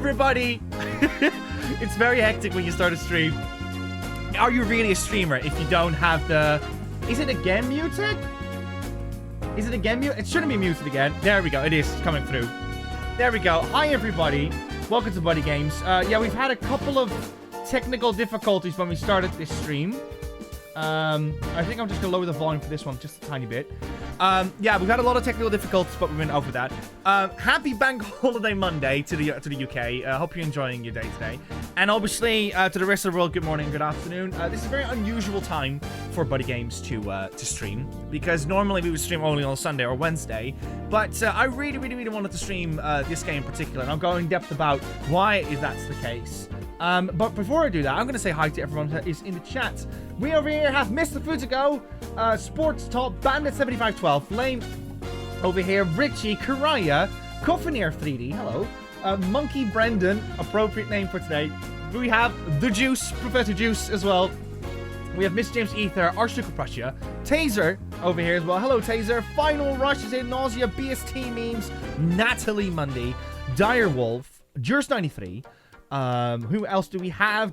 everybody! It's very hectic when you start a stream. Are you really a streamer if you don't have the... Is it again muted? Is it again muted? It shouldn't be muted again. There we go. It is. It's coming through. There we go. Hi, everybody. Welcome to BuddyGames. Yeah, we've had a couple of technical difficulties when we started this stream. I think I'm just going to lower the volume for this one just a tiny bit. Yeah, we've had a lot of technical difficulties, but we've been over that. Happy Bank Holiday Monday to the UK. Hope you're enjoying your day today. And obviously, to the rest of the world, good morning, good afternoon. This is a very unusual time for BuddyGames to stream, because normally we would stream only on Sunday or Wednesday. But I really wanted to stream this game in particular, and I'll go in depth about why that's the case. But before I do that, I'm going to say hi to everyone that is in the chat. We over here have Mr. Futigo, Sports Top, Bandit7512, Flame over here, Richie, Karaya, Coffinier 3D, hello, Monkey Brendan, appropriate name for today. We have The Juice, Professor Juice as well. We have Miss James Ether, Archduke of Prussia, Taser over here as well. Hello, Taser. Final Rush is in Nausea, BST Memes, Natalie Mundy, Direwolf, Jurs93. Who else do we have?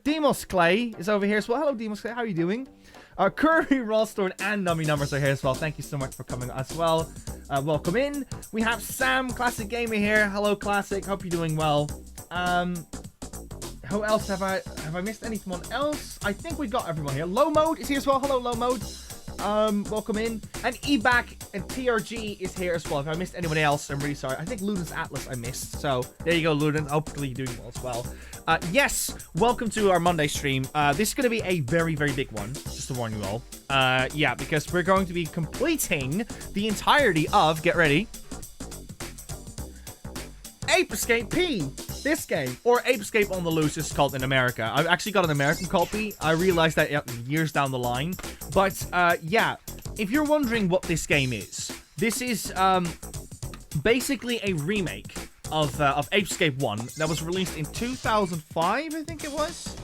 Demos Clay is over here as well. Hello, Demos Clay. How are you doing? Curry, Rollstorm, and Nummy Numbers are here as well. Thank you so much for coming as well. Welcome in. We have Sam, Classic Gamer here. Hello, Classic. Hope you're doing well. Who else have I missed anyone else? I think we got everyone here. Low Mode is here as well. Hello, Low Mode. Welcome in. And Eback and TRG is here as well. If I missed anyone else, I'm really sorry. I think Luden's Atlas I missed. So there you go, Luden. Hopefully you're doing well as well. Yes, welcome to our Monday stream. This is going to be a very big one, just to warn you all. Yeah, because we're going to be completing the entirety of, get ready, Ape Escape P. This game, or Ape Escape on the Loose, is called in America. I've actually got an American copy. I realized that years down the line. But, yeah, if you're wondering what this game is, this is basically a remake of Ape Escape 1 that was released in 2005, I think it was?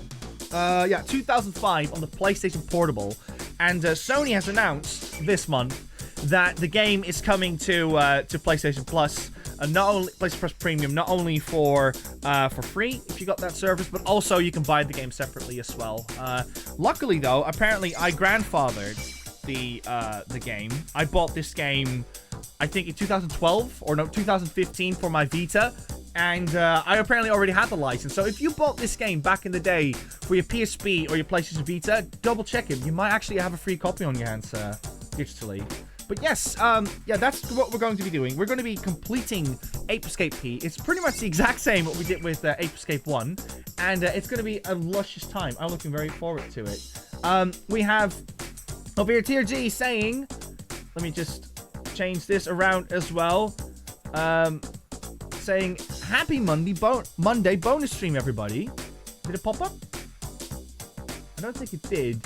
Yeah, 2005 on the PlayStation Portable. And Sony has announced this month that the game is coming to PlayStation Plus. Not only PlayStation Plus Premium, not only for free if you got that service, but also you can buy the game separately as well. Luckily though, apparently I grandfathered the game. I bought this game, I think in 2012 or no 2015 for my Vita, and I apparently already had the license. So if you bought this game back in the day for your PSP or your PlayStation Vita, double check it. You might actually have a free copy on your hands digitally. But yes, yeah, that's what we're going to be doing. We're going to be completing Ape Escape P. It's pretty much the exact same what we did with Ape Escape 1. And it's going to be a luscious time. I'm looking very forward to it. We have over here TRG saying, let me just change this around as well. Saying, happy Monday bonus stream, everybody. Did it pop up? I don't think it did.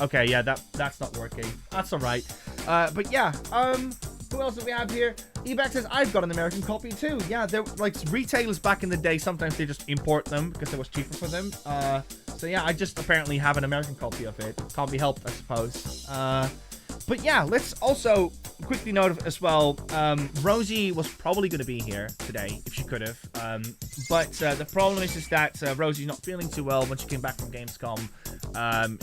Okay, yeah, that's not working. That's all right. But yeah, who else do we have here? Eback says, I've got an American copy too. Yeah, they're like retailers back in the day. Sometimes they just import them because it was cheaper for them. So yeah, I just apparently have an American copy of it. Can't be helped, I suppose. But yeah, let's also quickly note as well, Rosie was probably going to be here today if she could have. But the problem is that Rosie's not feeling too well when she came back from Gamescom.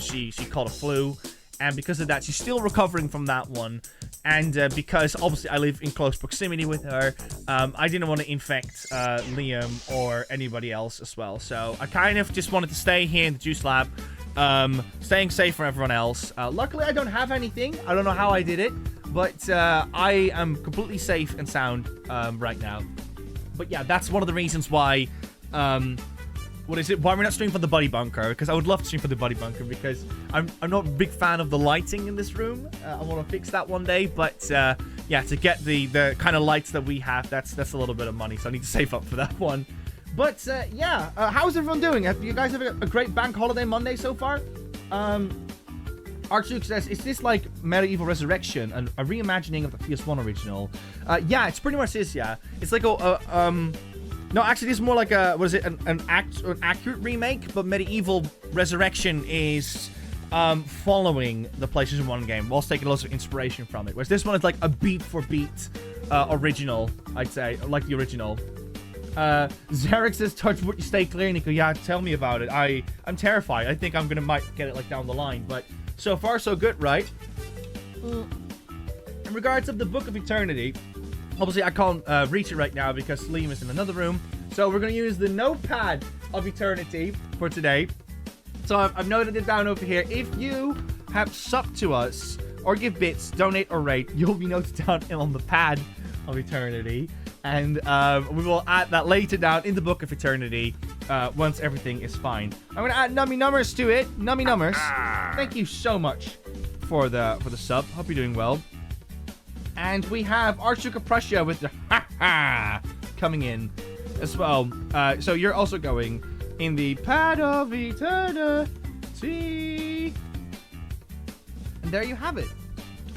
She caught a flu. And because of that, she's still recovering from that one. And because, obviously, I live in close proximity with her, I didn't want to infect Liam or anybody else as well. So I kind of just wanted to stay here in the Juice Lab, staying safe from everyone else. Luckily, I don't have anything. I don't know how I did it. But I am completely safe and sound right now. But yeah, that's one of the reasons why... why we're not streaming for the Buddy Bunker, because I would love to stream for the Buddy Bunker, because I'm not a big fan of the lighting in this room. I want to fix that one day, but yeah, to get the kind of lights that we have, that's a little bit of money, so I need to save up for that one. But yeah, how's everyone doing? Have you guys have a great Bank Holiday Monday so far? Archduke says, is this like Medieval Resurrection, a reimagining of the PS1 original? Yeah, it's pretty much this, yeah. It's like no, actually, this is more like a, what is it, an accurate remake, but Medieval Resurrection is following the PlayStation 1 game, whilst taking lots of inspiration from it. Whereas this one is like a beat-for-beat original, I'd say, like the original. Zarek says, touch wood, you stay clear, Nico. Yeah, tell me about it. I'm terrified. I think I'm gonna might get it like down the line, but so far so good, right? In regards of the Book of Eternity, obviously I can't reach it right now because Liam is in another room. So we're gonna use the Notepad of Eternity for today. So I've noted it down over here. If you have subbed to us or give bits, donate or rate, you'll be noted down on the Pad of Eternity. And we will add that later down in the Book of Eternity once everything is fine. I'm going to add Nummy Numbers to it. Nummy Numbers, thank you so much for the sub. Hope you're doing well. And we have Archduke Prussia with the coming in as well. So you're also going in the Pad of Eternity. And there you have it.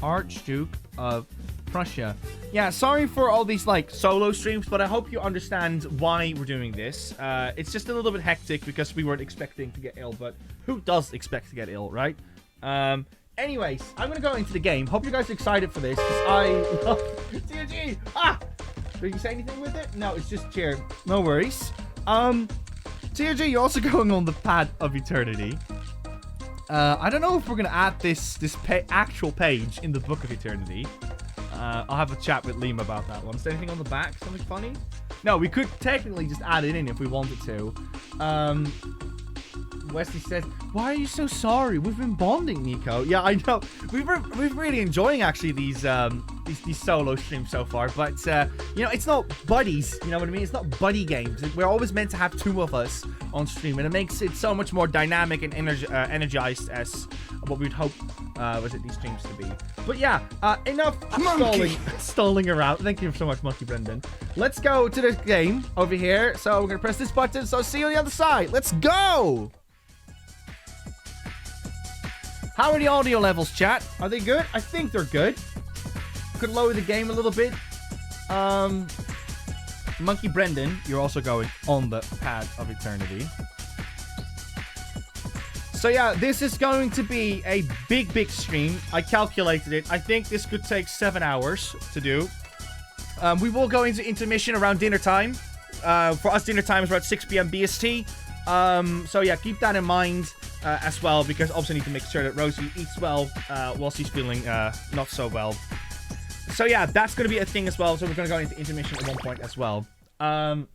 Archduke of Prussia. Yeah, sorry for all these like solo streams, but I hope you understand why we're doing this. It's just a little bit hectic because we weren't expecting to get ill, but who does expect to get ill, right? Anyways, I'm gonna go into the game. Hope you guys are excited for this, because I love TNG. Did you say anything with it? No, it's just cheer. No worries. TNG, you're also going on the Pad of Eternity. I don't know if we're gonna add this actual page in the Book of Eternity. I'll have a chat with Liam about that one. Is there anything on the back? Something funny? No, we could technically just add it in if we wanted to. Wesley says, why are you so sorry? We've been bonding, Nico. Yeah, I know. We've really enjoying actually these solo streams so far. But you know, it's not buddies. You know what I mean? It's not buddy games. We're always meant to have two of us on stream, and it makes it so much more dynamic and energized as what we'd hope these streams to be. But yeah, enough stalling around. Thank you so much, Monkey Brendan. Let's go to the game over here. So we're gonna press this button. So see you on the other side. Let's go. How are the audio levels, chat? Are they good? I think they're good. Could lower the game a little bit. Monkey Brendan, you're also going on the Pad of Eternity. So yeah, this is going to be a big stream. I calculated it. I think this could take 7 hours to do. We will go into intermission around dinner time. For us, dinner time is around 6 p.m. BST. So yeah, keep that in mind. As well, because obviously need to make sure that Rosie eats well while she's feeling not so well. So yeah, that's going to be a thing as well. So we're going to go into intermission at one point as well. Zarek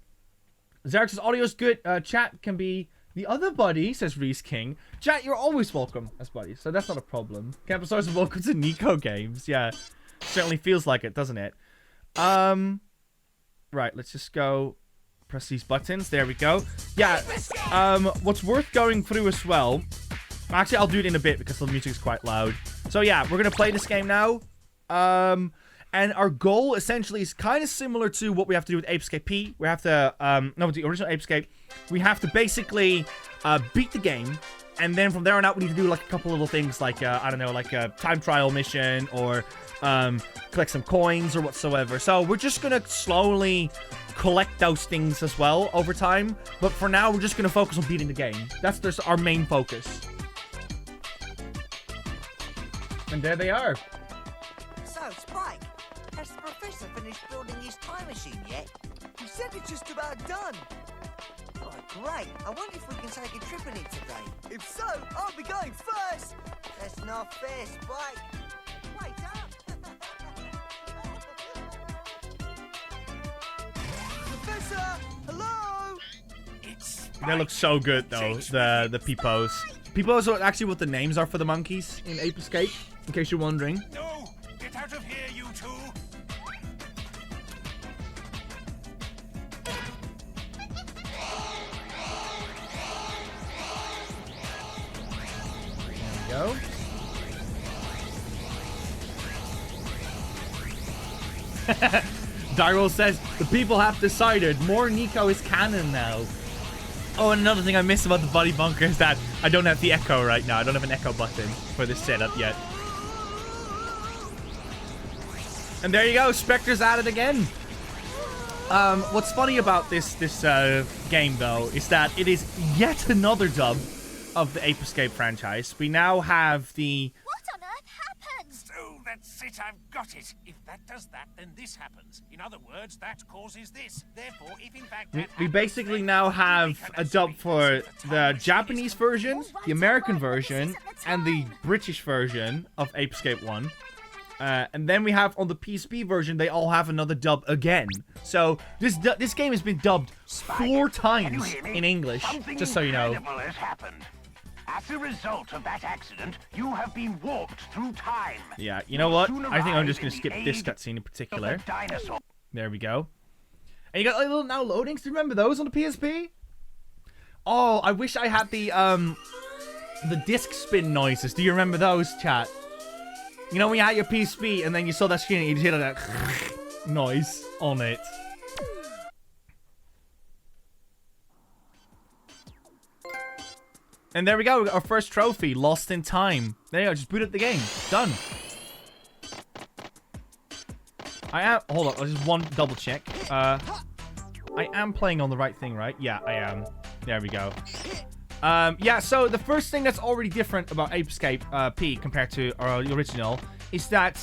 says audio is good. Chat can be the other buddy, says Reese King. Chat, you're always welcome as buddies, so that's not a problem. Campus is welcome to Nico Games. Yeah, certainly feels like it, doesn't it? Right, let's just go. Press these buttons. There we go. Yeah, what's worth going through as well... Actually, I'll do it in a bit because the music is quite loud. So yeah, we're going to play this game now. And our goal, essentially, is kind of similar to what we have to do with Ape Escape P. We have to... no, with the original Ape Escape. We have to basically beat the game. And then from there on out, we need to do like a couple little things like, I don't know, like a time trial mission or collect some coins or whatsoever. So we're just going to slowly collect those things as well over time. But for now, we're just going to focus on beating the game. That's just our main focus. And there they are. So, Spike, has the professor finished building his time machine yet? He said it's just about done. Oh, great. I wonder if we can take a trip in it today. If so, I'll be going first. That's not fair, Spike. Wait up. Professor, hello. They look so good though. The peepos. Peepos are actually what the names are for the monkeys in Ape Escape. In case you're wondering. No, get out of here, you two. Go. Darwell says, the people have decided more Nico is canon now. Oh, and another thing I miss about the Buddy Bunker is that I don't have the echo right now. I don't have an echo button for this setup yet. And there you go, Spectre's at it again. What's funny about this game, though, is that it is yet another dub of the Ape Escape franchise. We now have the... What on earth happened? So that's That's it, I've got it. If that does that, then this happens. In other words, that causes this. Therefore, if in fact that We happens, basically then now we have can a dub escape for and see the time machine Japanese is- version, the American version, and the British version of Ape Escape 1. And then we have on the PSP version, they all have another dub again. So this game has been dubbed 4 times in English, just so you know. Something incredible has happened. As a result of that accident, you have been warped through time. Yeah, you know what? Soon I think I'm just arrive going to in skip the this age cutscene in of particular. the dinosaur. There we go. And you got like little now loadings. Do you remember those on the PSP? Oh, I wish I had the disc spin noises. Do you remember those, chat? You know when you had your PSP and then you saw that screen and you just hear that noise on it. And there we go, we got our first trophy, Lost in Time. There you go, just boot up the game. Done. Hold on, just one double check. I am playing on the right thing, right? Yeah, I am. There we go. Yeah, so the first thing that's already different about Ape Escape P compared to the original is that,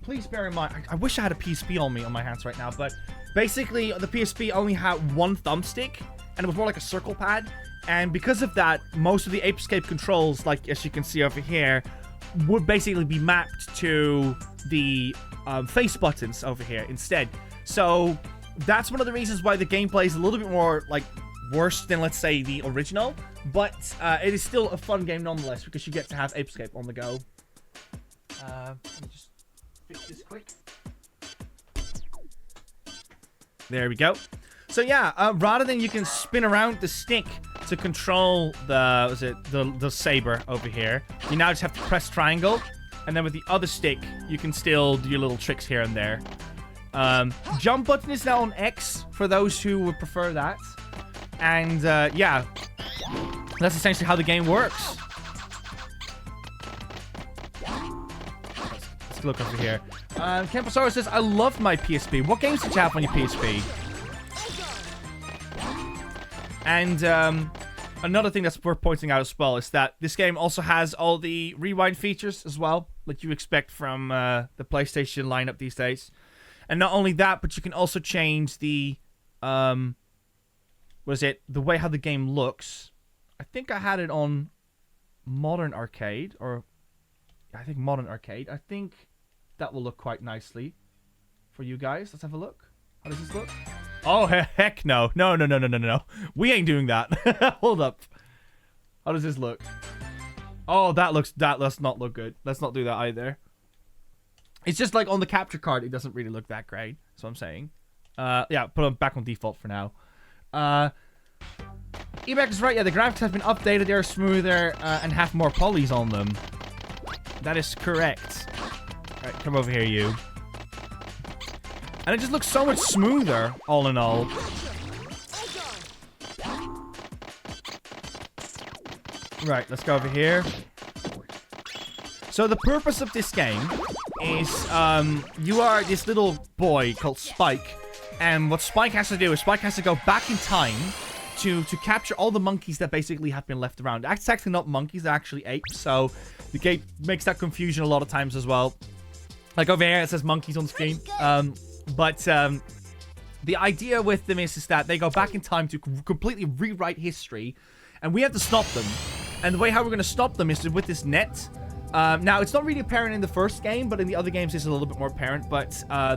please bear in mind, I wish I had a PSP on me on my hands right now, but basically the PSP only had one thumbstick, and it was more like a circle pad, and because of that, most of the Ape Escape controls, like as you can see over here, would basically be mapped to the face buttons over here instead. So that's one of the reasons why the gameplay is a little bit more, like, worse than, let's say, the original, but it is still a fun game nonetheless because you get to have Ape Escape on the go. Let me just fix this quick. There we go. So yeah, rather than you can spin around the stick to control the saber over here, you now just have to press triangle, and then with the other stick, you can still do your little tricks here and there. Jump button is now on X for those who would prefer that. And, yeah, that's essentially how the game works. Let's look over here. Camposaurus says, I love my PSP. What games did you have on your PSP? And, another thing that's worth pointing out as well is that this game also has all the rewind features as well, like you expect from, the PlayStation lineup these days. And not only that, but you can also change the, the way how the game looks. I think I had it on Modern Arcade, or I think Modern Arcade. I think that will look quite nicely for you guys. Let's have a look. How does this look? Oh, heck no. No. We ain't doing that. Hold up. How does this look? Oh, let's not look good. Let's not do that either. It's just like on the capture card, it doesn't really look that great. That's what I'm saying. Yeah, put them back on default for now. Ebac is right, yeah, the graphics have been updated, they're smoother, and have more polys on them. That is correct. Alright, come over here, you. And it just looks so much smoother, all in all. Right, let's go over here. So the purpose of this game is, you are this little boy called Spike, and what Spike has to do is Spike has to go back in time to capture all the monkeys that basically have been left around. It's actually not monkeys, they're actually apes, so the game makes that confusion a lot of times as well. Like over here, it says monkeys on the screen. But the idea with them is that they go back in time to completely rewrite history, and we have to stop them. And the way how we're going to stop them is with this net. Now, it's not really apparent in the first game, but in the other games it's a little bit more apparent. But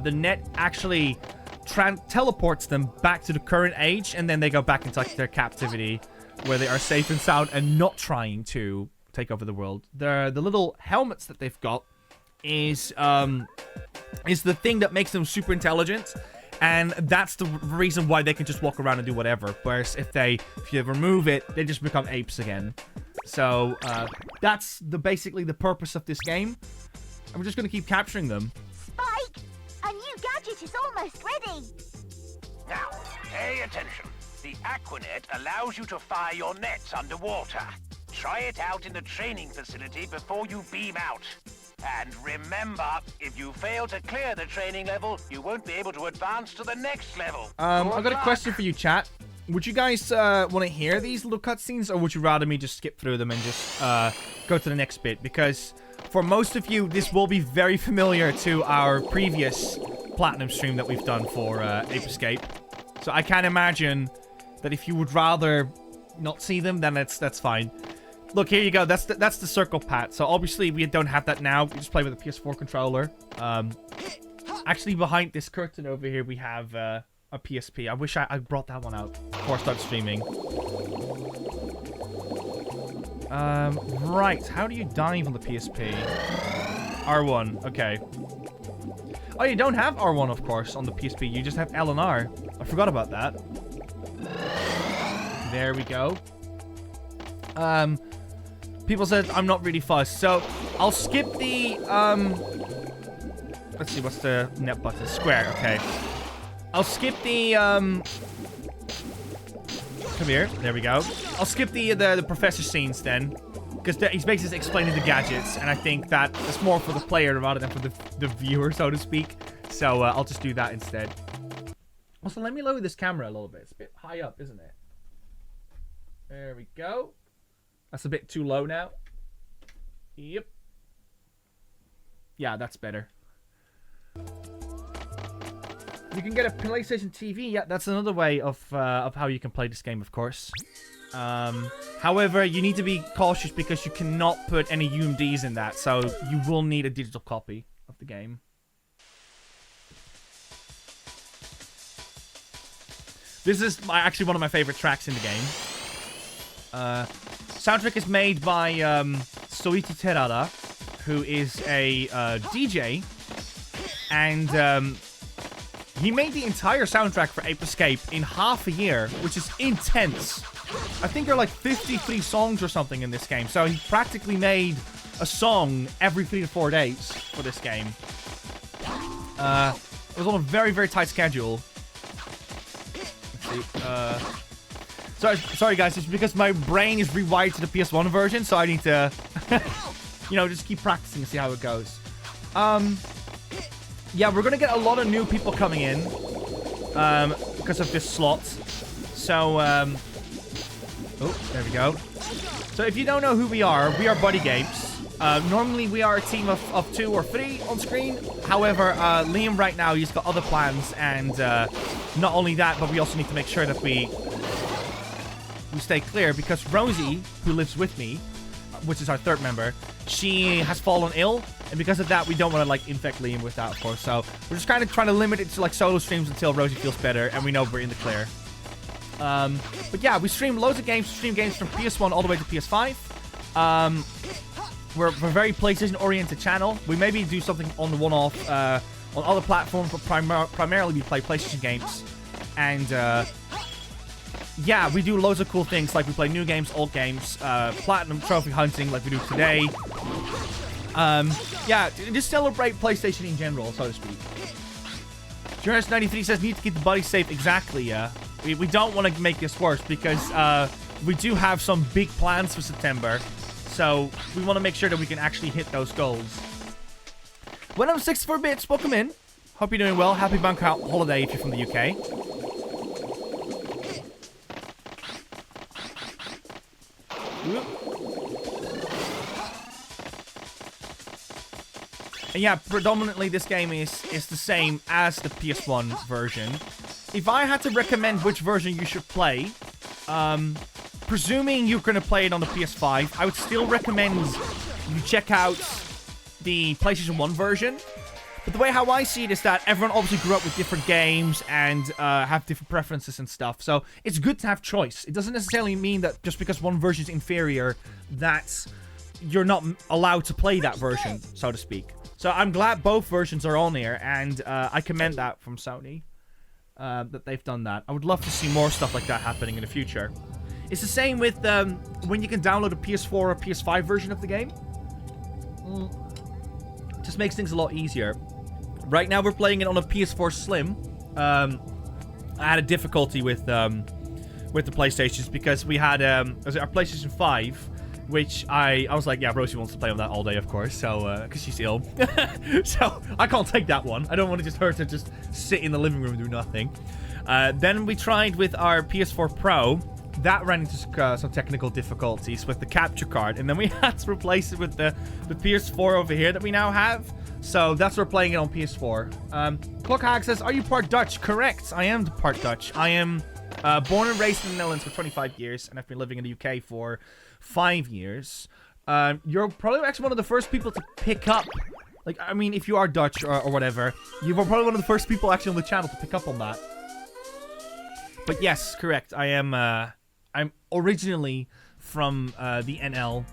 the net actually teleports them back to the current age, and then they go back into their captivity, where they are safe and sound and not trying to take over the world. The little helmets that they've got is the thing that makes them super intelligent, and that's the reason why they can just walk around and do whatever. Whereas if you remove it, they just become apes again. So that's basically the purpose of this game, and we're just gonna keep capturing them. Spike, a new gadget is almost ready. Now, pay attention. The Aquanet allows you to fire your nets underwater. Try it out in the training facility before you beam out. And remember, if you fail to clear the training level, you won't be able to advance to the next level. I've got a question for you, chat. Would you guys want to hear these little cutscenes, or would you rather me just skip through them and just go to the next bit? Because for most of you, this will be very familiar to our previous Platinum stream that we've done for Ape Escape. So I can't imagine that if you would rather not see them, then that's fine. Look, here you go. That's the circle pat. So obviously we don't have that now. We just play with a PS4 controller. Actually, behind this curtain over here, we have a PSP. I wish I brought that one out before I started streaming. Right. How do you dive on the PSP? R1. Okay. Oh, you don't have R1, of course, on the PSP. You just have L and R. I forgot about that. There we go. People said I'm not really fussed, so I'll skip the, let's see, what's the net button? Square, okay. I'll skip the, come here, there we go. I'll skip the professor scenes then, because he's basically explaining the gadgets, and I think that it's more for the player rather than for the viewer, so to speak. So, I'll just do that instead. Also, let me lower this camera a little bit. It's a bit high up, isn't it? There we go. That's a bit too low now. Yep. Yeah, that's better. You can get a PlayStation TV. Yeah, that's another way of how you can play this game, of course. However, you need to be cautious because you cannot put any UMDs in that, so you will need a digital copy of the game. This is actually one of my favorite tracks in the game. Soundtrack is made by Soichi Terada, who is a DJ, and he made the entire soundtrack for Ape Escape in half a year, which is intense. I think there are like 53 songs or something in this game, so he practically made a song every 3 to 4 days for this game. It was on a very, very tight schedule. Let's see, sorry guys, it's because my brain is rewired to the PS1 version, so I need to, you know, just keep practicing and see how it goes. Yeah, we're gonna get a lot of new people coming in, because of this slot. So, oh, there we go. So if you don't know who we are BuddyGames. Normally we are a team of 2 or 3 on screen. However, Liam right now, he's got other plans, and not only that, but we also need to make sure that we stay clear, because Rosie, who lives with me, which is our 3rd member, she has fallen ill, and because of that, we don't want to like infect Liam with that, of course. So we're just kind of trying to limit it to like solo streams until Rosie feels better, and we know we're in the clear. But yeah, we stream loads of games. We stream games from PS1 all the way to PS5. We're a very PlayStation-oriented channel. We maybe do something on the one-off on other platforms, but primarily we play PlayStation games. And yeah, we do loads of cool things, like we play new games, old games, platinum trophy hunting like we do today. Yeah, just celebrate PlayStation in general, so to speak. Jonas93 says, need to keep the buddies safe. Exactly, yeah. We don't want to make this worse, because we do have some big plans for September. So we want to make sure that we can actually hit those goals. When I'm 64 bits, welcome in. Hope you're doing well. Happy bank holiday if you're from the UK. And yeah, predominantly this game is the same as the PS1 version. If I had to recommend which version you should play, presuming you're going to play it on the PS5, I would still recommend you check out the PlayStation 1 version. But the way how I see it is that everyone obviously grew up with different games and have different preferences and stuff. So it's good to have choice. It doesn't necessarily mean that just because one version is inferior, that you're not allowed to play that version, so to speak. So I'm glad both versions are on here, and I commend that from Sony, that they've done that. I would love to see more stuff like that happening in the future. It's the same with when you can download a PS4 or PS5 version of the game. It just makes things a lot easier. Right now we're playing it on a PS4 Slim. I had a difficulty with the PlayStations because we had our PlayStation 5, which I was like, yeah, Rosie wants to play on that all day, of course, so because she's ill. So I can't take that one. I don't want to just her to just sit in the living room and do nothing. Then we tried with our PS4 Pro, that ran into some technical difficulties with the capture card, and then we had to replace it with the PS4 over here that we now have. So that's why we're playing it on PS4. Clockhag says, are you part Dutch? Correct, I am part Dutch. I am born and raised in the Netherlands for 25 years, and I've been living in the UK for 5 years. You're probably actually one of the first people to pick up, like, I mean, if you are Dutch or whatever, you were probably one of the first people actually on the channel to pick up on that. But yes, correct, I am, I'm originally from the NL.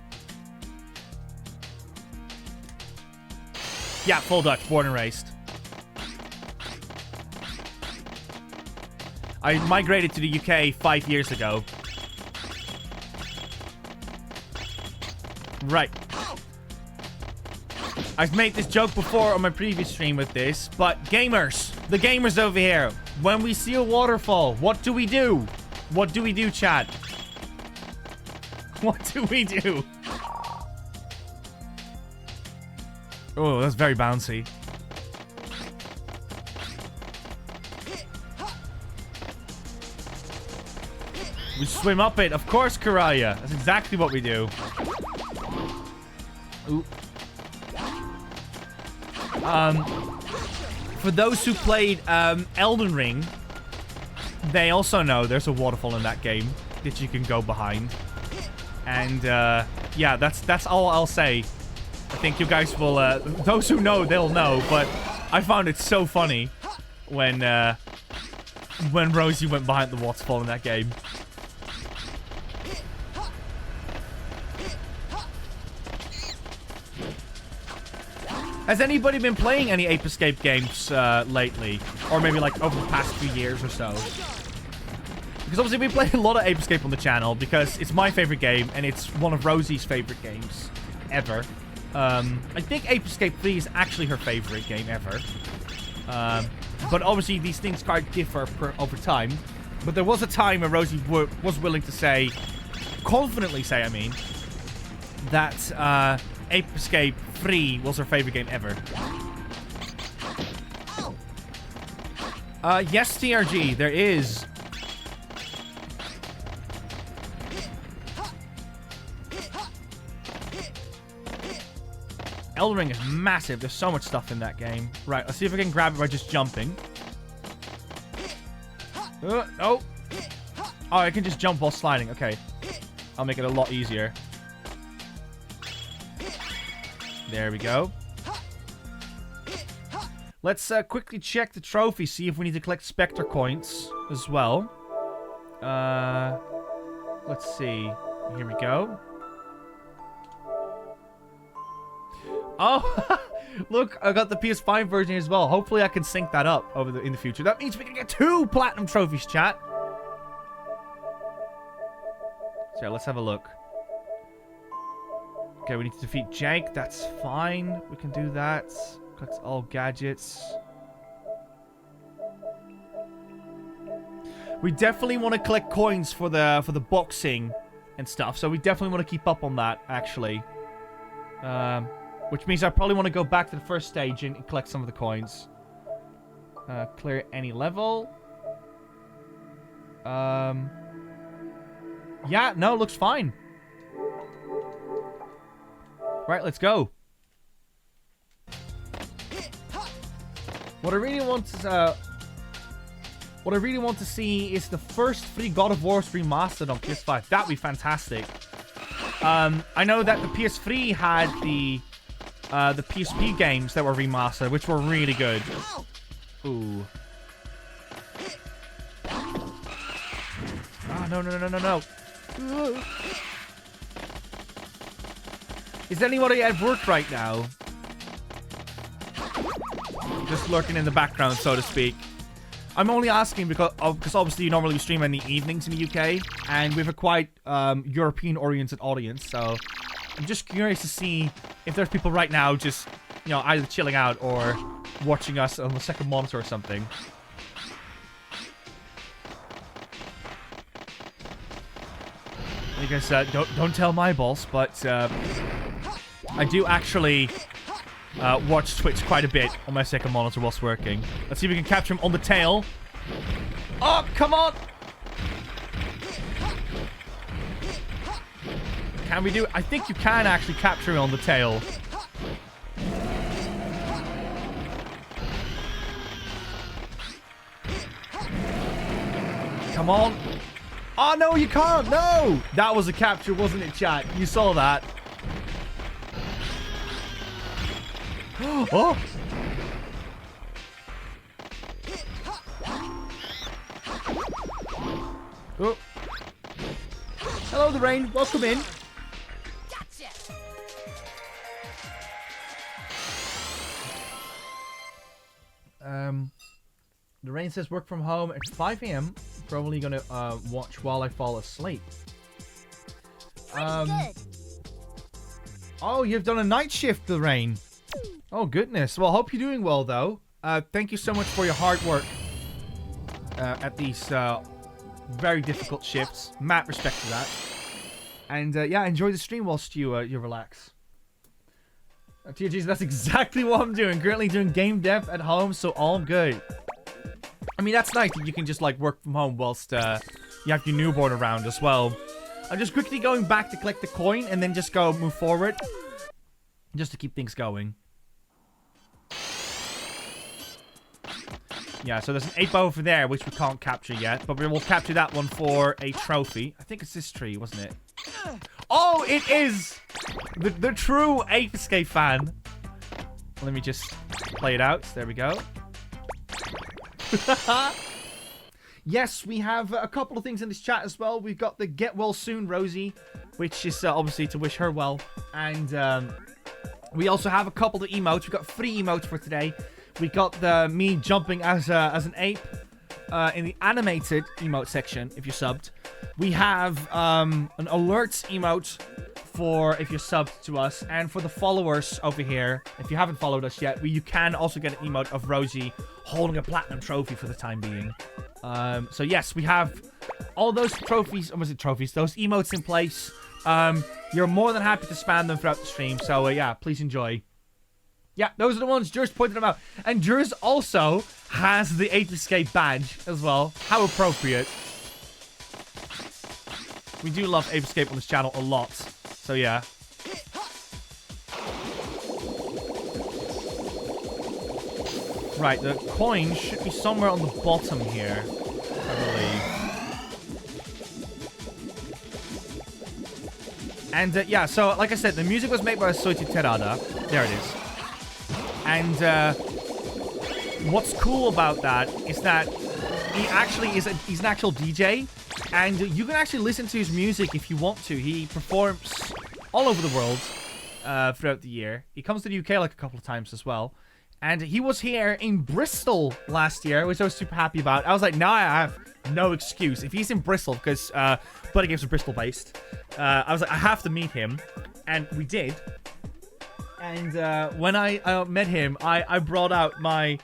Yeah, full Dutch, born and raised. I migrated to the UK 5 years ago. Right. I've made this joke before on my previous stream with this, but gamers, the gamers over here, when we see a waterfall, what do we do? What do we do, chat? What do we do? Oh, that's very bouncy. We swim up it. Of course, Karaya. That's exactly what we do. Ooh. For those who played Elden Ring, they also know there's a waterfall in that game that you can go behind. And yeah, that's all I'll say. I think you guys will, those who know, they'll know, but I found it so funny when Rosie went behind the waterfall in that game. Has anybody been playing any Ape Escape games lately? Or maybe like over the past few years or so? Because obviously we play a lot of Ape Escape on the channel because it's my favorite game and it's one of Rosie's favorite games ever. I think Ape Escape 3 is actually her favorite game ever. But obviously these things quite differ over time. But there was a time where Rosie was willing to say, confidently say, I mean, that Ape Escape 3 was her favorite game ever. Yes, TRG, there is. Elden Ring is massive. There's so much stuff in that game. Right, let's see if I can grab it by just jumping. Oh. Oh, I can just jump while sliding. Okay. I'll make it a lot easier. There we go. Let's quickly check the trophy, see if we need to collect Spectre coins as well. Let's see. Here we go. Oh, look, I got the PS5 version as well. Hopefully I can sync that up in the future. That means we can get 2 platinum trophies, chat. So let's have a look. Okay, we need to defeat Jake. That's fine. We can do that. Collect all gadgets. We definitely want to collect coins for the boxing and stuff. So we definitely want to keep up on that, actually. Which means I probably want to go back to the first stage and collect some of the coins. Clear any level. Yeah, no, looks fine. Right, let's go. What I really want to see is the first 3 God of Wars remastered on PS5. That'd be fantastic. I know that the PS3 had the PSP games that were remastered, which were really good. Ooh. Ah, no. Is anybody at work right now? Just lurking in the background, so to speak. I'm only asking because obviously you normally stream in the evenings in the UK, and we have a quite European-oriented audience, so I'm just curious to see if there's people right now just, you know, either chilling out or watching us on the second monitor or something. Like I said, don't tell my boss, but I do actually watch Twitch quite a bit on my second monitor whilst working. Let's see if we can capture him on the tail. Oh, come on! Can we do it? I think you can actually capture it on the tail. Come on. Oh, no, you can't. No. That was a capture, wasn't it, chat? You saw that. Oh. Oh. Hello, the rain. Welcome in. The rain says work from home at 5 a.m. Probably gonna watch while I fall asleep. Pretty good. Oh, you've done a night shift, the rain. Oh goodness. Well, hope you're doing well though. Thank you so much for your hard work at these very difficult shifts. Mad respect to that. And yeah, enjoy the stream whilst you relax. TGs, that's exactly what I'm doing. Currently doing game dev at home, so all good. I mean, that's nice that you can just like work from home whilst you have your newborn around as well. I'm just quickly going back to collect the coin and then just move forward. Just to keep things going. Yeah, so there's an ape over there, which we can't capture yet. But we will capture that one for a trophy. I think it's this tree, wasn't it? Oh, it is! The true Ape Escape fan. Let me just play it out. There we go. Yes, we have a couple of things in this chat as well. We've got the get well soon Rosie, which is obviously to wish her well. And we also have a couple of emotes. We've got 3 emotes for today. We got the me jumping as an ape in the animated emote section if you're subbed. We have an alerts emote for if you're subbed to us, and for the followers over here, if you haven't followed us yet, you can also get an emote of Rosie holding a platinum trophy for the time being. So yes, we have all those trophies, those emotes in place. You're more than happy to spam them throughout the stream, so yeah, please enjoy. Yeah, those are the ones. Jurs pointed them out. And Jurs also has the Ape Escape badge as well. How appropriate. We do love Ape Escape on this channel a lot. So yeah. Right, the coin should be somewhere on the bottom here, I believe. And yeah, so like I said, the music was made by Soiti Terada. There it is. And what's cool about that is that he actually he's an actual DJ, and you can actually listen to his music if you want to. He performs all over the world throughout the year. He comes to the UK like a couple of times as well. And he was here in Bristol last year, which I was super happy about. I was like, now I have no excuse. If he's in Bristol, because BuddyGames are Bristol based, I was like, I have to meet him. And we did. And when I met him, I brought out my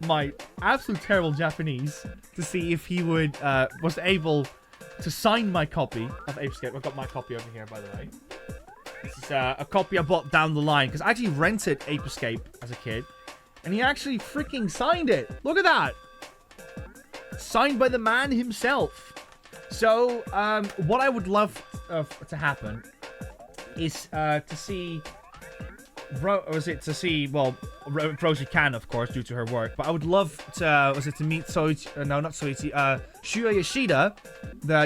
my absolute terrible Japanese to see if he would was able to sign my copy of Ape Escape. I've got my copy over here, by the way. This is a copy I bought down the line because I actually rented Ape Escape as a kid, and he actually freaking signed it. Look at that, signed by the man himself. So what I would love to happen is to see. Well, Rosie can, of course, due to her work, but I would love to, to meet Shuya Yoshida.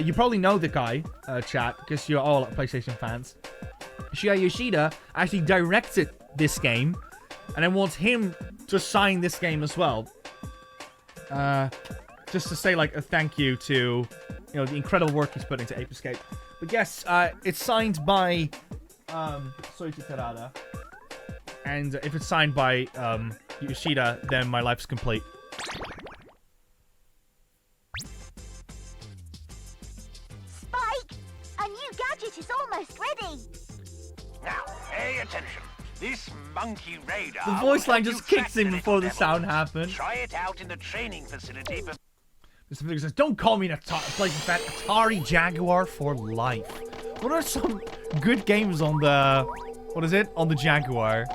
You probably know the guy, chat, because you're all PlayStation fans. Shuya Yoshida actually directed this game, and I want him to sign this game as well. Just to say, like, a thank you to, the incredible work he's put into Ape Escape. But yes, it's signed by Soichi Terada. And if it's signed by Yoshida, then my life's complete. Spike, a new gadget is almost ready. Now, pay attention. This monkey radar. The voice line just kicks in in before the sound happened. Try it out in the training facility. Mr. Figure says, "Don't call me an PlayStation fan. Atari Jaguar for life." What are some good games on the? What is it? On the Jaguar?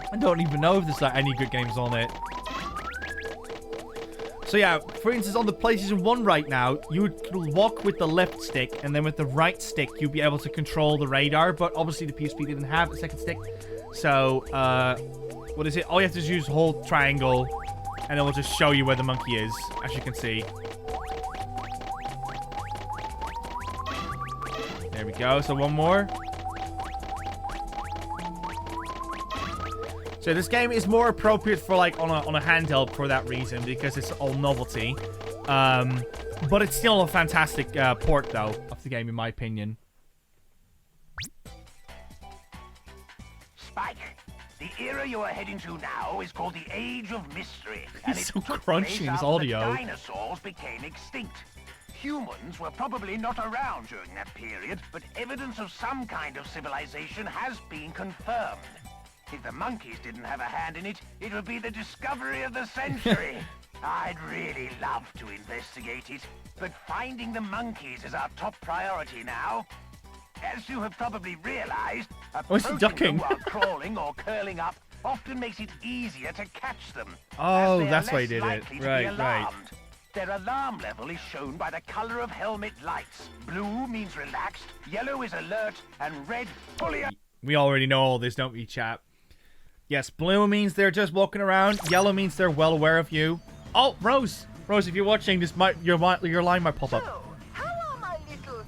I don't even know if there's any good games on it. So yeah, for instance, on the PlayStation 1 right now, you would walk with the left stick, and then with the right stick, you'd be able to control the radar, but obviously the PSP didn't have the second stick. So, what is it? All you have to do is hold triangle, and it will just show you where the monkey is, as you can see. There we go. So one more. So this game is more appropriate for like on a handheld for that reason, because it's all novelty. But it's still a fantastic port though of the game in my opinion. Spike, the era you are heading to now is called the Age of Mystery. He's so crunchy in his audio. Dinosaurs became extinct. Humans were probably not around during that period, but evidence of some kind of civilization has been confirmed. If the monkeys didn't have a hand in it, it would be the discovery of the century. I'd really love to investigate it, but finding the monkeys is our top priority now. As you have probably realized, approaching them while crawling or curling up often makes it easier to catch them. Oh, that's why he did it. Right. Their alarm level is shown by the color of helmet lights. Blue means relaxed, yellow is alert, and red fully... We already know all this, don't we, chap? Yes, blue means they're just walking around. Yellow means they're well aware of you. Oh, Rose! Rose, if you're watching, this might your line might pop up. So, how are my little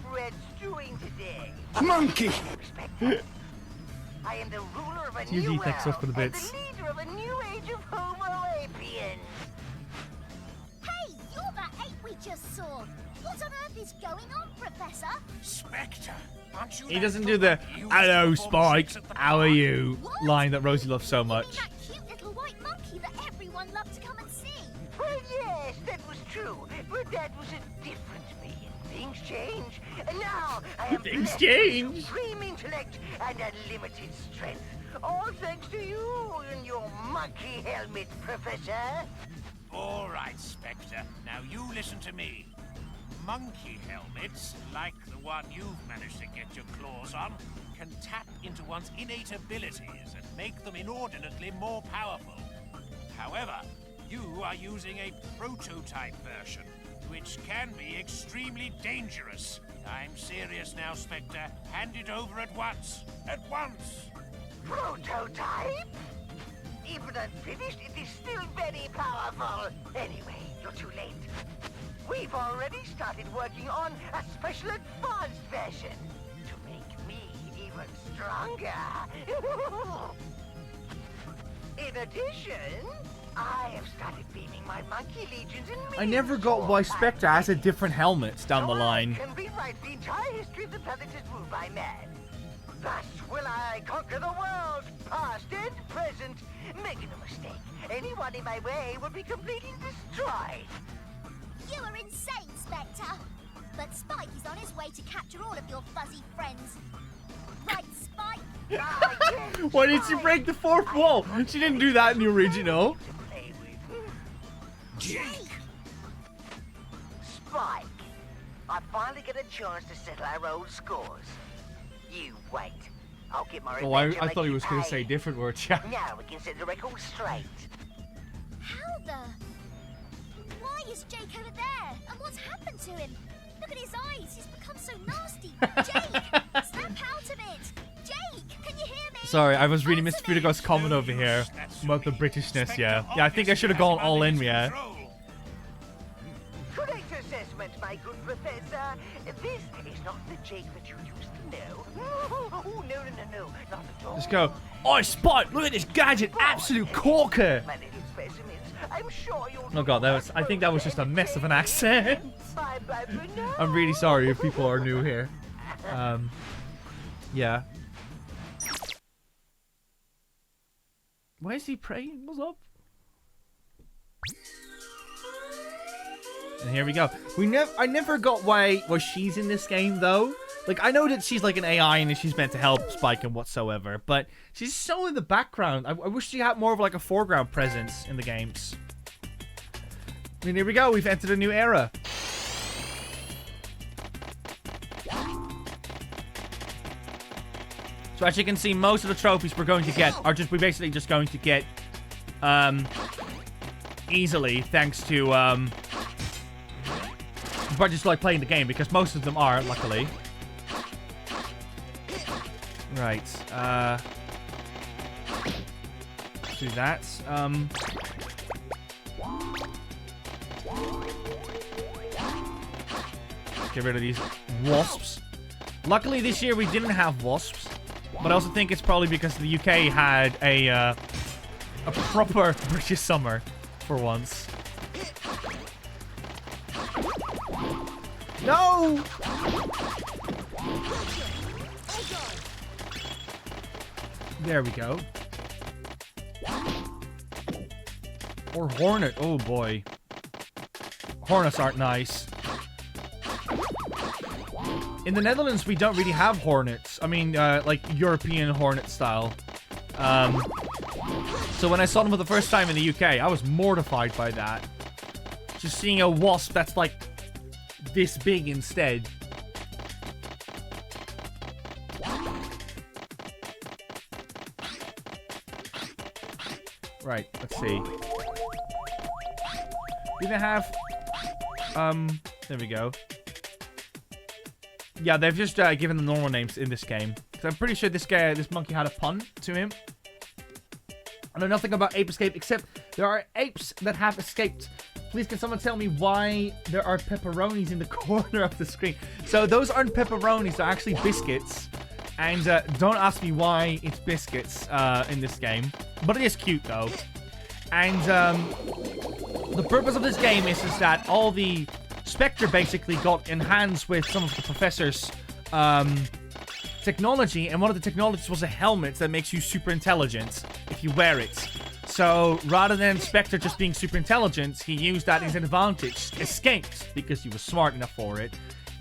breads doing today? Monkey! I am the ruler of a Use new Dexter world for the and bits. the leader of a new age of Homo sapiens. Hey, you're that ape we just saw. What on earth is going on, Professor? Spectre, aren't you He that doesn't little do the monkey who "Hello, was Spike, performing at the how are park? you?" What? line that Rosie loves so You mean much. that cute little white monkey that everyone loved to come and see? Well, yes, that was true, but that was a different me. Things change, and now I am Things blessed change. with supreme intellect and unlimited strength. All thanks to you and your monkey helmet, Professor. All right, Spectre. Now you listen to me. Monkey helmets, like the one you've managed to get your claws on, can tap into one's innate abilities and make them inordinately more powerful. However, you are using a prototype version, which can be extremely dangerous. I'm serious now, Spectre. Hand it over at once. At once! Prototype? Even unfinished, it is still very powerful. Anyway, you're too late. We've already started working on a special advanced version to make me even stronger. In addition, I have started beaming my monkey legions in I never got why Spectre has a different helmet down the line. I can rewrite the entire history of the planet as ruled by man. Thus will I conquer the world, past and present. Make no mistake, anyone in my way will be completely destroyed. You are insane, Spectre. But Spike is on his way to capture all of your fuzzy friends. Right, Spike? Ah, yes, Why did she Spike. break the fourth wall? She didn't do that in the original. To play with. Jake! Spike, I finally get a chance to settle our old scores. You wait. I'll get my Oh, revenge. I thought he was going to say different words. Yeah. Now we can set the record straight. How the... Why is Jake over there? And what's happened to him? Look at his eyes. He's become so nasty. Jake! Snap out of it! Jake! Can you hear me? Sorry, I was reading Mr. Answer me. Fudigo's comment over here about the Britishness, yeah. Yeah, I think I should have gone all in, yeah. Correct assessment, my good professor. This is not the Jake that you used to know. Oh, no, not at all. Just go, "Oi, Spike, look at this gadget, absolute corker!" My little specimens, I'm sure you'll Oh god, I think that was just a mess of an accent. Bye for now. I'm really sorry if people are new here. Yeah. Why is he praying? What's up? And here we go. I never got why she's in this game though. Like, I know that she's like an AI and that she's meant to help Spike and whatsoever, but she's so in the background. I wish she had more of like a foreground presence in the games. And here we go. We've entered a new era. So as you can see, most of the trophies we're going to get are we're basically just going to get easily thanks to but just like playing the game, because most of them are, luckily. Right, let's do that. Get rid of these wasps. Luckily this year we didn't have wasps, but I also think it's probably because the UK had a proper British summer for once. No! There we go. Or hornet. Oh boy. Hornets aren't nice. In the Netherlands, we don't really have hornets. I mean, like European hornet style. So when I saw them for the first time in the UK, I was mortified by that. Just seeing a wasp that's like this big instead. Right, let's see. Do they have... there we go. Yeah, they've just given them normal names in this game. Because I'm pretty sure this monkey had a pun to him. I know nothing about Ape Escape, except there are apes that have escaped. Please, can someone tell me why there are pepperonis in the corner of the screen? So those aren't pepperonis, they're actually biscuits. And don't ask me why it's biscuits in this game. But it is cute, though. And the purpose of this game is that all the Spectre basically got enhanced with some of the professor's technology. And one of the technologies was a helmet that makes you super intelligent if you wear it. So rather than Spectre just being super intelligent, he used that as an advantage. Escaped because he was smart enough for it.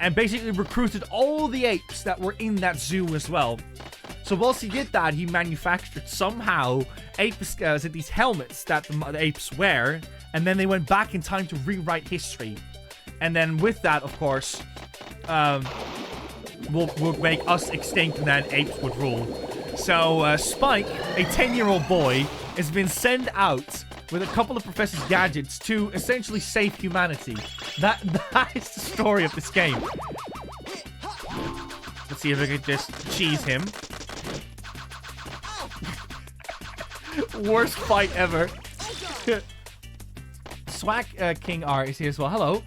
And basically recruited all the apes that were in that zoo as well. So whilst he did that, he manufactured somehow these helmets that the apes wear. And then they went back in time to rewrite history. And then with that, of course, would make us extinct and then apes would rule. So Spike, a 10-year-old boy, has been sent out with a couple of Professor's gadgets to essentially save humanity. That is the story of this game. Let's see if I can just cheese him. Worst fight ever. Swag King R is here as well. Hello.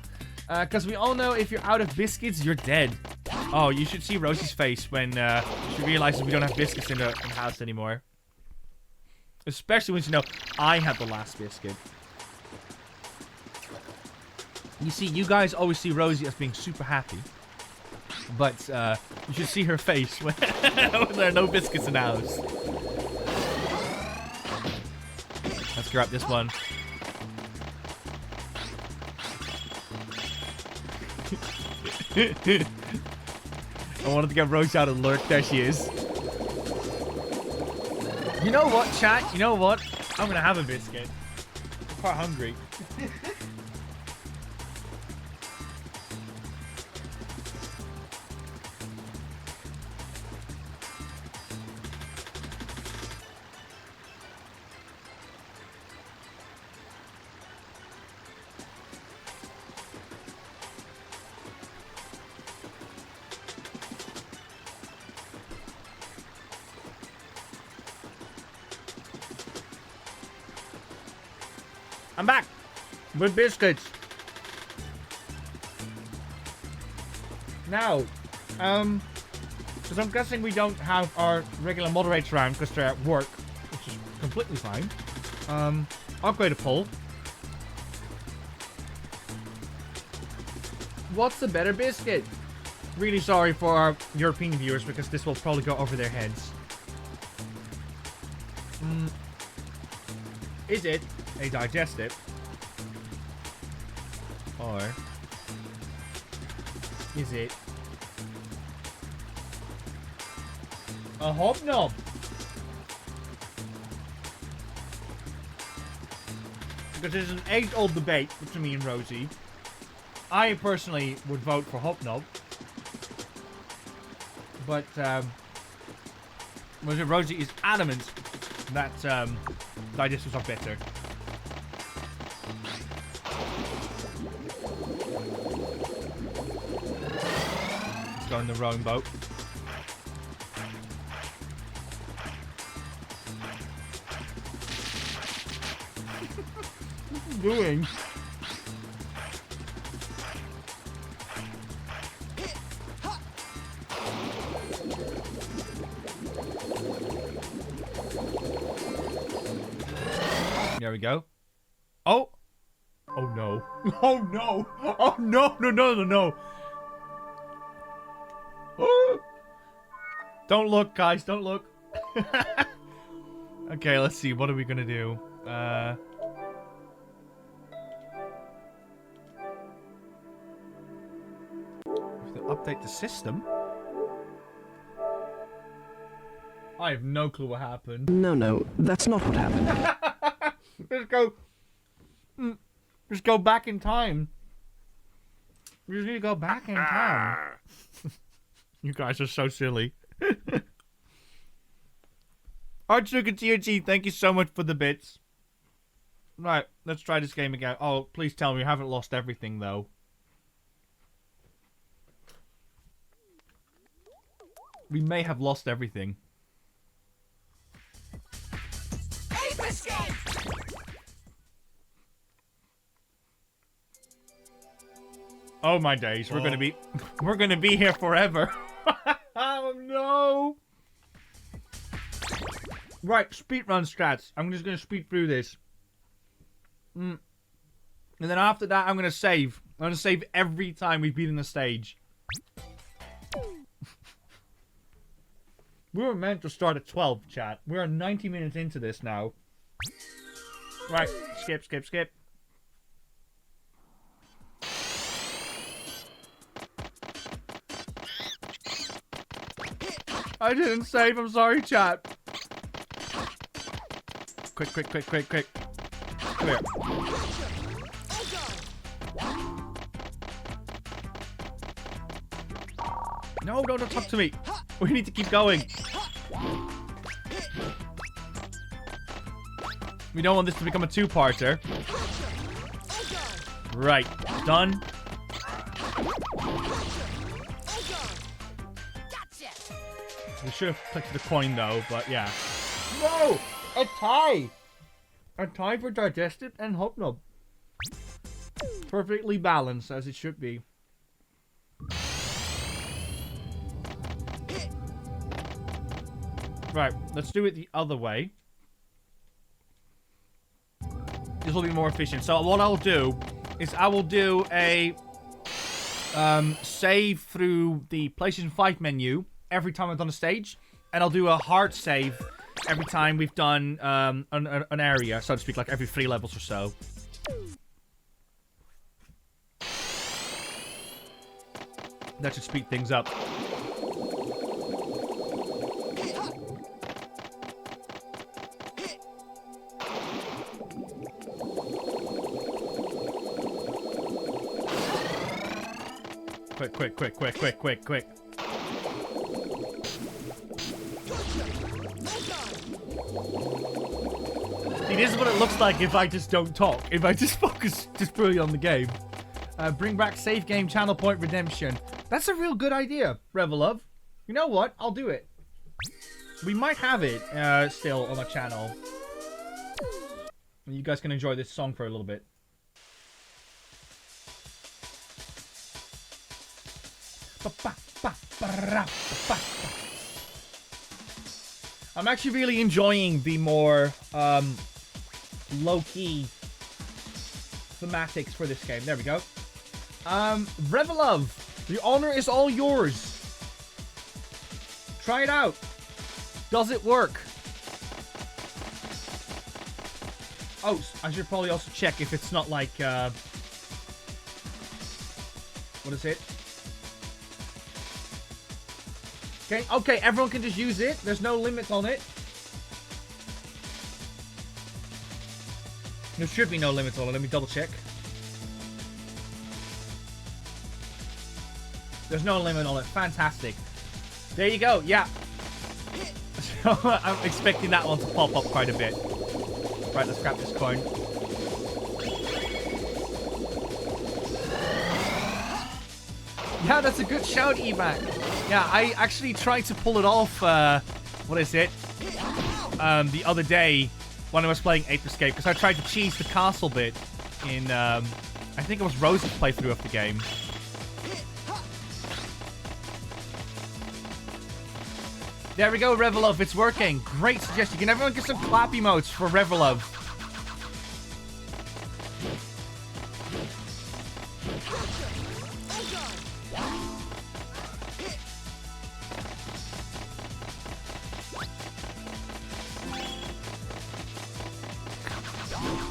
Because we all know if you're out of biscuits, you're dead. Oh, you should see Rosie's face when she realizes we don't have biscuits in the house anymore. Especially when you know I had the last biscuit. You see, you guys always see Rosie as being super happy. But you should see her face when, when there are no biscuits in the house. Let's grab this one. I wanted to get Rosie out and lurk. There she is. You know what, chat? You know what? I'm gonna have a biscuit. I'm quite hungry. I'm back with biscuits. Now, because I'm guessing we don't have our regular moderators around because they're at work, which is completely fine. I'll create a poll. What's the better biscuit? Really sorry for our European viewers because this will probably go over their heads. Is it a digestive? Or is it a hobnob? Because there's an age-old debate between me and Rosie. I personally would vote for hobnob. But Rosie is adamant that digestives are better. go in the rowing boat. What are you doing? There we go. Oh! Oh no. Oh no! Oh no! No, no, no, no! Oh. Don't look, guys. Don't look. Okay, let's see. What are we gonna do? We have to update the system. I have no clue what happened. No, that's not what happened. Just go back in time. We just need to go back in time. You guys are so silly. Artsuka TNT, thank you so much for the bits. Right, let's try this game again. Oh, please tell me you haven't lost everything, though. We may have lost everything. Ape Escape! Oh my days, we're gonna be here forever. Oh no! Right, speedrun strats. I'm just gonna speed through this. And then after that, I'm gonna save. I'm gonna save every time we've beaten the stage. We were meant to start at 12, chat. We're 90 minutes into this now. Right, skip. I didn't save, I'm sorry, chat. Quick. Come here. No, don't talk to me. We need to keep going. We don't want this to become a two-parter. Right, done. We should have clicked the coin though, but yeah. No! A tie! A tie for Digested and Hobnob. Perfectly balanced as it should be. Right, let's do it the other way. This will be more efficient. So what I'll do is I will do a save through the PlayStation 5 menu every time I've done a stage, and I'll do a hard save every time we've done an area, so to speak, like every 3 levels or so. That should speed things up. Quick. See, this is what it looks like if I just don't talk. If I just focus just purely on the game. Bring back save game channel point redemption. That's a real good idea, Revelove. You know what? I'll do it. We might have it still on our channel. You guys can enjoy this song for a little bit. I'm actually really enjoying the more low-key thematics for this game. There we go. Revelove, the honor is all yours. Try it out. Does it work? Oh, I should probably also check if it's not like, what is it? Okay, everyone can just use it. There's no limits on it. There should be no limits on it. Let me double check. There's no limit on it. Fantastic. There you go. Yeah. So I'm expecting that one to pop up quite a bit. Right, let's grab this coin. Yeah, that's a good shout, Evac. Yeah, I actually tried to pull it off, what is it? The other day when I was playing Ape Escape, because I tried to cheese the castle bit in, I think it was Rose's playthrough of the game. There we go, Revelove, it's working. Great suggestion. Can everyone get some clap emotes for Revelove?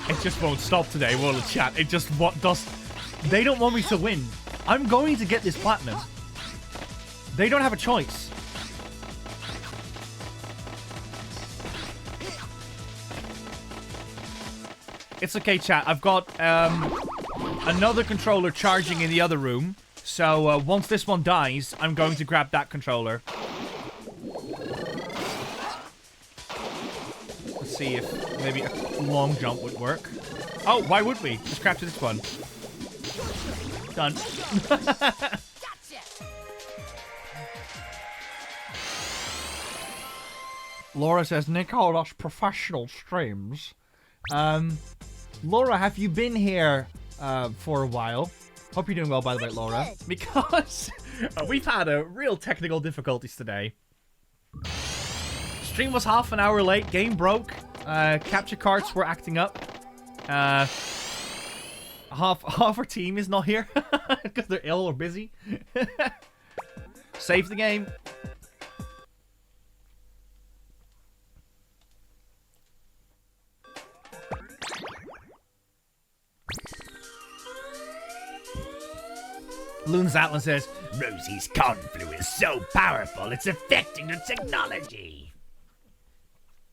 It just won't stop today, will it, chat? It just does. They don't want me to win. I'm going to get this platinum. They don't have a choice. It's okay, chat. I've got another controller charging in the other room. So once this one dies, I'm going to grab that controller. Let's see if maybe a long jump would work. Oh, why would we? Just grab to this one. Done. Laura says, Nico, that's professional streams. Laura, have you been here for a while? Hope you're doing well, by the way, Laura. Because we've had a real technical difficulties today. Stream was half an hour late. Game broke. Capture cards were acting up. Half our team is not here because they're ill or busy. Save the game. Loon's Atlas says, Rosie's conflu is so powerful, it's affecting the technology.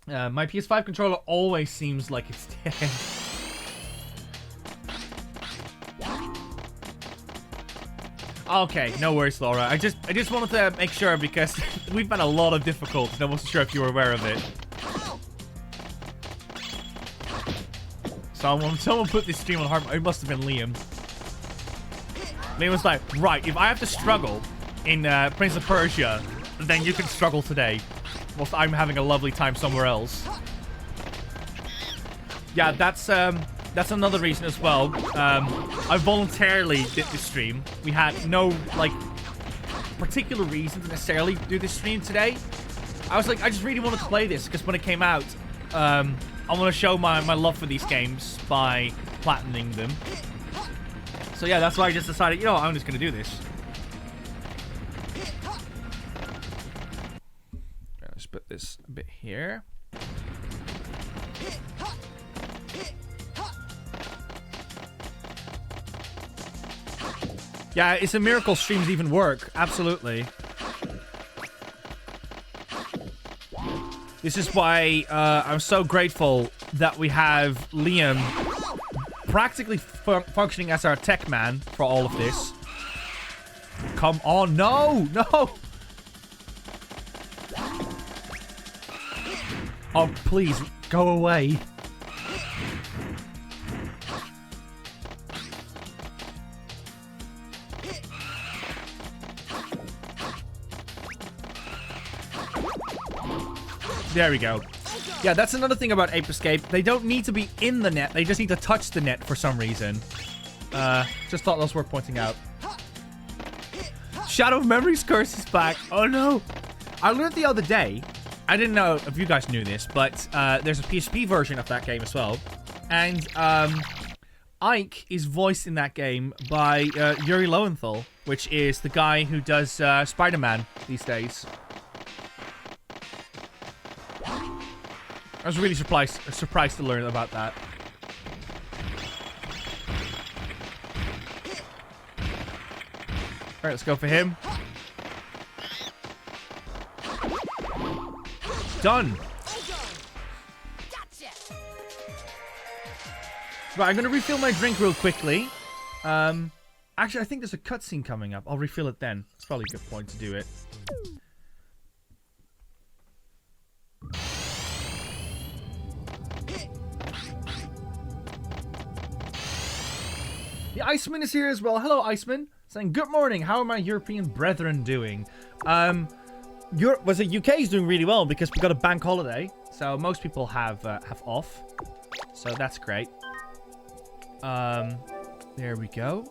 My PS5 controller always seems like it's dead. Okay, no worries, Laura. I just wanted to make sure because we've had a lot of difficulties. I wasn't sure if you were aware of it. Someone put this stream on hard. It must have been Liam. Liam was like, right, if I have to struggle in Prince of Persia, then you can struggle today. Whilst I'm having a lovely time somewhere else. Yeah, that's another reason as well. I voluntarily did this stream. We had no, like, particular reason to necessarily do this stream today. I was like, I just really wanted to play this, because when it came out, I want to show my love for these games by platinuming them. So yeah, that's why I just decided, you know, I'm just going to do this. Let's put this a bit here. Yeah, it's a miracle streams even work. Absolutely. This is why I'm so grateful that we have Liam practically functioning as our tech man for all of this. Come on, no! No! Oh, please, go away. There we go. Yeah, that's another thing about Ape Escape. They don't need to be in the net. They just need to touch the net for some reason. Just thought those were pointing out. Shadow of Memories curse is back. Oh no. I learned the other day. I didn't know if you guys knew this, but there's a PSP version of that game as well. And Ike is voiced in that game by Yuri Lowenthal, which is the guy who does Spider-Man these days. I was really surprised to learn about that. Alright, let's go for him. Done. Right, I'm gonna refill my drink real quickly. Actually, I think there's a cutscene coming up. I'll refill it then. It's probably a good point to do it. The Iceman is here as well. Hello, Iceman. saying, good morning, how are my European brethren doing? Was it UK is doing really well because we got a bank holiday, so most people have off, so that's great. There we go.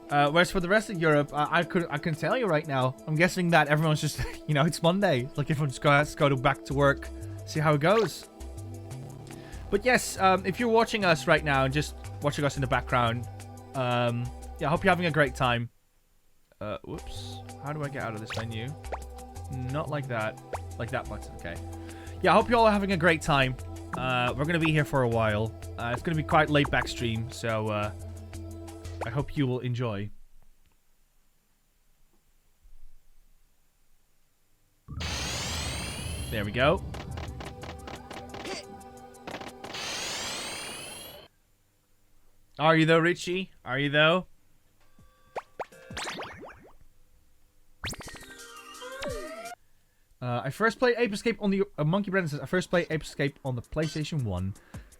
Whereas for the rest of Europe, I couldn't tell you right now. I'm guessing that everyone's just, you know, it's Monday. Like everyone's just go back to work, see how it goes. But yes, if you're watching us right now, just watching us in the background, yeah, I hope you're having a great time. Whoops. How do I get out of this menu? Not like that. Like that button, okay. Yeah, I hope you all are having a great time. We're going to be here for a while. It's going to be quite laid back stream, so I hope you will enjoy. There we go. Are you though, Richie? Are you though? I first played Ape Escape on the Monkey Brandon says I first played Ape Escape on the PlayStation 1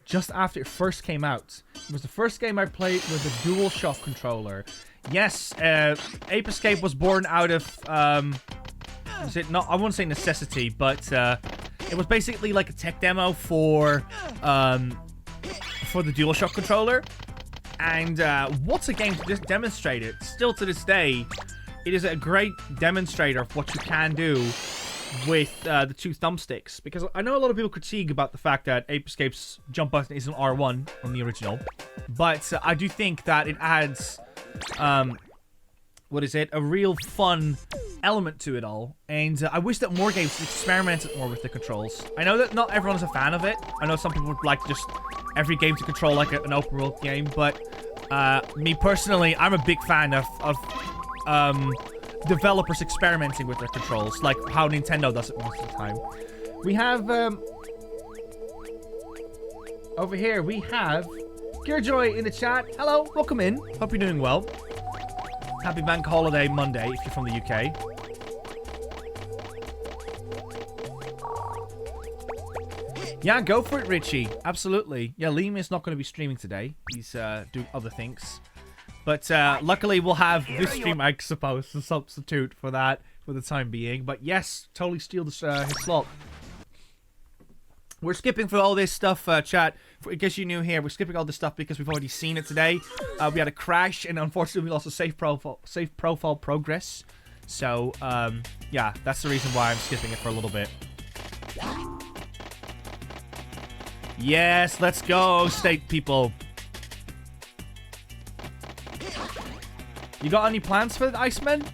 just after it first came out. It was the first game I played with a DualShock controller. Yes, Ape Escape was born out of was it not? I won't say necessity, but it was basically like a tech demo for the DualShock controller. And what a game to just demonstrate it. Still to this day, it is a great demonstrator of what you can do with the two thumbsticks. Because I know a lot of people critique about the fact that Ape Escape's jump button is an R1 on the original. But I do think that it adds, a real fun element to it all. And I wish that more games experimented more with the controls. I know that not everyone's a fan of it. I know some people would like just every game to control like an open world game. But me personally, I'm a big fan of developers experimenting with their controls, like how Nintendo does it most of the time. We have over here we have Gearjoy in the chat. Hello, welcome in. Hope you're doing well. Happy Bank Holiday Monday if you're from the UK. Yeah, go for it, Richie. Absolutely. Yeah, Liam is not going to be streaming today. He's doing other things. But luckily, we'll have this stream, I suppose, to substitute for that for the time being. But yes, totally steal his slot. We're skipping for all this stuff, chat. In case you're new here, we're skipping all this stuff because we've already seen it today. We had a crash, and unfortunately, we lost a save profile progress. So, yeah, that's the reason why I'm skipping it for a little bit. Yes, let's go, state people. You got any plans for the Iceman?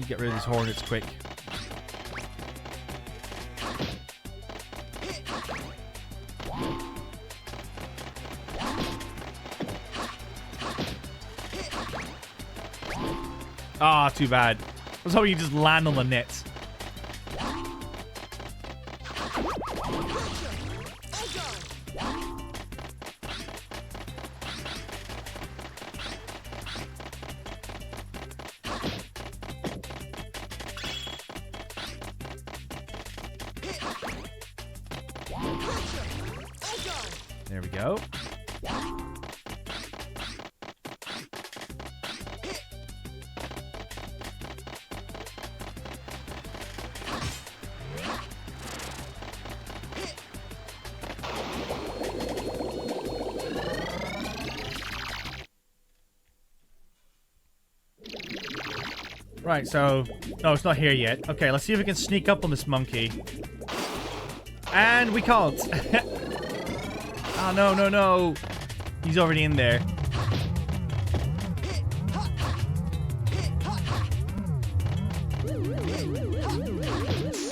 Get rid of these hornets quick. Ah, too bad. I was hoping you just land on the net. There we go. Right, so... No, it's not here yet. Okay, let's see if we can sneak up on this monkey. And we can't. Oh, no, no, no. He's already in there.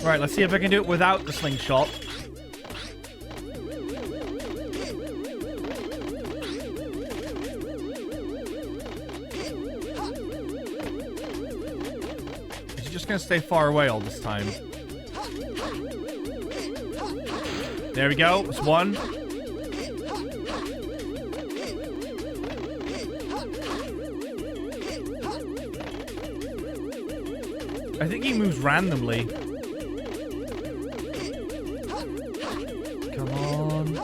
Right, let's see if I can do it without the slingshot. Is he just gonna stay far away all this time? There we go. It's one. I think he moves randomly. Come on.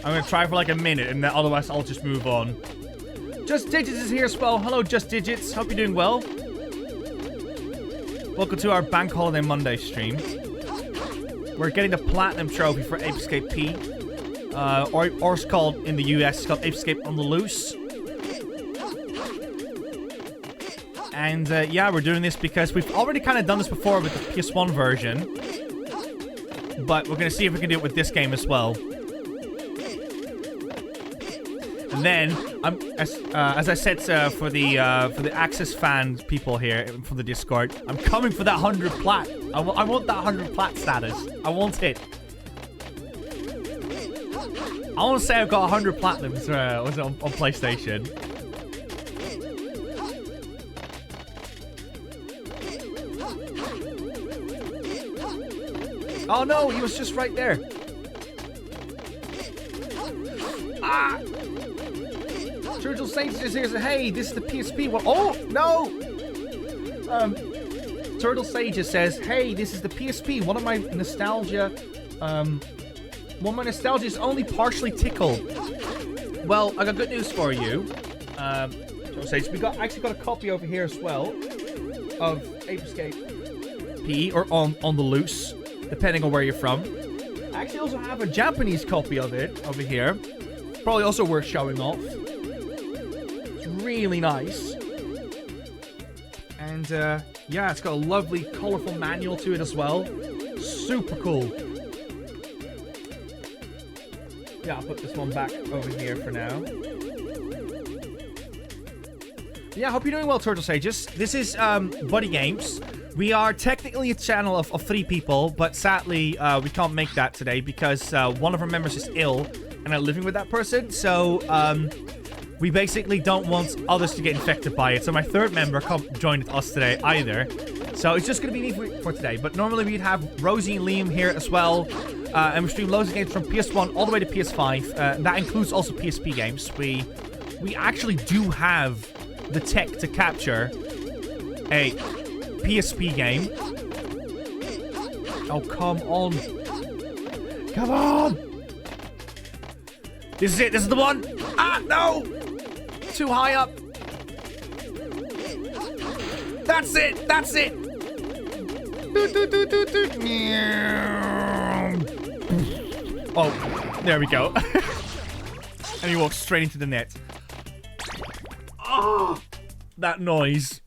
I'm gonna try for like a minute, and then otherwise I'll just move on. Just Digits is here as well. Hello, Just Digits. Hope you're doing well. Welcome to our Bank Holiday Monday stream. We're getting the Platinum Trophy for Ape Escape P. Or it's called, in the US, it's called Ape Escape on the Loose. And yeah, we're doing this because we've already kind of done this before with the PS1 version. But we're going to see if we can do it with this game as well. And then, as I said for the Access fan people here from the Discord, I'm coming for that 100 plat. I want that 100 plat status. I want it. I want to say I've got 100 platinums on PlayStation. Oh no, he was just right there. Ah! Turtle Saints is here. Hey, this is the PSP one. Oh no! Turtle Sage says, "Hey, this is the PSP. One of my nostalgia is only partially tickled." Well, I got good news for you. Turtle Sage, we actually got a copy over here as well of Ape Escape P, or on the loose, depending on where you're from. I actually also have a Japanese copy of it over here. Probably also worth showing off. It's really nice. And yeah, it's got a lovely, colorful manual to it as well. Super cool. Yeah, I'll put this one back over here for now. Yeah, I hope you're doing well, Turtle Sages. This is BuddyGames. We are technically a channel of 3 people, but sadly, we can't make that today because one of our members is ill and I'm living with that person. So, we basically don't want others to get infected by it. So my 3rd member can't join us today either. So it's just going to be me for today. But normally we'd have Rosie and Liam here as well. And we stream loads of games from PS1 all the way to PS5. That includes also PSP games. We actually do have the tech to capture a PSP game. Oh, come on. Come on! This is it. This is the one. Ah, no! Too high up. That's it. That's it. Oh, there we go. And he walks straight into the net. Oh, that noise.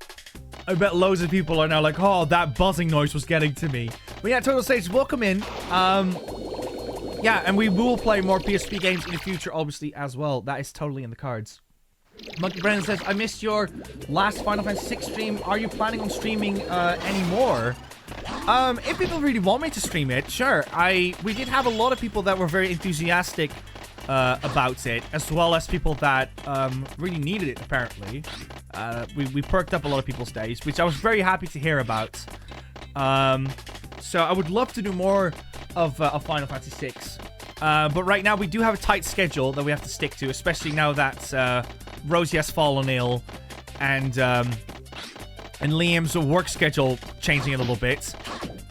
I bet loads of people are now like, oh, that buzzing noise was getting to me. But yeah, Total Stage, welcome in. Yeah, and we will play more PSP games in the future, obviously, as well. That is totally in the cards. Monkey Brandon says, I missed your last Final Fantasy VI stream. Are you planning on streaming anymore? If people really want me to stream it, sure. We did have a lot of people that were very enthusiastic about it, as well as people that really needed it, apparently. We perked up a lot of people's days, which I was very happy to hear about. So I would love to do more of Final Fantasy VI. But right now we do have a tight schedule that we have to stick to, especially now that Rosie has fallen ill and Liam's work schedule changing a little bit.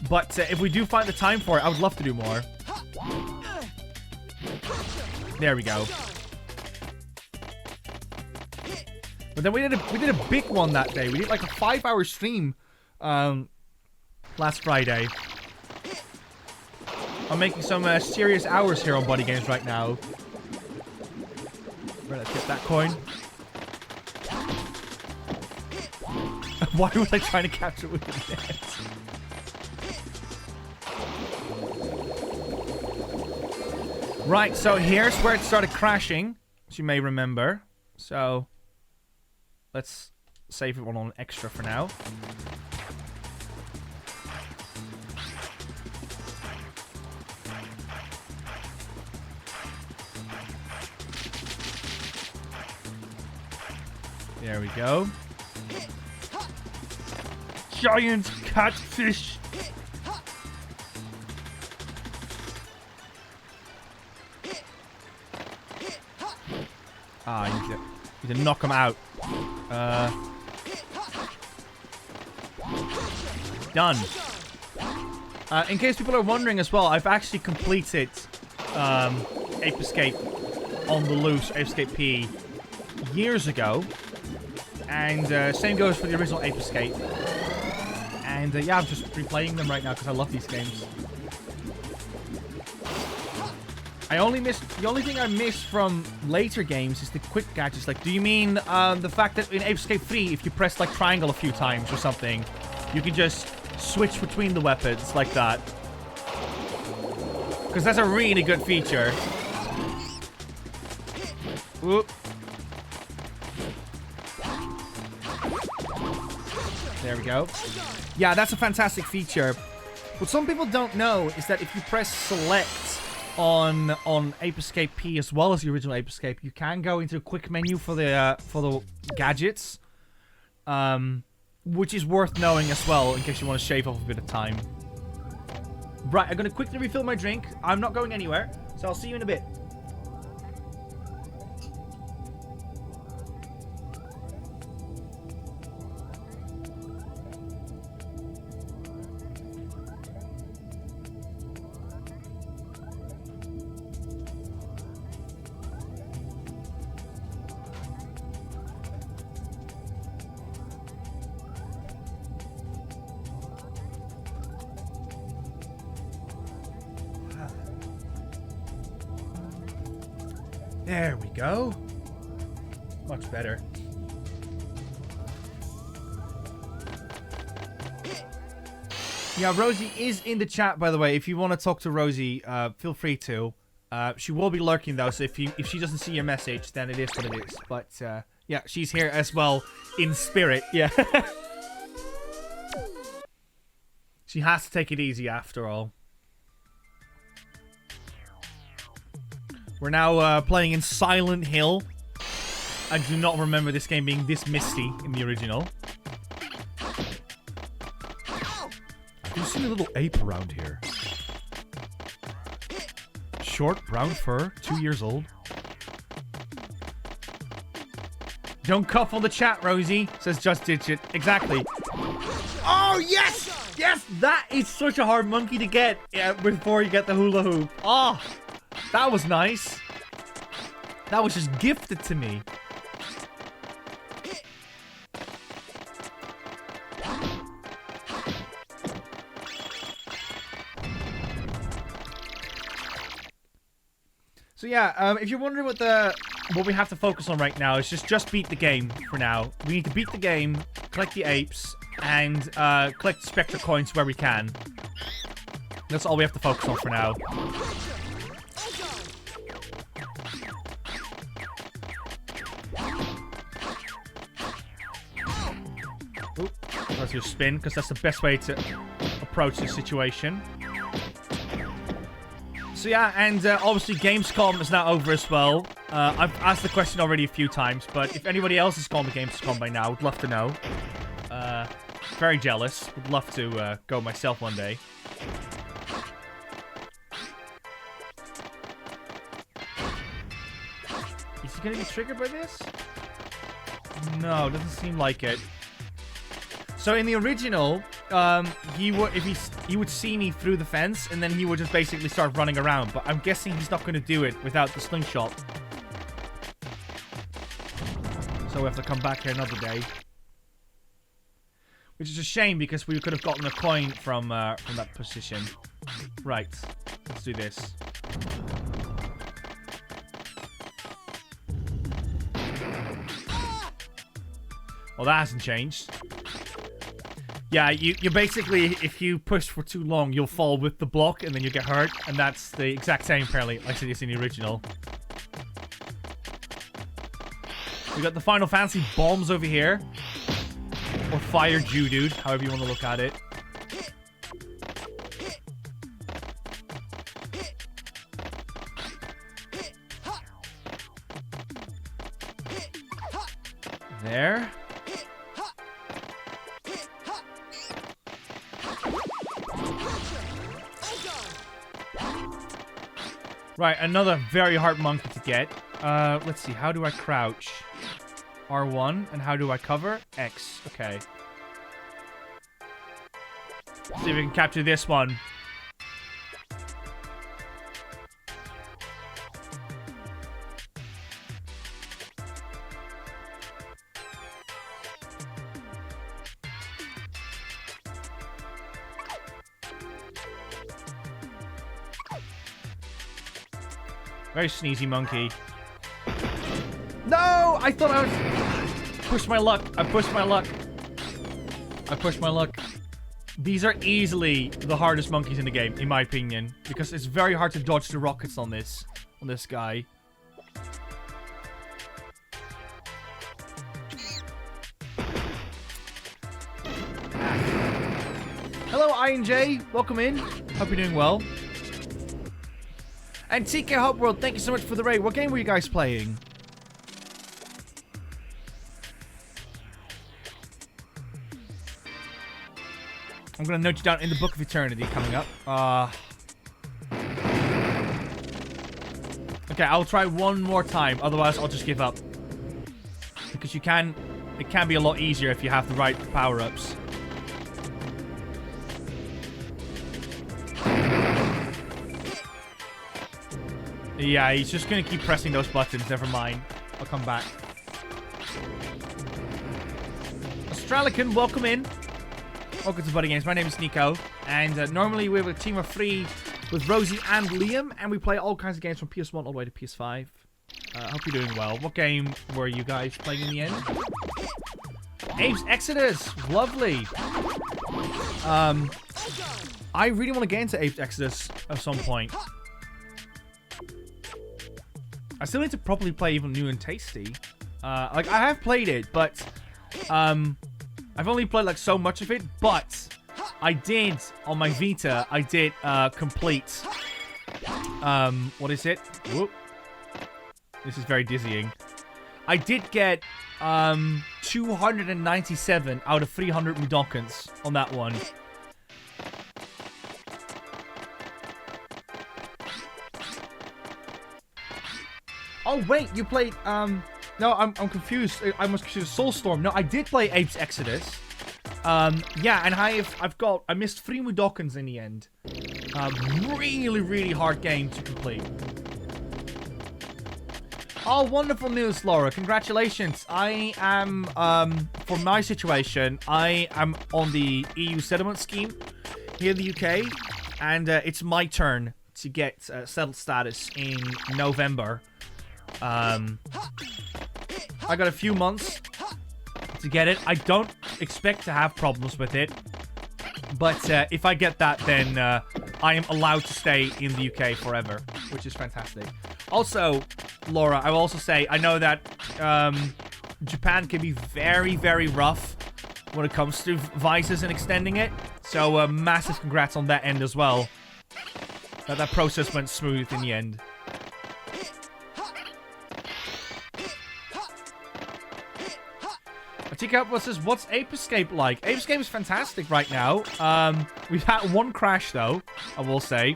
But if we do find the time for it, I would love to do more. There we go. But then we did a big one that day. We did like a 5-hour stream last Friday. I'm making some serious hours here on BuddyGames right now. Right, let's get that coin. Why was I trying to capture it with the net? Right, so here's where it started crashing, as you may remember. So, let's save it on extra for now. There we go. Giant catfish. Ah, you need to knock him out. Done. In case people are wondering as well, I've actually completed Ape Escape on the loose, Ape Escape P, years ago. And same goes for the original Ape Escape. And yeah, I'm just replaying them right now because I love these games. The only thing I miss from later games is the quick gadgets. Like, do you mean the fact that in Ape Escape 3, if you press like triangle a few times or something, you can just switch between the weapons like that? Because that's a really good feature. Oop. There we go. Yeah, that's a fantastic feature. What some people don't know is that if you press select on Ape Escape P as well as the original Ape Escape, you can go into a quick menu for the gadgets, which is worth knowing as well in case you want to shave off a bit of time. Right, I'm gonna quickly refill my drink. I'm not going anywhere, so I'll see you in a bit. There we go. Much better. Yeah, Rosie is in the chat, by the way. If you want to talk to Rosie, feel free to. She will be lurking, though, so if she doesn't see your message, then it is what it is. But, yeah, she's here as well in spirit. Yeah. She has to take it easy after all. We're now playing in Silent Hill. I do not remember this game being this misty in the original. You see a little ape around here. Short, brown fur, 2 years old. Don't cuff on the chat, Rosie, says Just Digit. Exactly. Oh, yes! Yes! That is such a hard monkey to get before you get the hula hoop. Oh! That was nice. That was just gifted to me. So yeah, if you're wondering what we have to focus on right now, is just beat the game for now. We need to beat the game, collect the apes, and collect Spectre coins where we can. That's all we have to focus on for now. Let's just spin, because that's the best way to approach this situation. So yeah, and obviously Gamescom is now over as well. I've asked the question already a few times, but if anybody else has gone to Gamescom by now, would love to know. Very jealous. Would love to go myself one day. Is he gonna be triggered by this? No, doesn't seem like it. So in the original, he would see me through the fence, and then he would just basically start running around. But I'm guessing he's not going to do it without the slingshot. So we have to come back here another day, which is a shame because we could have gotten a coin from that position. Right, let's do this. Well, that hasn't changed. Yeah, you basically, if you push for too long, you'll fall with the block and then you get hurt. And that's the exact same, apparently, like it is in the original. We got the Final Fantasy bombs over here. Or Fire Geodude, however you want to look at it. There. Right, another very hard monkey to get. Let's see. How do I crouch? R1. And how do I cover? X. Okay. Let's see if we can capture this one. Very sneezy monkey. No! I thought I was... Push my luck. I pushed my luck. I pushed my luck. These are easily the hardest monkeys in the game, in my opinion. Because it's very hard to dodge the rockets on this guy. Hello, I&J. Welcome in. Hope you're doing well. And TK Hop World, thank you so much for the raid. What game were you guys playing? I'm gonna note you down in the Book of Eternity coming up. Okay, I'll try one more time. Otherwise, I'll just give up. Because it can be a lot easier if you have the right power-ups. Yeah, he's just gonna keep pressing those buttons. Never mind. I'll come back. Australican, welcome in. Welcome to BuddyGames. My name is Nico. And normally we have a team of 3 with Rosie and Liam. And we play all kinds of games from PS1 all the way to PS5. I hope you're doing well. What game were you guys playing in the end? Ape's Exodus. Lovely. I really want to get into Ape's Exodus at some point. I still need to properly play even New and Tasty. Like, I have played it, but I've only played, like, so much of it. But I did, on my Vita, I did complete... what is it? Whoop. This is very dizzying. I did get 297 out of 300 Mudokons on that one. Oh, wait, you played, no, I'm confused. I must confuse Soulstorm. No, I did play Ape's Exodus. Yeah, and I missed 3 Mudokons in the end. Really, really hard game to complete. Oh, wonderful news, Laura. Congratulations. I am, for my situation, I am on the EU settlement scheme here in the UK. And it's my turn to get settled status in November. I got a few months to get it. I don't expect to have problems with it. But if I get that, then I am allowed to stay in the UK forever, which is fantastic. Also, Laura, I will also say, I know that Japan can be very, very rough when it comes to visas and extending it. So massive congrats on that end as well. That process went smooth in the end. Teacup says, what's Ape Escape like? Ape Escape is fantastic right now. We've had one crash, though, I will say.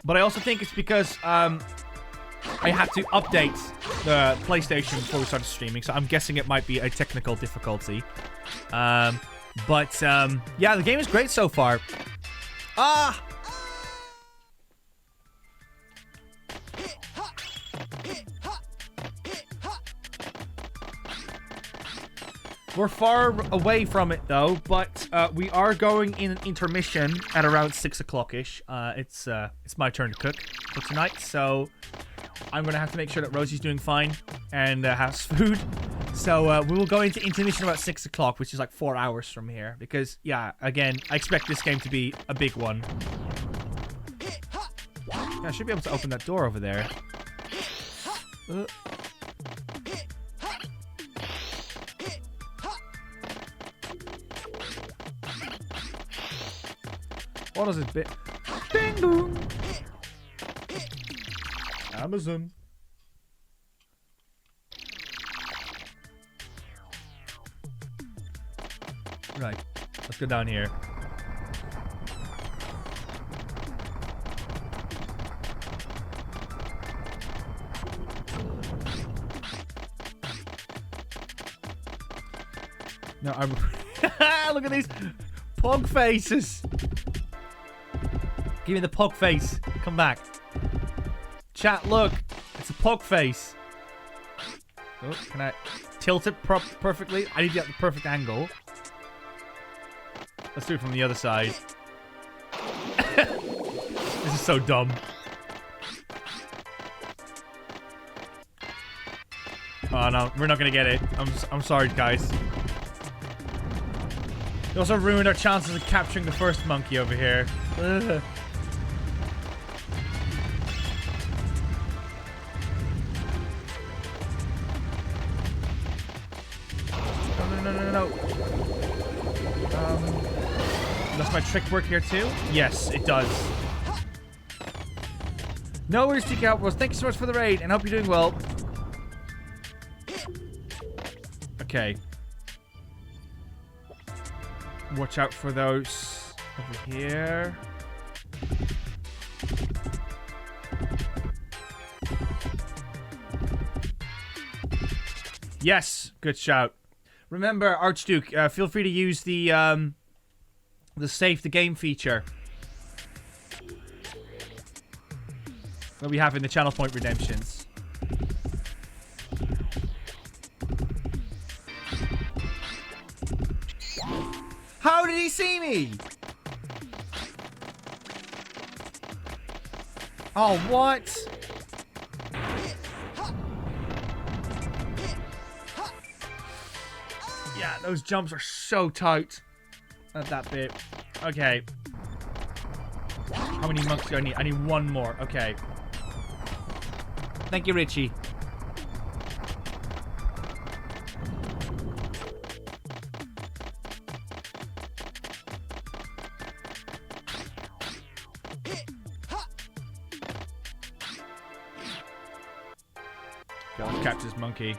But I also think it's because I had to update the PlayStation before we started streaming. So I'm guessing it might be a technical difficulty. Yeah, the game is great so far. Ah! We're far away from it, though, but we are going in an intermission at around 6 o'clock-ish. It's my turn to cook for tonight, so I'm going to have to make sure that Rosie's doing fine and has food. So we will go into intermission about 6 o'clock, which is like 4 hours from here. Because, yeah, again, I expect this game to be a big one. Yeah, I should be able to open that door over there. What is it, bit? Ding dong! Amazon. Right, let's go down here. No, I'm... Look at these pug faces. Give me the pug face. Come back. Chat, look. It's a pug face. Oh, can I tilt it perfectly? I need to get the perfect angle. Let's do it from the other side. This is so dumb. Oh no, we're not gonna get it. I'm sorry, guys. We also ruined our chances of capturing the first monkey over here. Ugh. No. Does my trick work here too? Yes, it does. No worries, Tiki Outpost. Thank you so much for the raid, and hope you're doing well. Okay. Watch out for those over here. Yes, good shout. Remember, Archduke, feel free to use the save the game feature that we have in the channel point redemptions. How did he see me? Oh, what? Yeah, those jumps are so tight at that bit. Okay. How many monks do I need? I need one more. Okay. Thank you, Richie. Okay, let's catch this monkey.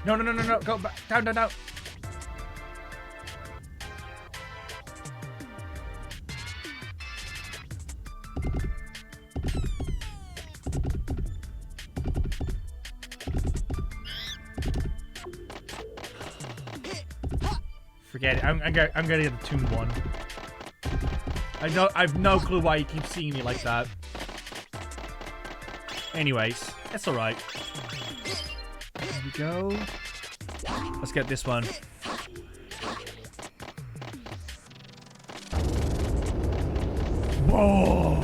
No. Go back. Down. Forget it. I'm gonna get the Tomb one. I've no clue why you keep seeing me like that. Anyways, that's alright. There we go. Let's get this one. Whoa!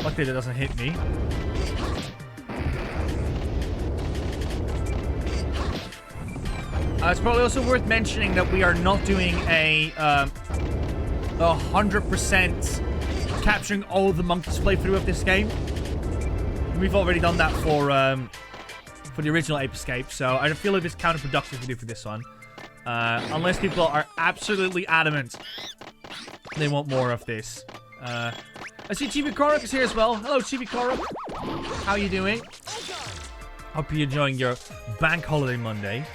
Luckily that doesn't hit me. It's probably also worth mentioning that we are not doing a 100% capturing all of the monkeys playthrough of this game. We've already done that for the original Ape Escape, so I feel like it's counterproductive to do for this one. Unless people are absolutely adamant they want more of this. I see Chibi Korok is here as well. Hello, Chibi Korok. How are you doing? Hope you're enjoying your bank holiday Monday.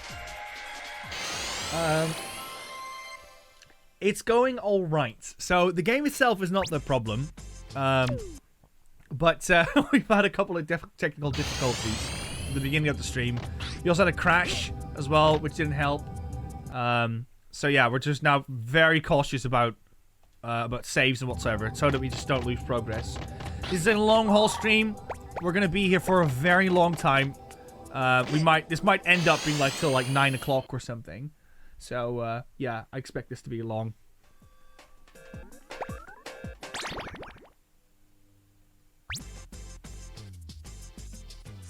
It's going all right. So the game itself is not the problem, but we've had a couple of technical difficulties at the beginning of the stream. We also had a crash as well, which didn't help. So yeah, we're just now very cautious about saves and whatsoever, so that we just don't lose progress. This is a long haul stream. We're gonna be here for a very long time. This might end up being like till like 9 o'clock or something. So, yeah, I expect this to be long.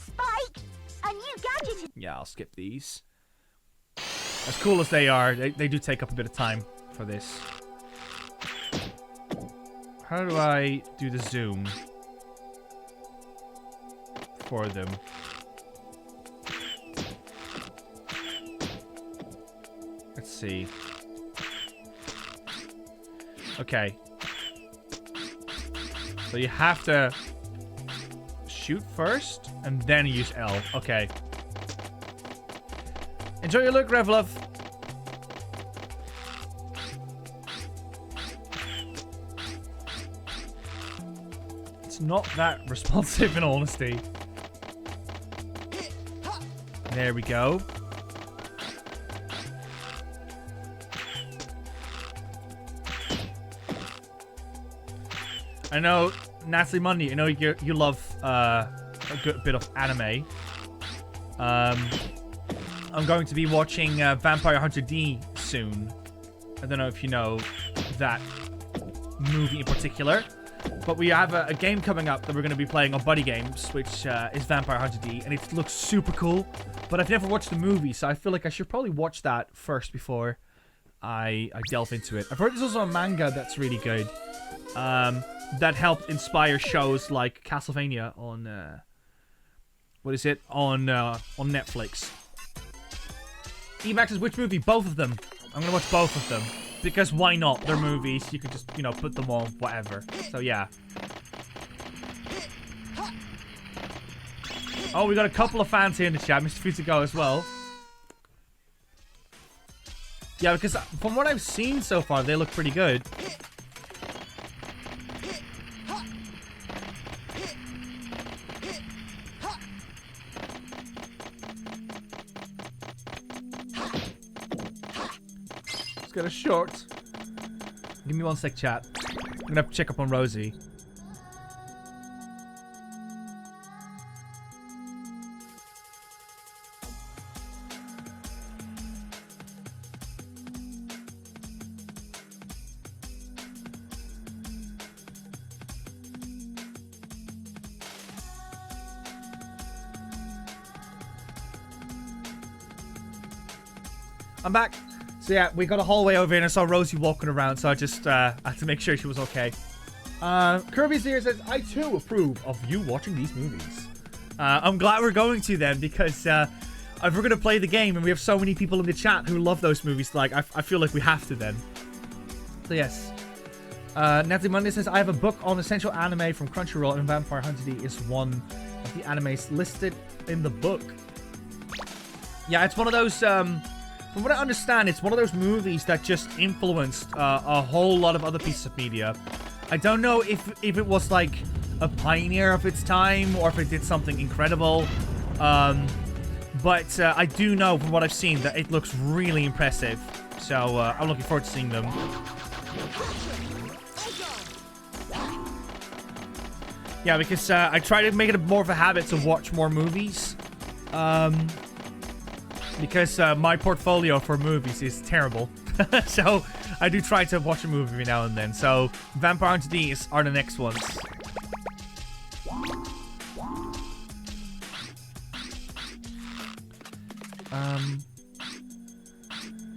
Spike! A new gadget Yeah, I'll skip these. As cool as they are, they do take up a bit of time for this. How do I do the zoom for them? Let's see. Okay. So you have to shoot first and then use L. Okay. Enjoy your look, Revlov. It's not that responsive in all honesty. There we go. I know, Natalie Mundy, I know you love a good bit of anime. I'm going to be watching Vampire Hunter D soon. I don't know if you know that movie in particular. But we have a game coming up that we're going to be playing on BuddyGames, which is Vampire Hunter D. And it looks super cool. But I've never watched the movie, so I feel like I should probably watch that first before I delve into it. I've heard there's also a manga that's really good. That helped inspire shows like Castlevania on... what is it? On Netflix. Emax says, which movie? Both of them. I'm gonna watch both of them. Because why not? They're movies. You can just, you know, put them on, whatever. So, yeah. Oh, we got a couple of fans here in the chat. Mr. Futigo as well. Yeah, because from what I've seen so far, they look pretty good. Got a short. Give me one sec, chat. I'm gonna have to check up on Rosie. I'm back. So yeah, we got a hallway over here and I saw Rosie walking around, so I just had to make sure she was okay. Kirby's here says, I too approve of you watching these movies. I'm glad we're going to then, because if we're going to play the game and we have so many people in the chat who love those movies, like, I feel like we have to then. So yes. Natalie Monday says, I have a book on essential anime from Crunchyroll, and Vampire Hunter D is one of the animes listed in the book. Yeah, it's one of those... From what I understand, it's one of those movies that just influenced a whole lot of other pieces of media. I don't know if it was like a pioneer of its time or if it did something incredible. But I do know from what I've seen that it looks really impressive. So I'm looking forward to seeing them. Yeah, because I try to make it more of a habit to watch more movies. Because my portfolio for movies is terrible. So I do try to watch a movie every now and then. So Vampire Hunter D are the next ones.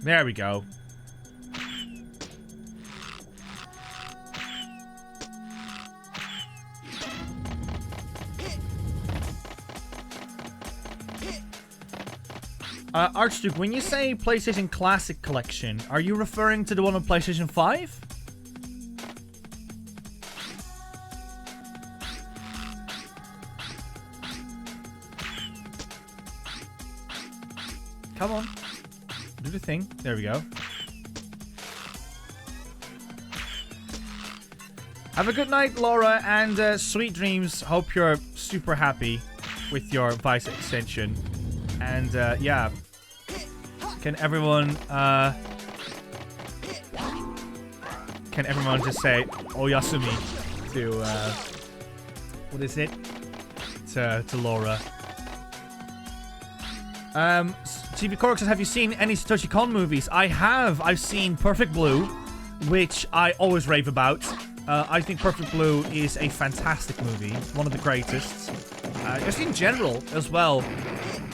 There we go. Archduke, when you say PlayStation Classic Collection, are you referring to the one on PlayStation 5? Come on. Do the thing. There we go. Have a good night, Laura, and sweet dreams. Hope you're super happy with your Vice extension. And, yeah. Can everyone just say Oyasumi to, what is it? To Laura. TV Korok says, have you seen any Satoshi Kon movies? I have. I've seen Perfect Blue, which I always rave about. I think Perfect Blue is a fantastic movie. One of the greatest. Just in general as well.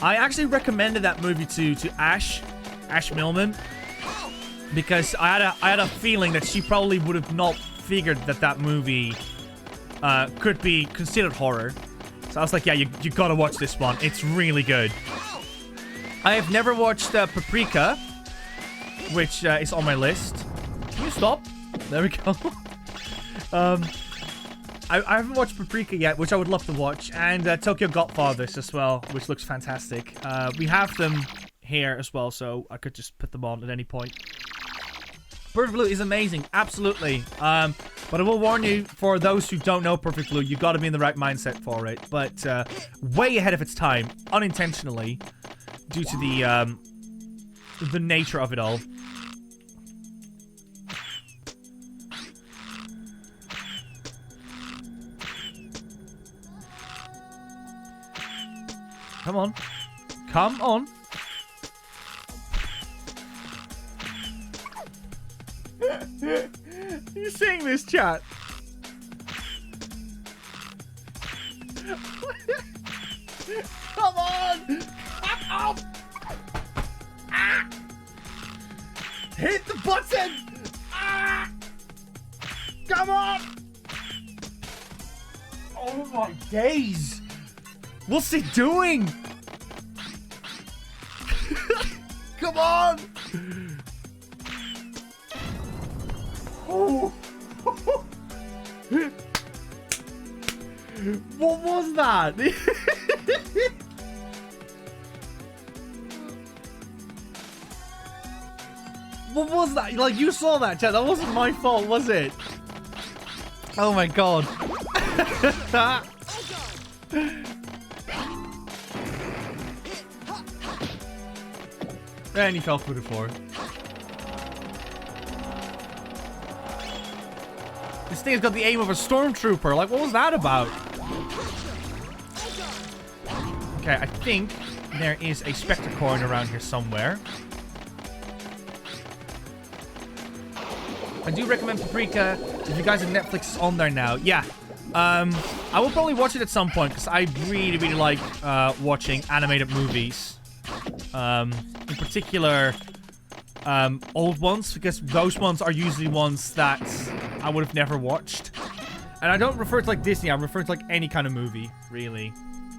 I actually recommended that movie to Ash Millman, because I had a feeling that she probably would have not figured that movie could be considered horror. So I was like, yeah, you gotta watch this one. It's really good. I have never watched Paprika, which is on my list. Can you stop? There we go. I haven't watched Paprika yet, which I would love to watch, and Tokyo Godfathers as well, which looks fantastic. We have them here as well, so I could just put them on at any point. Perfect Blue is amazing, absolutely. But I will warn you, for those who don't know Perfect Blue, you got to be in the right mindset for it. But way ahead of its time, unintentionally, due to the nature of it all. Come on. Come on. You seeing this, chat? Come on! Ow! Ah! Hit the button! Ah! Come on! Oh my days! What's he doing? Come on! Oh. What was that? What was that? Like, you saw that, chat. That wasn't my fault, was it? Oh my god. And he fell through the floor. This thing has got the aim of a stormtrooper. Like, what was that about? Okay, I think there is a Spectre coin around here somewhere. I do recommend Paprika. If you guys have Netflix, it's on there now. Yeah. I will probably watch it at some point, because I really, really like watching animated movies. In particular, old ones, because those ones are usually ones that I would have never watched. And I don't refer to like Disney, I refer to like any kind of movie, really.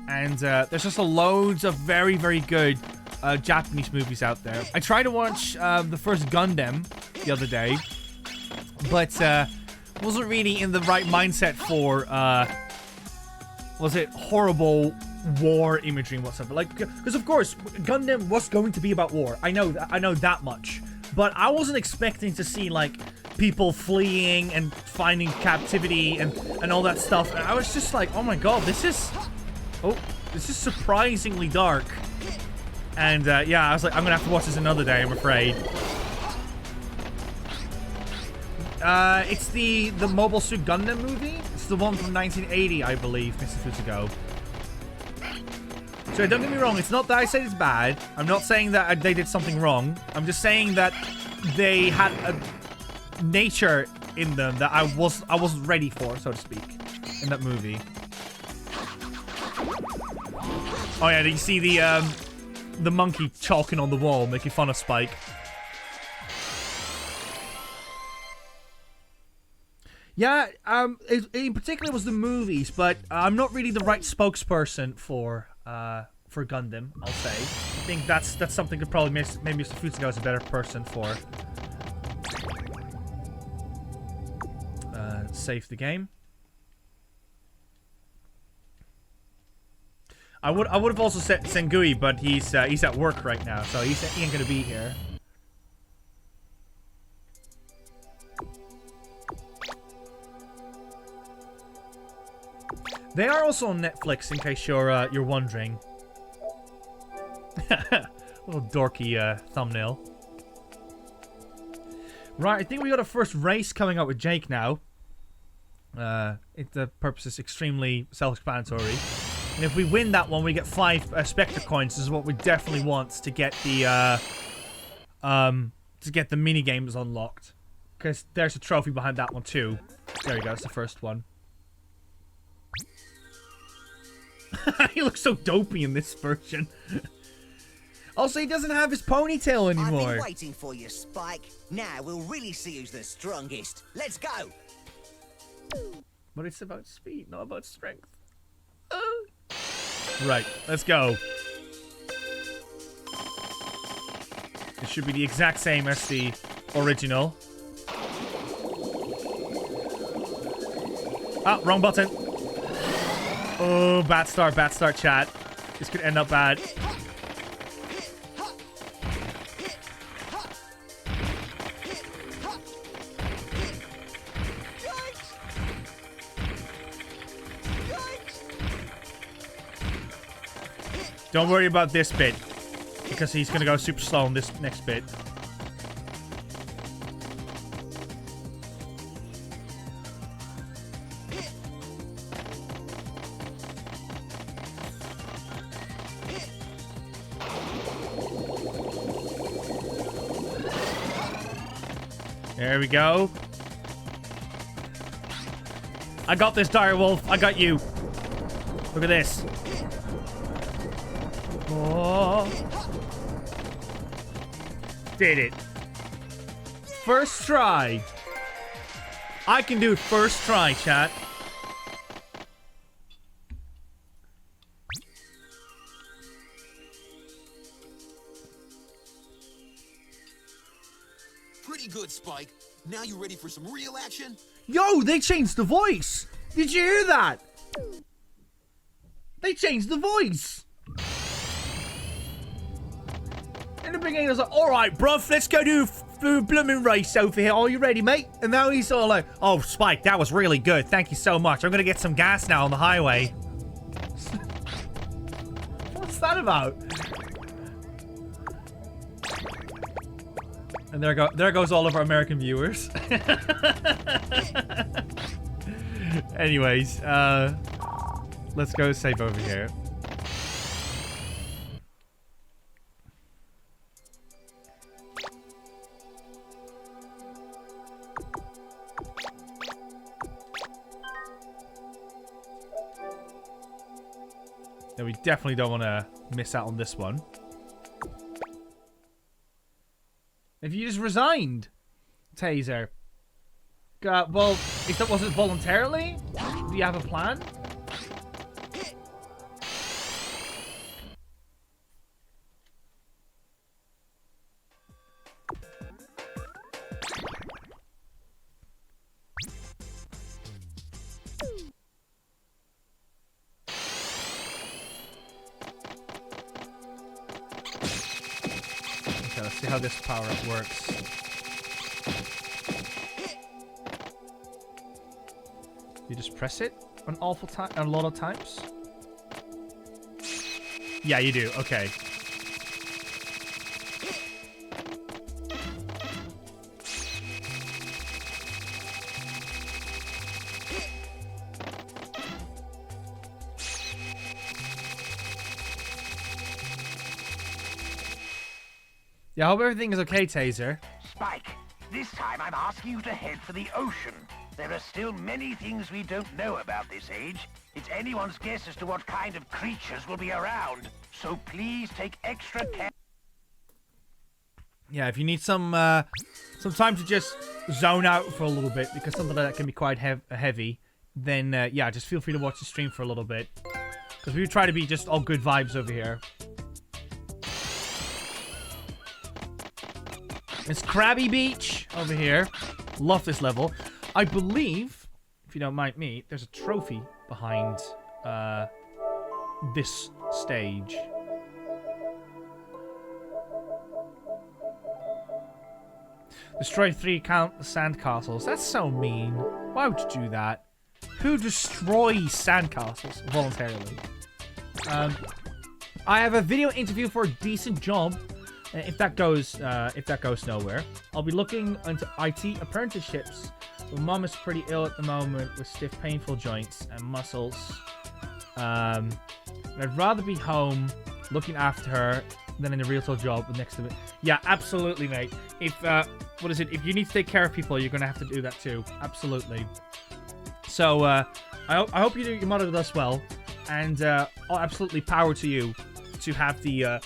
And there's just loads of very, very good Japanese movies out there. I tried to watch the first Gundam the other day, but wasn't really in the right mindset for, was it horrible war imagery and whatsoever. Like, because of course, Gundam was going to be about war. I know that much. But I wasn't expecting to see, like, people fleeing and finding captivity and all that stuff. And I was just like, oh my god, this is surprisingly dark. And, yeah, I was like, I'm gonna have to watch this another day, I'm afraid. It's the Mobile Suit Gundam movie. It's the one from 1980, I believe, Mr. Futsugo. So don't get me wrong, it's not that I said it's bad. I'm not saying that they did something wrong. I'm just saying that they had a nature in them that I wasn't ready for, so to speak, in that movie. Oh yeah, did you see the monkey chalking on the wall, making fun of Spike? Yeah, in particular it was the movies, but I'm not really the right spokesperson for Gundam, I'll say. I think that's something that probably maybe Mr. Futsugo is a better person for. Save the game. I would have also said Sengui, but he's at work right now, so he ain't gonna be here. They are also on Netflix, in case you're wondering. Little dorky thumbnail. Right, I think we got a first race coming up with Jake now. The purpose is extremely self-explanatory. And if we win that one, we get 5 Spectre coins. This is what we definitely want to get the mini games unlocked. Because there's a trophy behind that one too. There you go, it's the first one. He looks so dopey in this version. Also, he doesn't have his ponytail I've anymore. been waiting for you, Spike. Now we'll really see who's the strongest. Let's go. But it's about speed, not about strength. Right, let's go. It should be the exact same as the original. Ah, wrong button. Oh, bad start, chat. This could end up bad. Don't worry about this bit, because he's gonna go super slow on this next bit. There we go. I got this, Direwolf. I got you. Look at this. Oh. Did it. First try. I can do it first try, chat. Pretty good, Spike. Now you ready for some real action? Yo, they changed the voice. Did you hear that? They changed the voice. In the beginning, I was like, alright, bruv, let's go do a blooming race over here. Are you ready, mate? And now he's all like, oh, Spike, that was really good. Thank you so much. I'm going to get some gas now on the highway. What's that about? And there goes all of our American viewers. Anyways, let's go save over here. Then we definitely don't want to miss out on this one. If you just resigned, Taser. Well, if that wasn't voluntarily, do you have a plan? Okay, let's see how this power-up works. You just press it a lot of times? Yeah, you do. Okay. Yeah, I hope everything is okay, Taser. Spike, this time I'm asking you to head for the ocean. There are still many things we don't know about this age. It's anyone's guess as to what kind of creatures will be around. So please take extra care. Yeah, if you need some time to just zone out for a little bit, because something like that can be quite heavy, then yeah, just feel free to watch the stream for a little bit. Because we try to be just all good vibes over here. It's Crabby Beach over here. Love this level. I believe, if you don't mind me, there's a trophy behind this stage. Destroy 3 sandcastles. That's so mean. Why would you do that? Who destroys sandcastles voluntarily? I have a video interview for a decent job. If that goes nowhere, I'll be looking into IT apprenticeships. My mom is pretty ill at the moment with stiff, painful joints and muscles. I'd rather be home looking after her than in a real job next to it. Yeah, absolutely, mate. If if you need to take care of people, you're gonna have to do that too. Absolutely. So I hope your mother does well. and absolutely power to you to have the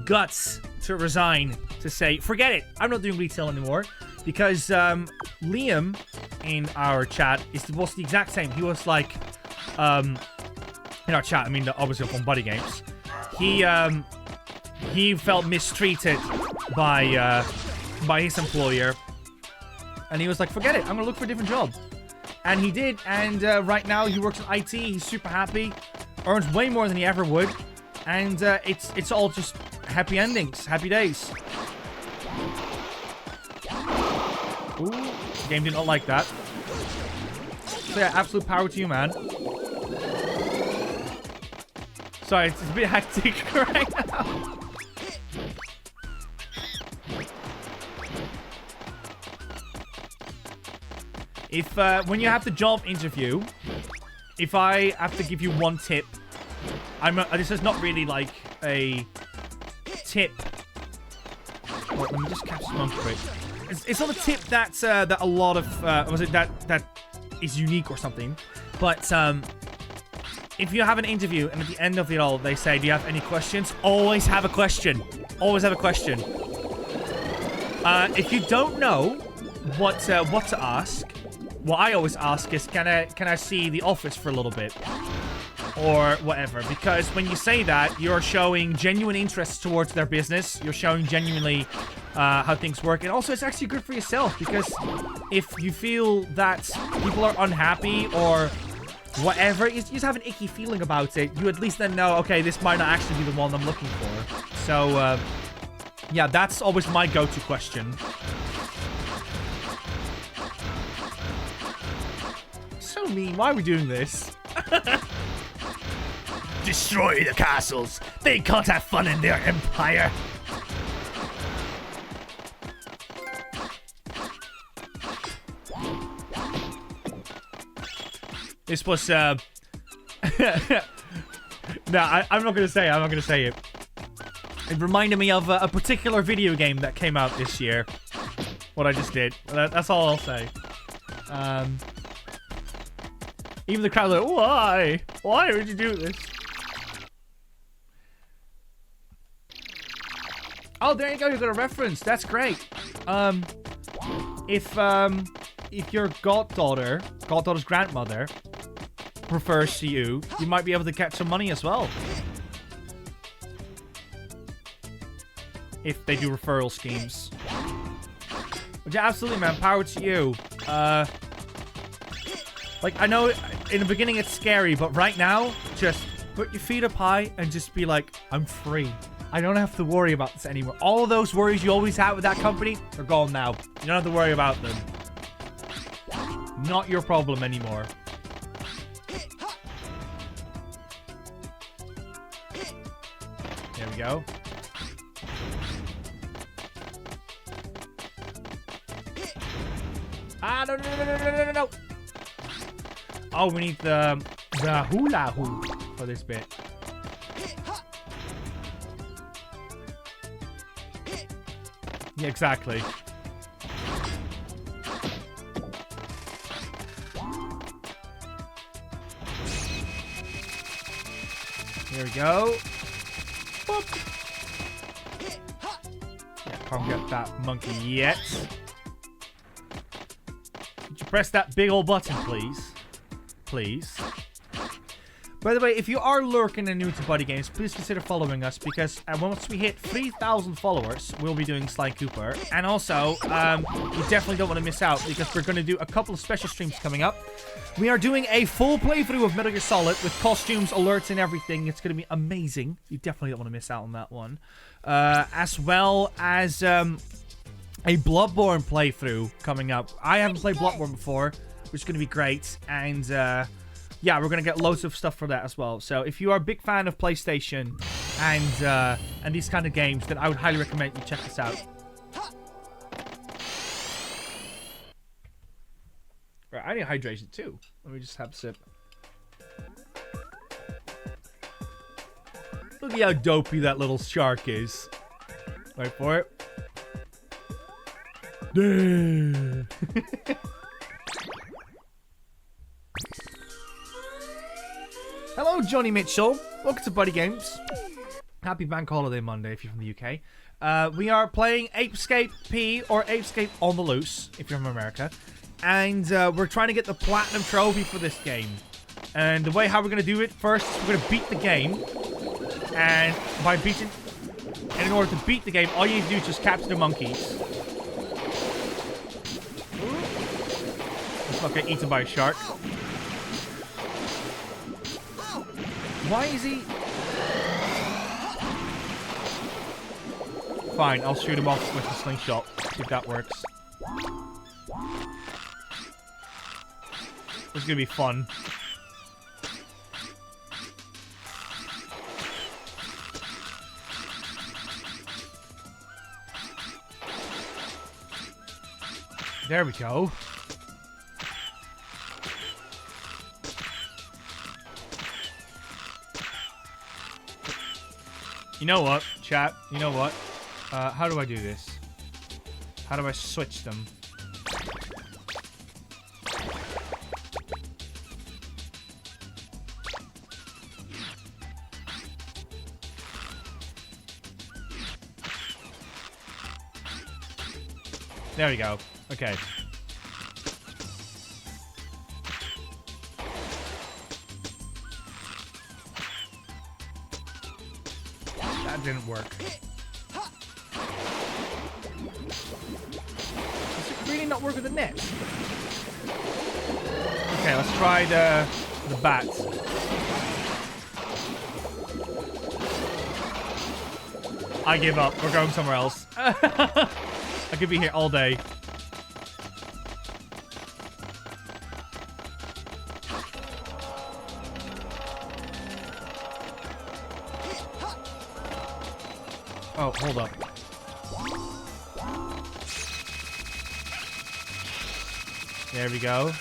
guts to resign, to say, forget it, I'm not doing retail anymore. Because Liam in our chat was the exact same. He was like, in our chat, I mean, obviously from BuddyGames, he felt mistreated by his employer, and he was like, forget it, I'm gonna look for a different job. And he did, and right now he works in IT. He's super happy, earns way more than he ever would, and it's all just happy endings, happy days. Ooh, the game did not like that. So yeah, absolute power to you, man. Sorry, it's a bit hectic right now. If, when you have the job interview, if I have to give you one tip, this is not really like a tip. Well, let me just catch this monkey quick. It's not a tip that's that a lot of that is unique or something, but if you have an interview and at the end of it all they say, do you have any questions? Always have a question. Always have a question. If you don't know what to ask, what I always ask is, can I see the office for a little bit? Or whatever, because when you say that, you're showing genuine interest towards their business. You're showing genuinely how things work, and also it's actually good for yourself, because if you feel that people are unhappy or whatever, you just have an icky feeling about it, you at least then know, okay, this might not actually be the one I'm looking for. So yeah, that's always my go-to question. So mean, why are we doing this? Destroy the castles. They can't have fun in their empire. This was, no, I'm not gonna say it. I'm not gonna say it. It reminded me of a particular video game that came out this year. What I just did. That's all I'll say. Even the crowd like, why? Why would you do this? Oh, there you go. You got a reference. That's great. If your goddaughter's grandmother prefers to you, you might be able to get some money as well. If they do referral schemes. But yeah, absolutely, man. Power to you. Like, I know in the beginning it's scary, but right now, just put your feet up high and just be like, I'm free. I don't have to worry about this anymore. All of those worries you always had with that company are gone now. You don't have to worry about them. Not your problem anymore. There we go. Ah, no. Oh, we need the hula hoop for this bit. Yeah, exactly. Here we go. Boop. Yeah, can't get that monkey yet. Could you press that big old button, please? Please. By the way, if you are lurking and new to BuddyGames, please consider following us, because once we hit 3,000 followers, we'll be doing Sly Cooper. And also, you definitely don't want to miss out, because we're going to do a couple of special streams coming up. We are doing a full playthrough of Metal Gear Solid with costumes, alerts, and everything. It's going to be amazing. You definitely don't want to miss out on that one. As well as a Bloodborne playthrough coming up. I haven't played Bloodborne before, which is going to be great. And yeah, we're going to get loads of stuff for that as well. So if you are a big fan of PlayStation and these kind of games, then I would highly recommend you check this out. Right, I need hydration too. Let me just have a sip. Look at how dopey that little shark is. Wait for it. Hello, Johnny Mitchell. Welcome to BuddyGames. Happy Bank Holiday Monday if you're from the UK. We are playing Ape Escape P, or Ape Escape on the Loose, if you're from America. And we're trying to get the Platinum Trophy for this game. And the way how we're going to do it, first, we're going to beat the game. And by beating... And in order to beat the game, all you need to do is just capture the monkeys. Let's not get eaten by a shark. Why is he... Fine, I'll shoot him off with the slingshot. See if that works. This is gonna be fun. There we go. You know what, chat? You know what? How do I do this? How do I switch them? There we go. Okay. That didn't work. Does it really not work with the net? Okay, let's try the bat. I give up. We're going somewhere else. I could be here all day. Oh, hold up. There we go.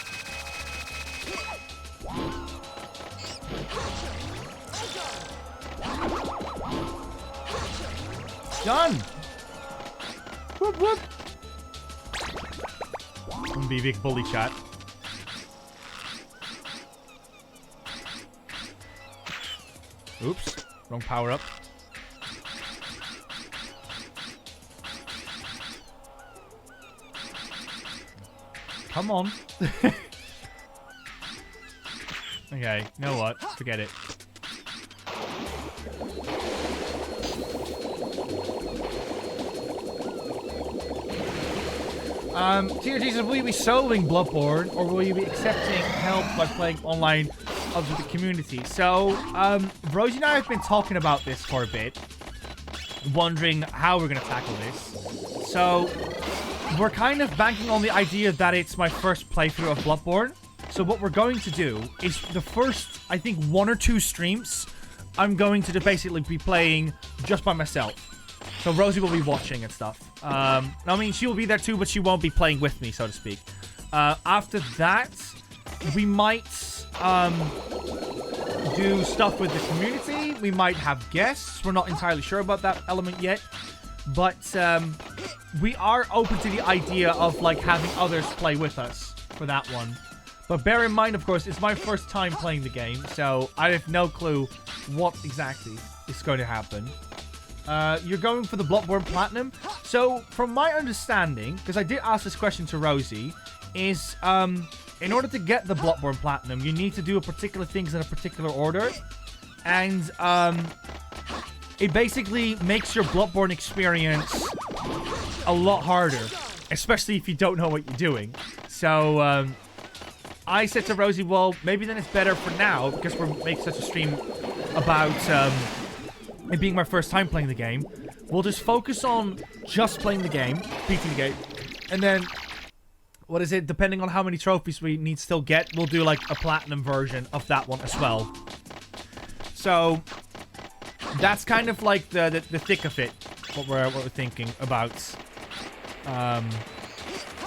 Done! Whoop whoop! Be big bully chat. Oops. Wrong power up. Come on. Okay, you know what? Forget it. Dear Jesus, will you be soloing Bloodborne, or will you be accepting help by playing online of the community? So, Rosie and I have been talking about this for a bit, wondering how we're going to tackle this. So, we're kind of banking on the idea that it's my first playthrough of Bloodborne. So what we're going to do is the first, I think, 1 or 2 streams, I'm going to basically be playing just by myself. So Rosie will be watching and stuff. I mean, she will be there too, but she won't be playing with me, so to speak. After that, we might do stuff with the community. We might have guests. We're not entirely sure about that element yet. But we are open to the idea of like having others play with us for that one. But bear in mind, of course, it's my first time playing the game, so I have no clue what exactly is going to happen. You're going for the Bloodborne Platinum. So, from my understanding, because I did ask this question to Rosie, is in order to get the Bloodborne Platinum, you need to do particular things in a particular order. And it basically makes your Bloodborne experience a lot harder, especially if you don't know what you're doing. So, I said to Rosie, well, maybe then it's better for now, because we're making such a stream about it being my first time playing the game. We'll just focus on just playing the game, beating the game, and then, what is it, depending on how many trophies we need to still get, we'll do like a platinum version of that one as well. So, that's kind of like the thick of it, what we're thinking about a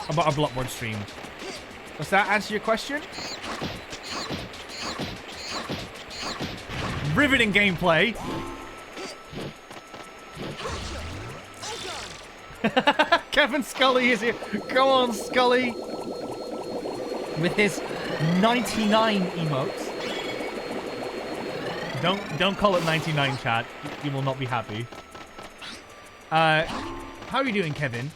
Bloodborne stream. Does that answer your question? Riveting gameplay. Kevin Scully is here. Go on, Scully. With his 99 emotes. Don't call it 99, chat. You will not be happy. How are you doing, Kevin?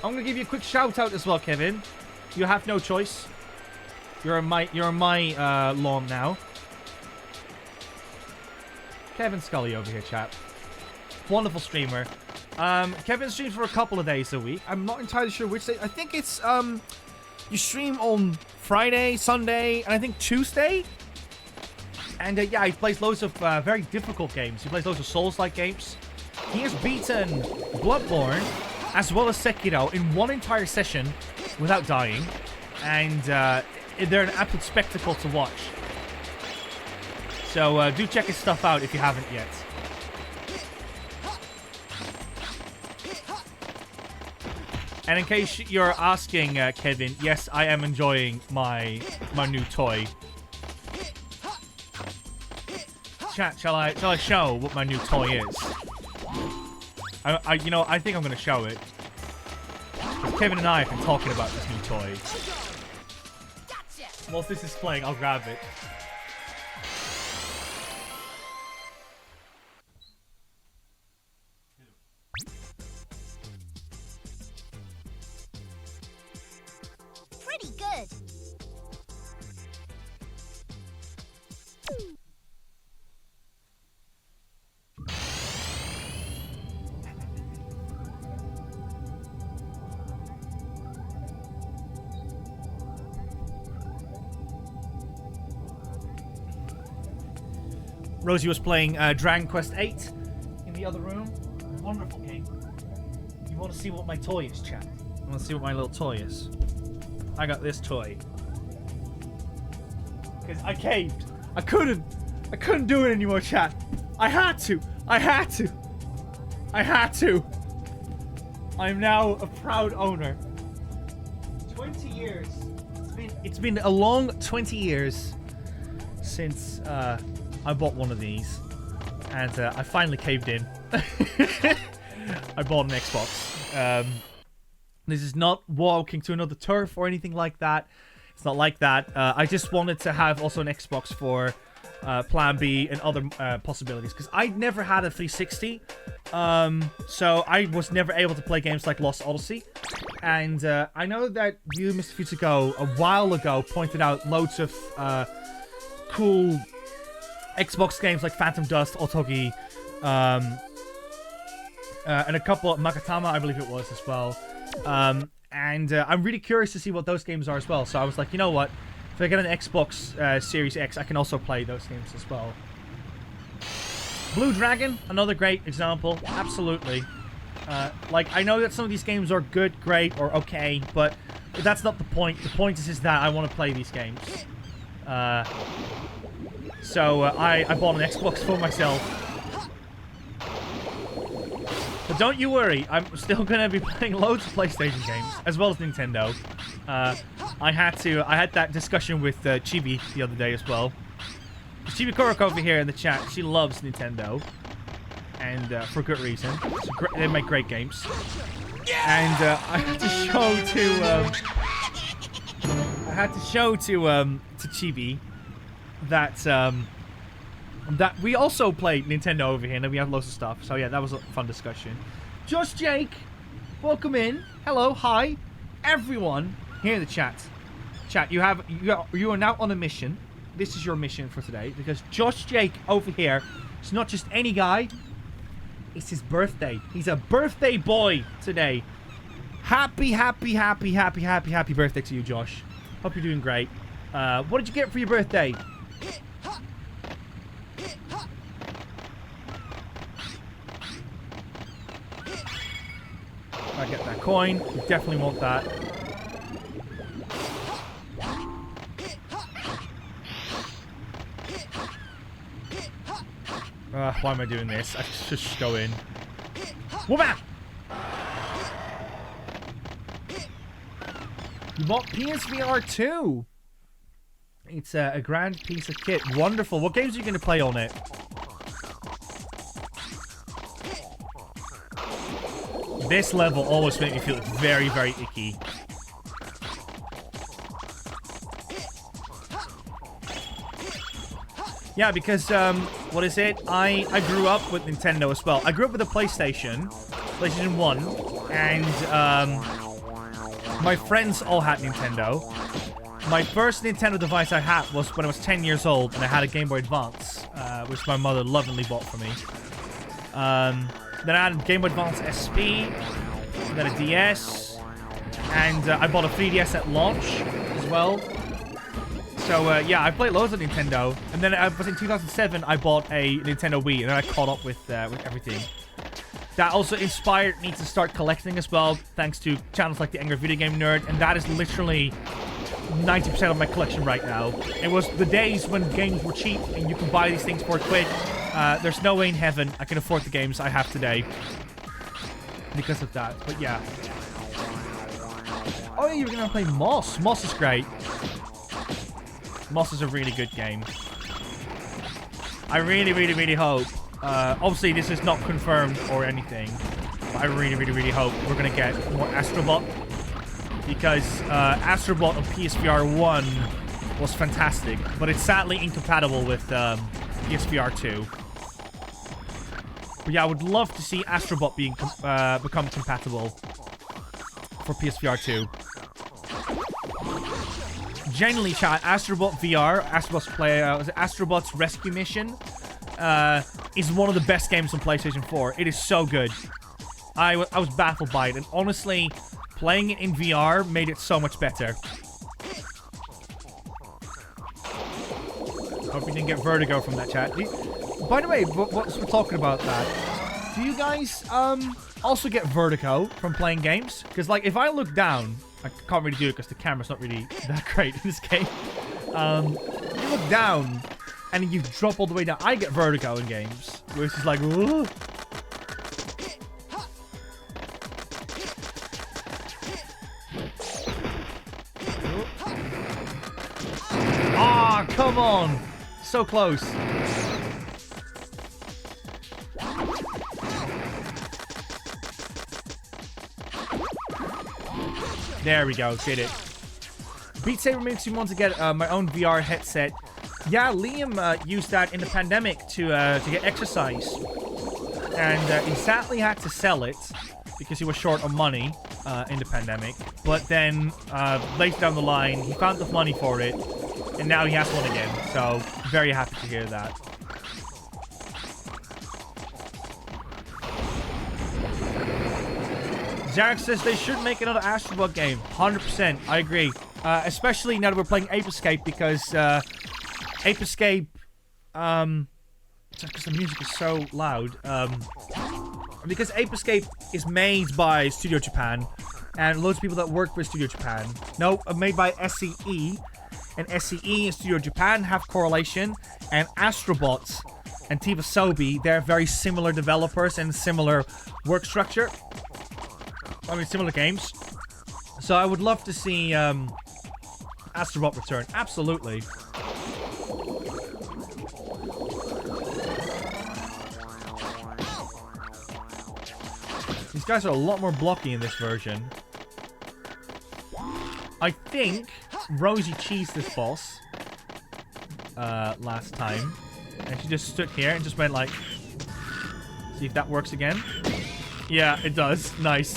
I'm gonna give you a quick shout out as well, Kevin. You have no choice. You're on my lawn now. Kevin Scully over here, chat. Wonderful streamer. Kevin streams for a couple of days a week. I'm not entirely sure which day. I think it's you stream on Friday, Sunday, and I think Tuesday. And yeah, he plays loads of very difficult games. He plays loads of Souls-like games. He has beaten Bloodborne as well as Sekiro in one entire session without dying. And they're an absolute spectacle to watch. So do check his stuff out if you haven't yet. And in case you're asking, Kevin, yes, I am enjoying my new toy. Chat, shall I show what my new toy is? I think I'm gonna show it. Kevin and I have been talking about this new toy. Whilst this is playing, I'll grab it. Pretty good. Rosie was playing Dragon Quest 8 in the other room. Wonderful game. You want to see what my toy is, chat? You want to see what my little toy is? I got this toy. Because I caved. I couldn't do it anymore, chat. I had to. I'm now a proud owner. 20 years. It's been a long 20 years since I bought one of these, and I finally caved in. I bought an Xbox. This is not walking to another turf or anything like that. It's not like that. I just wanted to have also an Xbox for Plan B and other possibilities, because I never had a 360, so I was never able to play games like Lost Odyssey. And I know that you, Mr. Futugo, a while ago pointed out loads of cool Xbox games like Phantom Dust, Otogi, and a couple of Makatama, I believe it was, as well. And I'm really curious to see what those games are as well. So I was like, you know what? If I get an Xbox Series X, I can also play those games as well. Blue Dragon, another great example. Absolutely. Like, I know that some of these games are good, great, or okay, but that's not the point. The point is that I want to play these games. So I bought an Xbox for myself. But don't you worry, I'm still gonna be playing loads of PlayStation games, as well as Nintendo. I had that discussion with Chibi the other day as well. Chibi Korok over here in the chat, she loves Nintendo, and for good reason. They make great games. And I had to show to Chibi that that we also play Nintendo over here, and we have lots of stuff. So yeah, that was a fun discussion. Josh Jake, welcome in. Hello, hi, everyone here in the chat. Chat, you are now on a mission. This is your mission for today, because Josh Jake over here is not just any guy. It's his birthday. He's a birthday boy today. Happy birthday to you, Josh. Hope you're doing great. What did you get for your birthday? I get that coin. You definitely want that. Why am I doing this? I should just go in. Whoop-ah! You want PSVR 2? It's a grand piece of kit. Wonderful. What games are you going to play on it? This level always makes me feel very, very icky. Yeah, because, what is it? I grew up with Nintendo as well. I grew up with a PlayStation 1, and, my friends all had Nintendo. My first Nintendo device I had was when I was 10 years old, and I had a Game Boy Advance, which my mother lovingly bought for me. Then I had a Game Boy Advance SP, then a DS, and I bought a 3DS at launch as well. So, yeah, I played loads of Nintendo, and then I was in 2007, I bought a Nintendo Wii, and then I caught up with everything. That also inspired me to start collecting as well, thanks to channels like the Angry Video Game Nerd, and that is literally 90% of my collection right now. It was the days when games were cheap and you can buy these things for quick. There's no way in heaven I can afford the games I have today because of that. But yeah. Oh yeah, you're gonna play Moss. Moss is great. Moss is a really good game. I really, really, really hope. Obviously, this is not confirmed or anything, but I really, really, really hope we're gonna get more Astrobot. Because Astrobot on PSVR 1 was fantastic, but it's sadly incompatible with PSVR 2. But yeah, I would love to see Astrobot become compatible for PSVR 2. Genuinely, chat, Astrobot VR, Astrobot's Rescue Mission, is one of the best games on PlayStation 4. It is so good. I was baffled by it, and honestly, playing it in VR made it so much better. Hope you didn't get vertigo from that chat. By the way, what's we're talking about that? Do you guys also get vertigo from playing games? Because like if I look down, I can't really do it because the camera's not really that great in this game. You look down and you drop all the way down. I get vertigo in games, where it's just like, ooh. Ah, come on! So close. There we go, did it. Beat Saber makes me want to get my own VR headset. Yeah, Liam used that in the pandemic to get exercise. And he sadly had to sell it because he was short on money in the pandemic. But then later down the line, he found the money for it. And now he has one again. So, very happy to hear that. Zarek says they should make another Astrobot game. 100%. I agree. Especially now that we're playing Ape Escape because Ape Escape... because the music is so loud. Because Ape Escape is made by Studio Japan. And loads of people that work for Studio Japan. No, made by SCE. And SCE and Studio Japan have correlation. And Astrobot and Tiva Sobi, they're very similar developers and similar work structure. I mean, similar games. So I would love to see Astrobot return. Absolutely. These guys are a lot more blocky in this version. I think Rosie cheesed this boss last time. And she just stood here and just went like... See if that works again. Yeah, it does. Nice.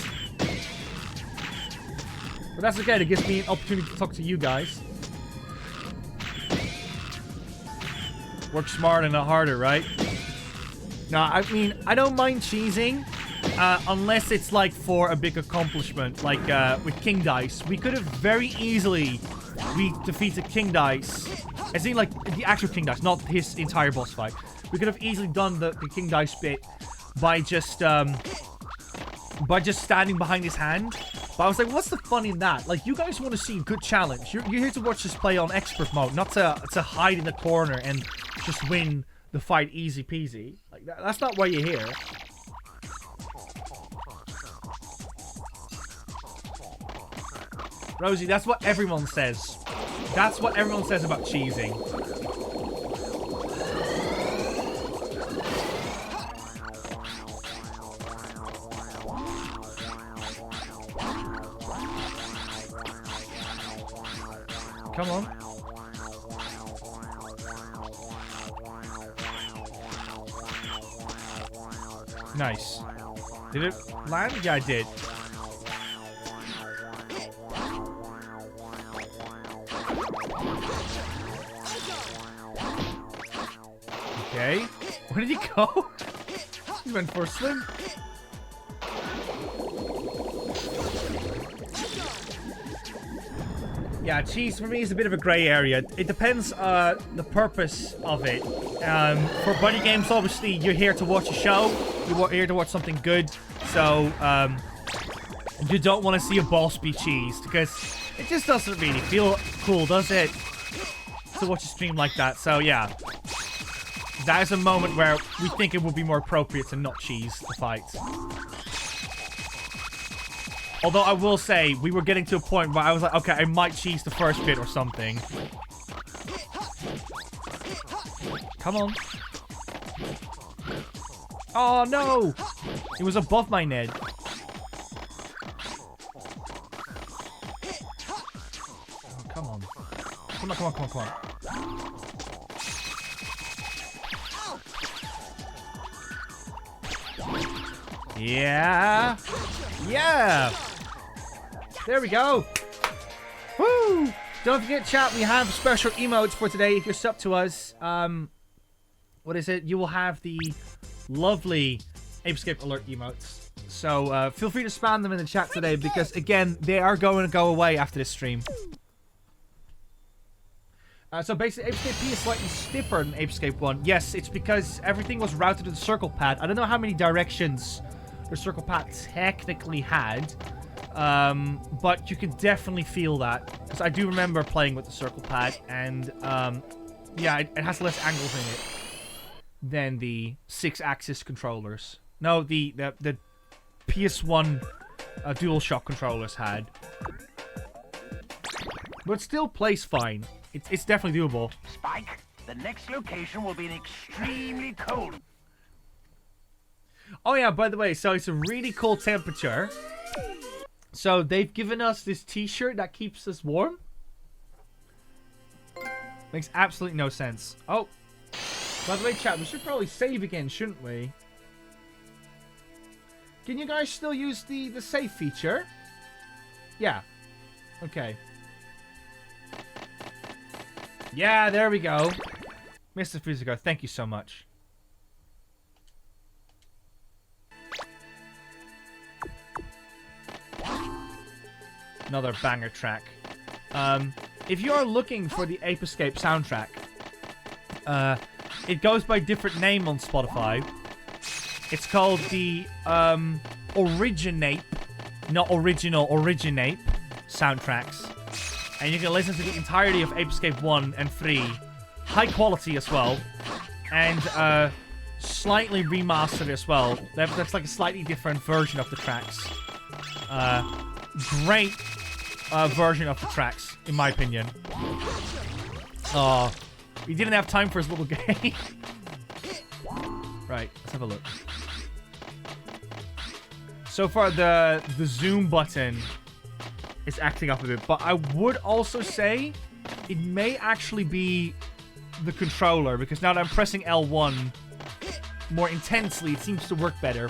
But that's okay, it gives me an opportunity to talk to you guys. Work smarter, not harder, right? No, I mean, I don't mind cheesing. Unless it's like for a big accomplishment. Like with King Dice. We could have very easily defeated King Dice. As in like the actual King Dice, not his entire boss fight. We could have easily done the King Dice bit by just standing behind his hand. But I was like, what's the fun in that? Like, you guys want to see a good challenge. You're here to watch this play on expert mode, not to hide in the corner and just win the fight easy peasy. Like, that's not why you're here. Rosie, that's what everyone says. That's what everyone says about cheesing. Come on. Nice. Did it land? Yeah, I did. Okay. Where did he go? He went for a swim. Yeah, cheese for me is a bit of a grey area. It depends the purpose of it. For BuddyGames, obviously, you're here to watch a show. You're here to watch something good. So, you don't want to see a boss be cheesed because it just doesn't really feel cool, does it? To watch a stream like that. So, yeah. That is a moment where we think it would be more appropriate to not cheese the fight. Although I will say, we were getting to a point where I was like, okay, I might cheese the first bit or something. Come on. Oh, no! It was above my Ned. Oh, come on. Come on, come on, come on, come on. Yeah. Yeah. There we go. Woo. Don't forget, chat, we have special emotes for today. If you're sub to us, what is it? You will have the lovely Ape Escape alert emotes. So feel free to spam them in the chat today because, again, they are going to go away after this stream. So basically, Ape Escape P is slightly stiffer than Ape Escape 1. Yes, it's because everything was routed to the circle pad. I don't know how many directions the circle pad technically had, but you can definitely feel that. Because I do remember playing with the circle pad, and yeah, it has less angles in it than the 6-axis controllers. No, the PS1 DualShock controllers had. But it still plays fine. It's definitely doable. Spike, the next location will be an extremely cold. Oh yeah, by the way, so it's a really cold temperature. So they've given us this t-shirt that keeps us warm. Makes absolutely no sense. Oh, by the way, chat, we should probably save again, shouldn't we? Can you guys still use the save feature? Yeah. Okay. Yeah, there we go. Mr. Fuzico, thank you so much. Another banger track. If you are looking for the Ape Escape soundtrack, it goes by different name on Spotify. It's called the Originate, not Original, Originate soundtracks. And you can listen to the entirety of Ape Escape 1 and 3. High quality as well. And slightly remastered as well. That's like a slightly different version of the tracks. Great version of the tracks, in my opinion. Oh, we didn't have time for his little game. Right, let's have a look. So far, the zoom button is acting up a bit, but I would also say it may actually be the controller, because now that I'm pressing L1 more intensely, it seems to work better.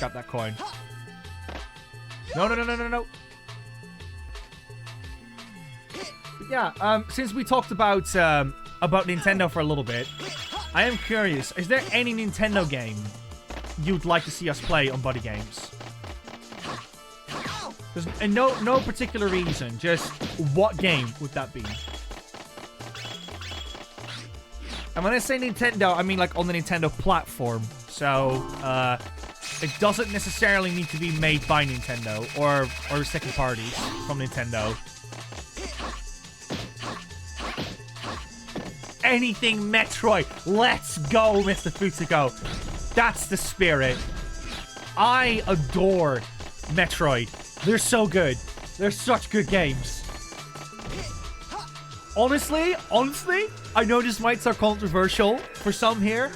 Got that coin. No, no, no, no, no, no. But yeah, since we talked about Nintendo for a little bit, I am curious, is there any Nintendo game you'd like to see us play on BuddyGames? And no particular reason, just what game would that be? And when I say Nintendo, I mean like on the Nintendo platform. So, it doesn't necessarily need to be made by Nintendo or second parties from Nintendo. Anything Metroid. Let's go, Mr. Futsiko. That's the spirit. I adore Metroid. They're so good. They're such good games. Honestly, I know this might sound controversial for some here.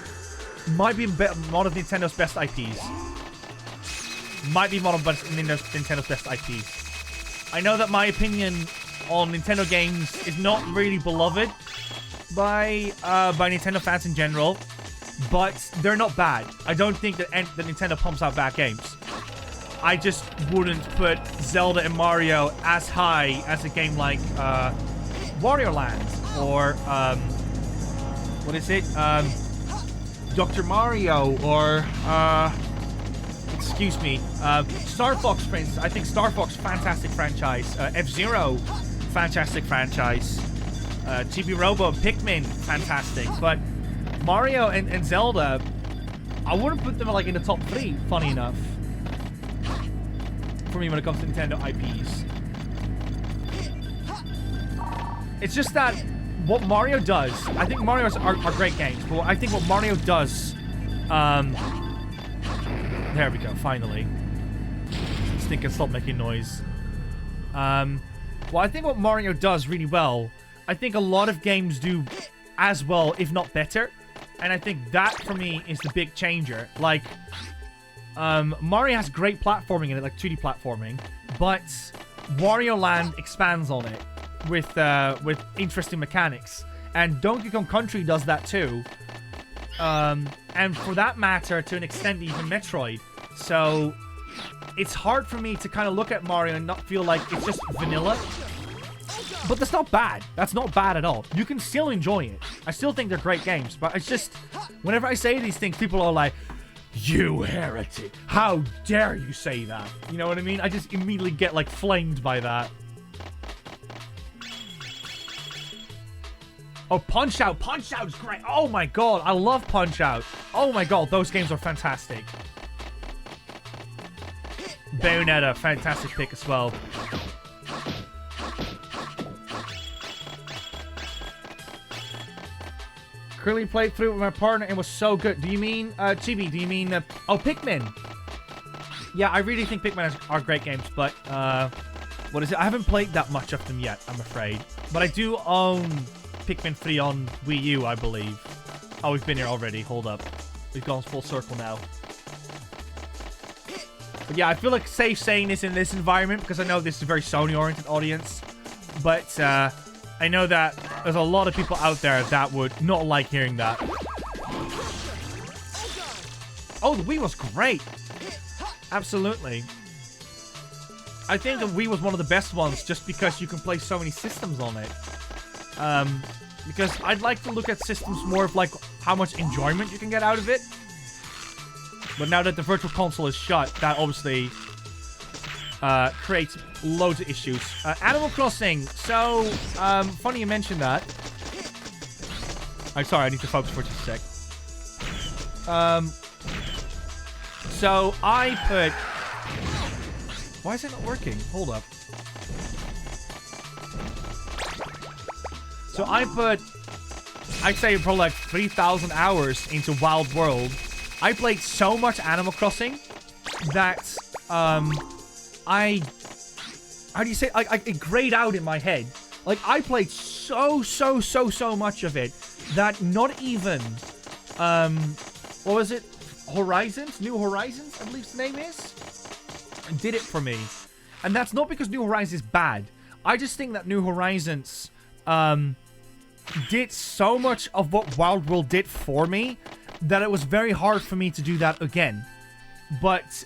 Might be one of Nintendo's best IPs. Might be one of Nintendo's best IPs. I know that my opinion on Nintendo games is not really beloved by Nintendo fans in general, but they're not bad. I don't think that Nintendo pumps out bad games. I just wouldn't put Zelda and Mario as high as a game like Wario Land or what is it? Dr. Mario or excuse me, Star Fox, for instance. I think Star Fox, fantastic franchise. F-Zero, fantastic franchise. Chibi Robo and Pikmin, fantastic. But Mario and Zelda, I wouldn't put them like in the top 3, funny enough. For me when it comes to Nintendo IPs. It's just that what Mario does, I think Mario's are great games, but I think what Mario does, there we go, finally. This thing can stop making noise. Well, I think what Mario does really well, I think a lot of games do as well, if not better. And I think that, for me, is the big changer. Like, Mario has great platforming in it, like 2D platforming, but Wario Land expands on it with interesting mechanics. And Donkey Kong Country does that too. And for that matter, to an extent, even Metroid. So it's hard for me to kind of look at Mario and not feel like it's just vanilla. But that's not bad. That's not bad at all. You can still enjoy it. I still think they're great games. But it's just, whenever I say these things, people are like, "You heretic. How dare you say that?" You know what I mean? I just immediately get, like, flamed by that. Oh, Punch-Out! Punch-Out is great! Oh my god, I love Punch-Out! Oh my god, those games are fantastic. Bayonetta, fantastic pick as well. Currently played through it with my partner and was so good. Do you mean, Chibi, do you mean, oh, Pikmin? Yeah, I really think Pikmin are great games, but, what is it? I haven't played that much of them yet, I'm afraid. But I do own Pikmin 3 on Wii U, I believe. Oh, we've been here already. Hold up. We've gone full circle now. But yeah, I feel like safe saying this in this environment because I know this is a very Sony-oriented audience. But I know that there's a lot of people out there that would not like hearing that. Oh, the Wii was great. Absolutely. I think the Wii was one of the best ones just because you can play so many systems on it. Because I'd like to look at systems more of like how much enjoyment you can get out of it. But now that the Virtual Console is shut, that obviously creates loads of issues. Animal Crossing. So, funny you mentioned that. I'm sorry, I need to focus for just a sec. So I put... Why is it not working? Hold up. So I put, I'd say probably like 3,000 hours into Wild World. I played so much Animal Crossing that how do you say, it grayed out in my head. Like, I played so much of it that not even, what was it? Horizons? New Horizons, I believe the name is? Did it for me. And that's not because New Horizons is bad. I just think that New Horizons, did so much of what Wild World did for me that it was very hard for me to do that again. But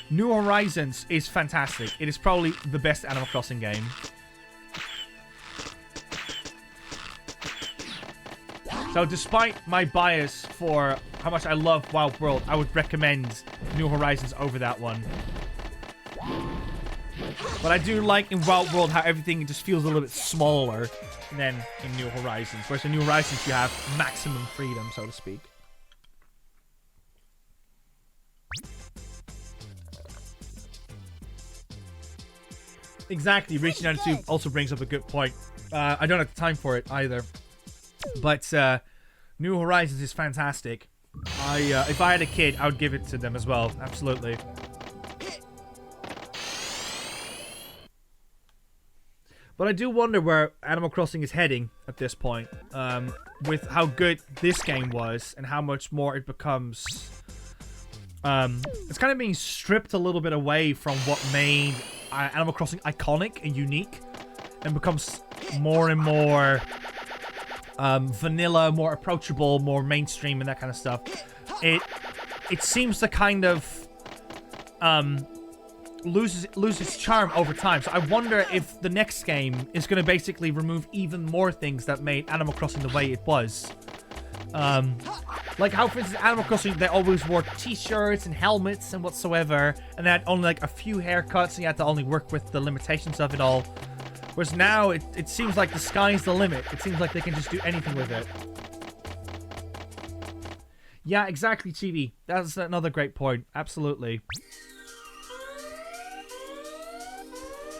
New Horizons is fantastic. It is probably the best Animal Crossing game. So despite my bias for how much I love Wild World, I would recommend New Horizons over that one. But I do like in Wild World how everything just feels a little bit smaller than in New Horizons. Whereas in New Horizons you have maximum freedom, so to speak. Exactly, reaching out to also brings up a good point. I don't have the time for it either. But New Horizons is fantastic. If I had a kid, I would give it to them as well. Absolutely. But I do wonder where Animal Crossing is heading at this point. With how good this game was and how much more it becomes. It's kind of being stripped a little bit away from what made Animal Crossing iconic and unique. and becomes more and more vanilla, more approachable, more mainstream, and that kind of stuff, it seems to kind of lose its charm over time. So I wonder if the next game is going to basically remove even more things that made Animal Crossing the way it was. Like how, for instance, Animal Crossing, they always wore t-shirts and helmets and whatsoever, and they had only like a few haircuts, and you had to only work with the limitations of it all. Whereas now, it seems like the sky's the limit. It seems like they can just do anything with it. Yeah, exactly, Chibi. That's another great point. Absolutely.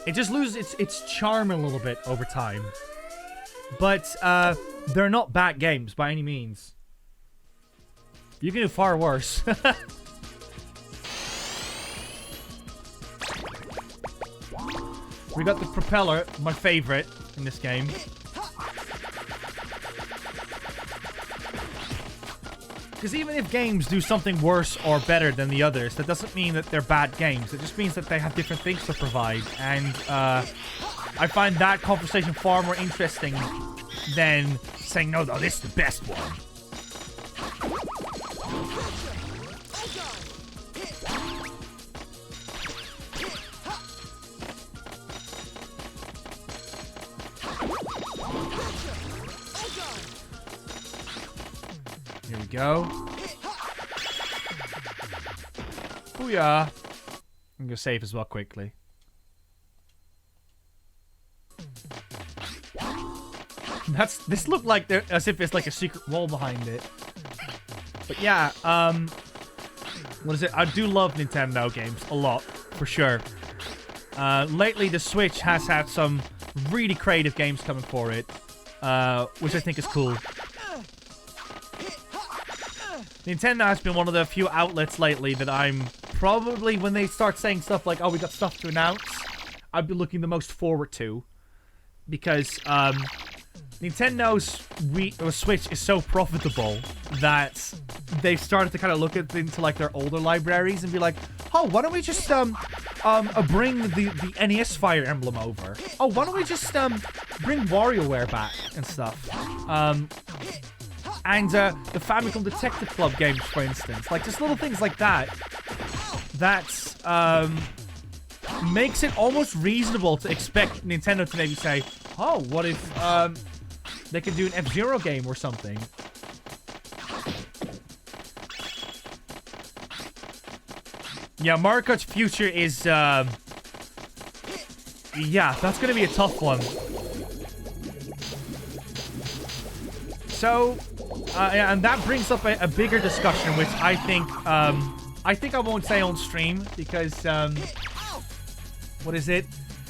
It just loses its charm a little bit over time. But, they're not bad games by any means. You can do far worse. We got the propeller, my favorite in this game. Because even if games do something worse or better than the others, that doesn't mean that they're bad games. It just means that they have different things to provide. And I find that conversation far more interesting than saying, no, this is the best one. Here we go. Booyah. I'm gonna save as well quickly. This looked like there, as if it's like a secret wall behind it. But yeah, what is it? I do love Nintendo games a lot, for sure. Lately, the Switch has had some really creative games coming for it, which I think is cool. Nintendo has been one of the few outlets lately that I'm probably, when they start saying stuff like, oh, we got stuff to announce, I'd be looking the most forward to. Because, Nintendo's Switch is so profitable that they've started to kind of look into like their older libraries and be like, oh, why don't we just bring the NES Fire Emblem over? Oh, why don't we just bring WarioWare back and stuff? And the Famicom Detective Club games, for instance, like just little things like that. That makes it almost reasonable to expect Nintendo to maybe say, oh, what if they could do an F-Zero game or something? Yeah, Mario Kart's future is, yeah, that's gonna be a tough one. So, yeah, and that brings up a bigger discussion, which I think I won't say on stream, because, what is it?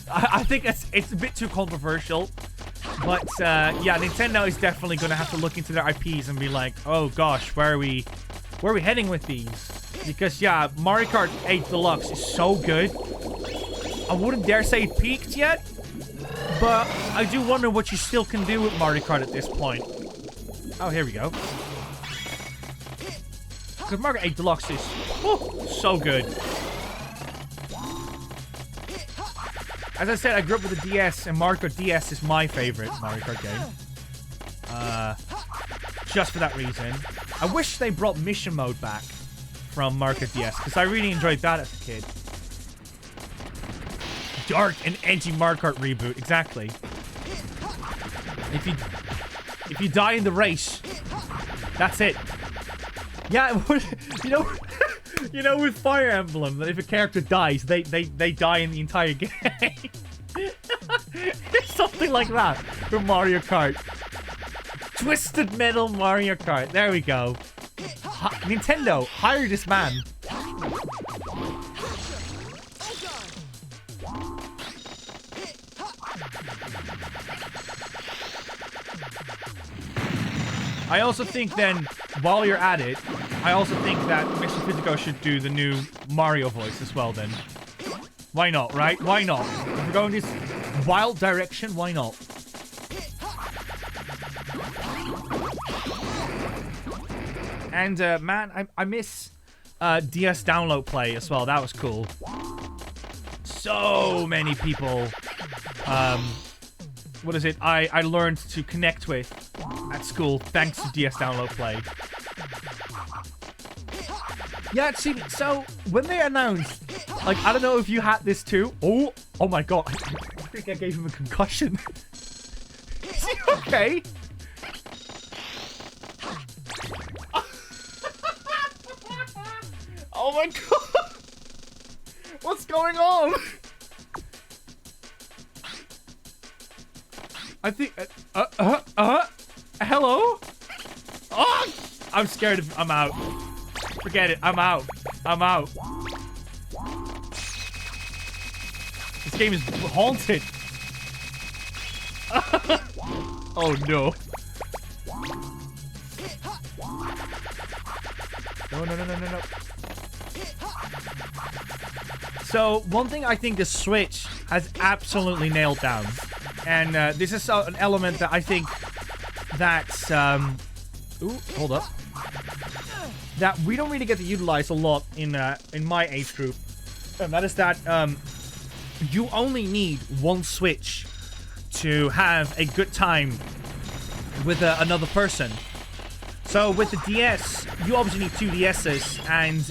I think it's a bit too controversial. But, yeah, Nintendo is definitely going to have to look into their IPs and be like, oh gosh, where are we heading with these? Because, yeah, Mario Kart 8 Deluxe is so good. I wouldn't dare say it peaked yet, but I do wonder what you still can do with Mario Kart at this point. Oh, here we go. Because Mario Kart 8 Deluxe is so good. As I said, I grew up with the DS, and Mario Kart DS is my favorite Mario Kart game. Just for that reason. I wish they brought Mission Mode back from Mario Kart DS, because I really enjoyed that as a kid. Dark and edgy Mario Kart reboot, exactly. If you die in the race, that's it. Yeah, you know, with Fire Emblem, that if a character dies, they die in the entire game. Something like that for Mario Kart. Twisted Metal Mario Kart. There we go. Nintendo, hire this man. I also think then, while you're at it, I also think that Mr. Physico should do the new Mario voice as well then. Why not, right? Why not? If we're going this wild direction, why not? And, man, I miss DS download play as well. That was cool. So many people what is it? I learned to connect with at school thanks to DS Download Play. Yeah, see, so when they announced, like, I don't know if you had this too. Oh my god, I think I gave him a concussion. Is he okay? Oh my god, what's going on? I think, hello? Oh, I'm scared of, I'm out. Forget it, I'm out. I'm out. This game is haunted. Oh no. No. So, one thing I think the Switch has absolutely nailed down, and this is an element that I think that's, ooh, hold up. That we don't really get to utilize a lot in my age group, and that is that you only need one Switch to have a good time with another person. So with the DS, you obviously need 2 DSs, and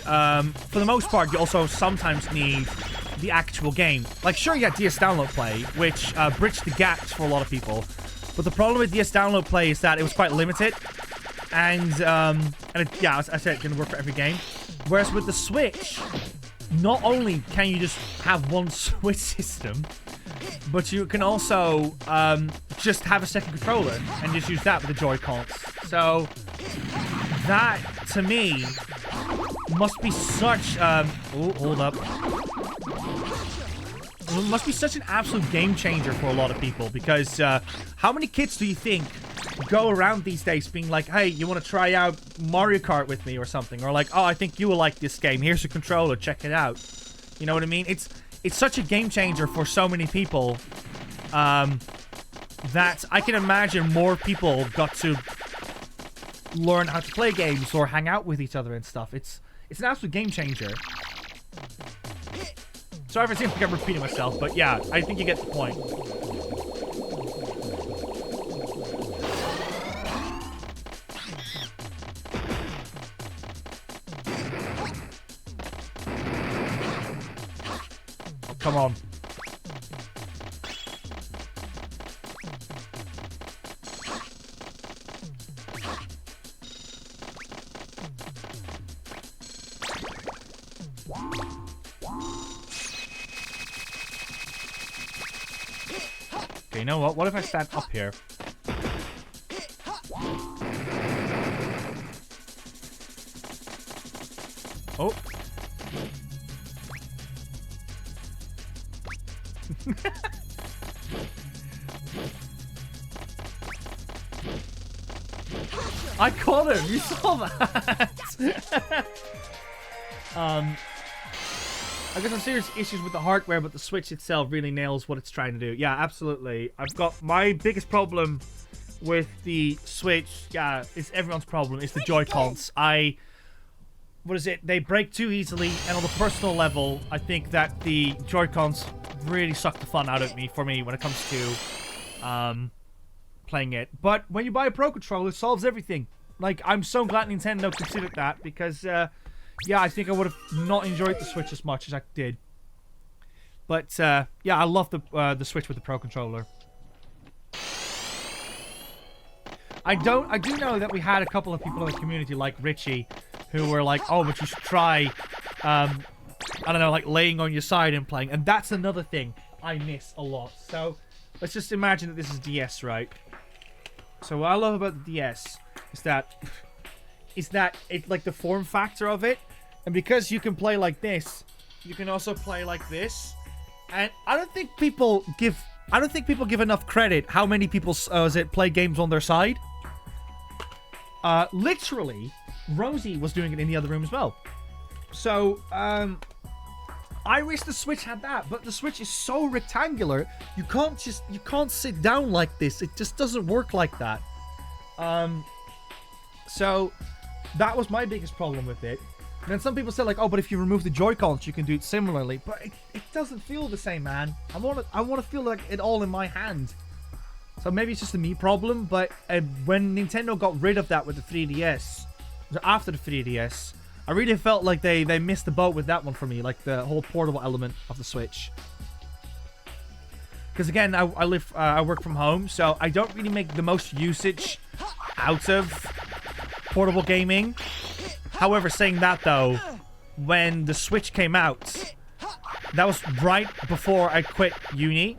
for the most part, you also sometimes need the actual game. Like, sure, you got DS Download Play, which bridged the gaps for a lot of people, but the problem with DS Download Play is that it was quite limited. And yeah, as I said, it can work for every game. Whereas with the Switch, not only can you just have one Switch system, but you can also just have a second controller and just use that with the Joy-Cons. So that, to me, must be such... oh, hold up. It must be such an absolute game changer for a lot of people, because how many kids do you think go around these days being like, hey, you want to try out Mario Kart with me or something? Or like, oh, I think you will like this game. Here's your controller. Check it out. You know what I mean? It's such a game changer for so many people that I can imagine more people got to learn how to play games or hang out with each other and stuff. It's an absolute game changer. Sorry if I seem like I'm repeating myself, but yeah, I think you get the point. Oh, come on. Okay, you know what? What if I stand up here? Oh. I caught him! You saw that! I got some serious issues with the hardware, but the Switch itself really nails what it's trying to do. Yeah, absolutely. I've got my biggest problem with the Switch. Yeah, it's everyone's problem. It's the Joy-Cons. What is it? They break too easily, and on the personal level, I think that the Joy-Cons really suck the fun out of me, for me, when it comes to playing it. But when you buy a Pro Controller, it solves everything. Like, I'm so glad Nintendo considered that, because yeah, I think I would have not enjoyed the Switch as much as I did. But yeah, I love the Switch with the Pro Controller. I do know that we had a couple of people in the community, like Richie, who were like, oh, but you should try, I don't know, like laying on your side and playing. And that's another thing I miss a lot. So let's just imagine that this is DS, right? So what I love about the DS is that it's like the form factor of it, and because you can play like this, you can also play like this. And I don't think people give enough credit how many people play games on their side. Literally, Rosie was doing it in the other room as well. So I wish the Switch had that, but the Switch is so rectangular, you can't sit down like this. It just doesn't work like that. So that was my biggest problem with it. And then some people said like, oh, but if you remove the Joy-Cons, you can do it similarly. But it doesn't feel the same, man. I want to feel like it all in my hand. So maybe it's just a me problem, but when Nintendo got rid of that with the 3DS, after the 3DS, I really felt like they missed the boat with that one for me, like the whole portable element of the Switch. Because again, I work from home, so I don't really make the most usage out of portable gaming. However, saying that though, when the Switch came out, that was right before I quit uni,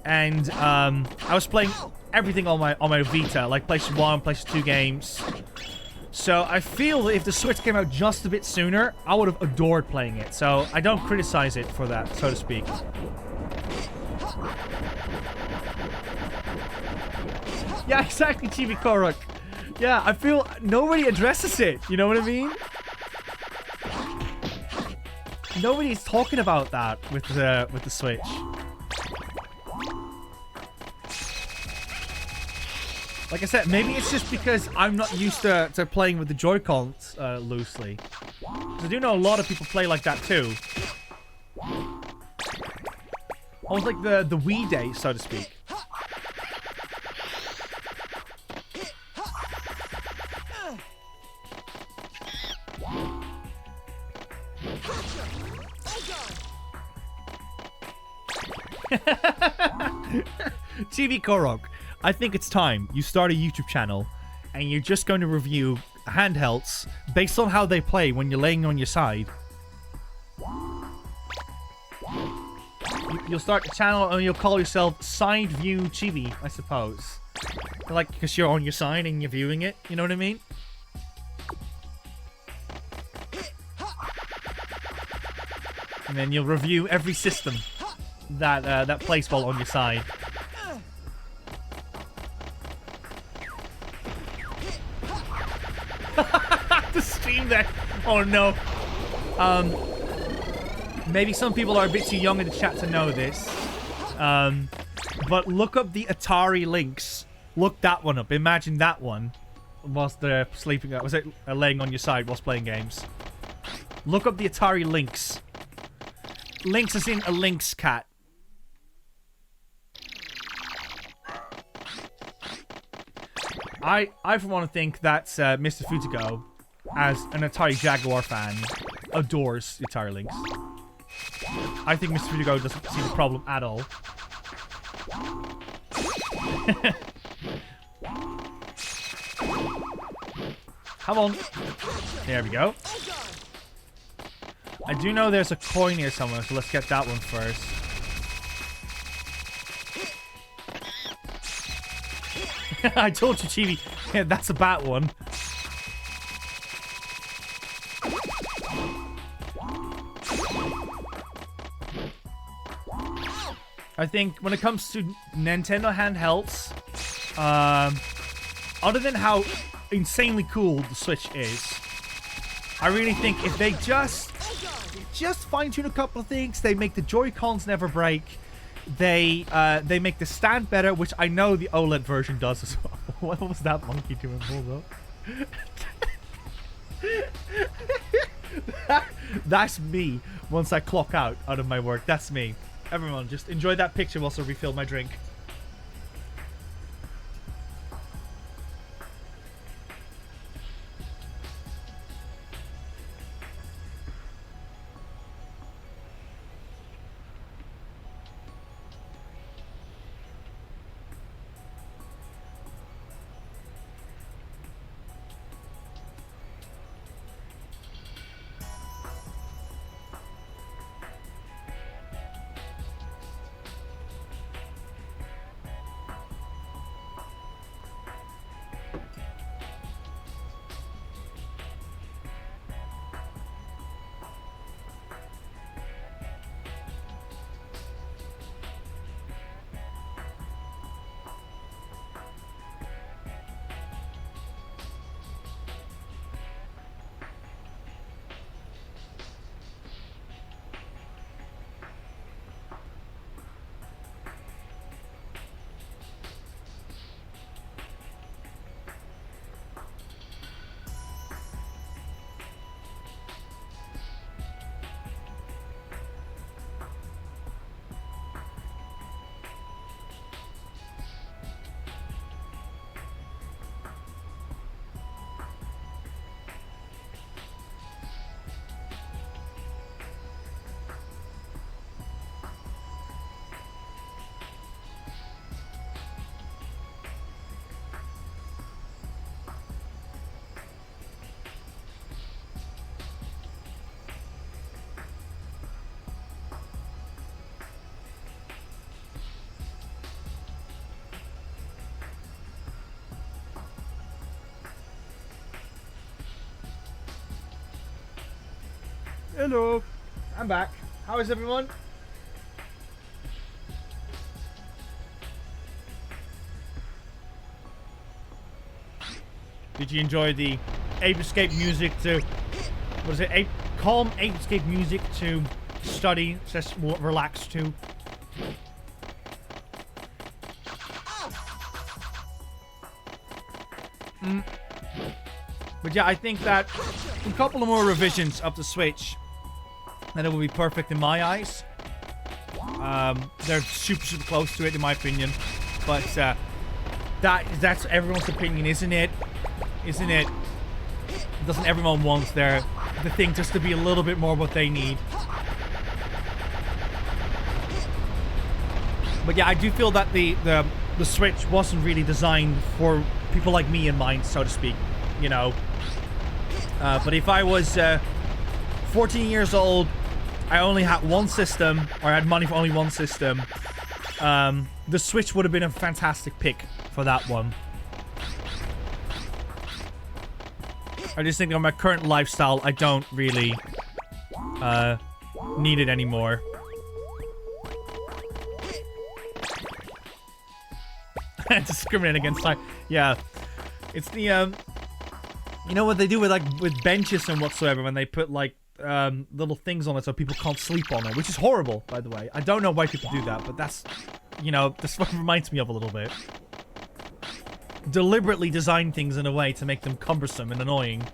and I was playing everything on my Vita, like PlayStation 1, PlayStation 2 games. So I feel that if the Switch came out just a bit sooner, I would have adored playing it. So I don't criticize it for that, so to speak. Yeah, exactly, Chibi Korok. Yeah, I feel nobody addresses it. You know what I mean? Nobody's talking about that with the Switch. Like I said, maybe it's just because I'm not used to playing with the Joy-Cons loosely. Because I do know a lot of people play like that too. Almost like the Wii days, so to speak. TV Korok, I think it's time you start a YouTube channel and you're just going to review handhelds based on how they play when you're laying on your side. You'll start a channel and you'll call yourself Side View Chibi, I suppose. Like, because you're on your side and you're viewing it, you know what I mean? And then you'll review every system that plays well on your side. The Steam Deck. Oh no. Maybe some people are a bit too young in the chat to know this. But look up the Atari Lynx. Look that one up. Imagine that one whilst they're sleeping. Was it laying on your side whilst playing games? Look up the Atari Lynx. Lynx is in a lynx cat. I for one think that Mr. Futigo, as an Atari Jaguar fan, adores the Atari Lynx. I think Mr. Futigo doesn't see the problem at all. Come on. There we go. I do know there's a coin here somewhere, so let's get that one first. I told you, Chibi. Yeah, that's a bad one. I think when it comes to Nintendo handhelds, other than how insanely cool the Switch is, I really think if they just fine-tune a couple of things, they make the Joy-Cons never break, they make the stand better, which I know the OLED version does as well. What was that monkey doing? Hold up. That's me once I clock out of my work. That's me. Everyone, just enjoy that picture whilst I refill my drink. Hello. I'm back. How is everyone? Did you enjoy the Ape Escape music to... What is it? Calm Ape Escape music to study, just more relaxed to. But yeah, I think that a couple of more revisions of the Switch, then it will be perfect in my eyes. They're super close to it in my opinion, but that's everyone's opinion, isn't it? Isn't it? Doesn't everyone want the thing just to be a little bit more what they need? But yeah, I do feel that the Switch wasn't really designed for people like me in mind, so to speak. You know. But if I was 14 years old, I only had one system, or I had money for only one system, the Switch would have been a fantastic pick for that one. I just think on my current lifestyle, I don't really need it anymore. Discriminate against time. Yeah. It's the, you know what they do with benches and whatsoever when they put, like, little things on it so people can't sleep on it, which is horrible, by the way. I don't know why people do that, but that's, you know, this fucking reminds me of a little bit. Deliberately design things in a way to make them cumbersome and annoying.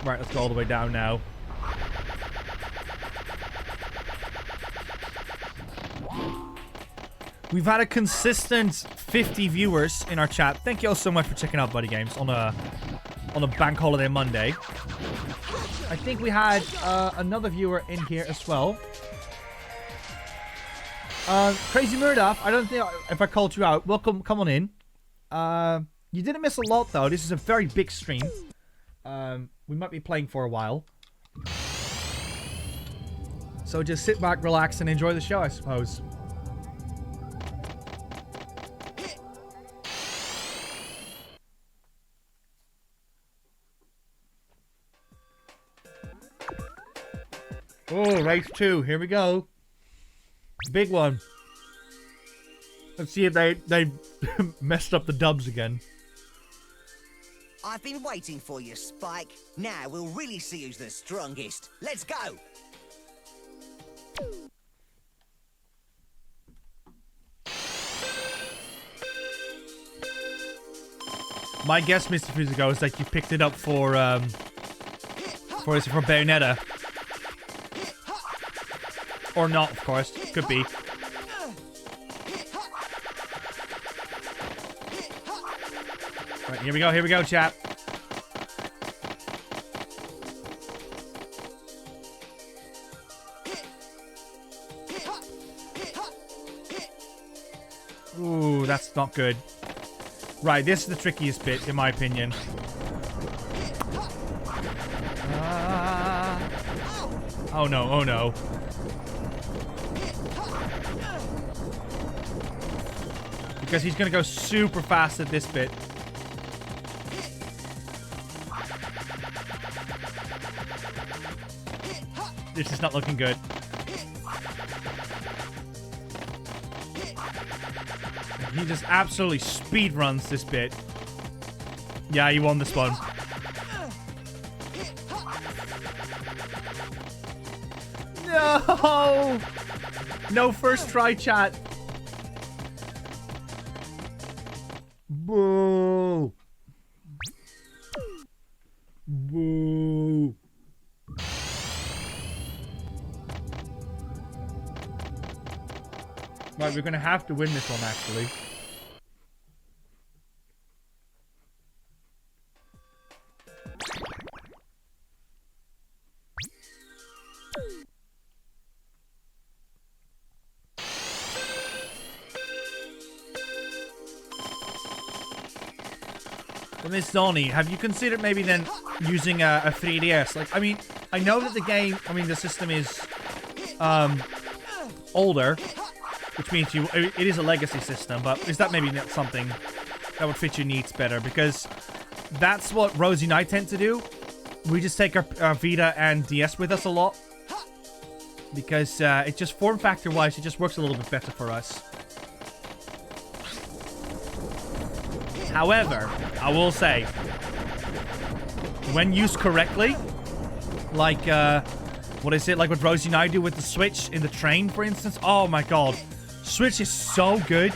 Right, let's go all the way down now. We've had a consistent 50 viewers in our chat. Thank you all so much for checking out BuddyGames on a bank holiday Monday. I think we had another viewer in here as well. Crazy Murdoch, I don't think if I called you out. Welcome, come on in. You didn't miss a lot though. This is a very big stream. We might be playing for a while. So just sit back, relax, and enjoy the show, I suppose. Oh, race 2. Here we go. Big one. Let's see if they messed up the dubs again. I've been waiting for you, Spike. Now we'll really see who's the strongest. Let's go! My guess, Mr. Fuzigo, is that you picked it up for Bayonetta. Or not, of course. Could be. Right, here we go, chap. Ooh, that's not good. Right, this is the trickiest bit, in my opinion. Oh no, oh no. Because he's gonna go super fast at this bit. This is not looking good. He just absolutely speed runs this bit. Yeah, he won this one. No! No first try, chat. Boo! Boo! Right, we're gonna have to win this one, actually. Miss Donnie, have you considered maybe then using a 3DS? Like, I mean, I know that the game, I mean, the system is older, which means it is a legacy system, but is that maybe not something that would fit your needs better, because that's what Rosie and I tend to do. We just take our Vita and DS with us a lot, because it just form factor wise, it just works a little bit better for us. However, I will say, when used correctly, like what is it, like what Rosie and I do with the Switch in the train, for instance. Oh my god, Switch is so good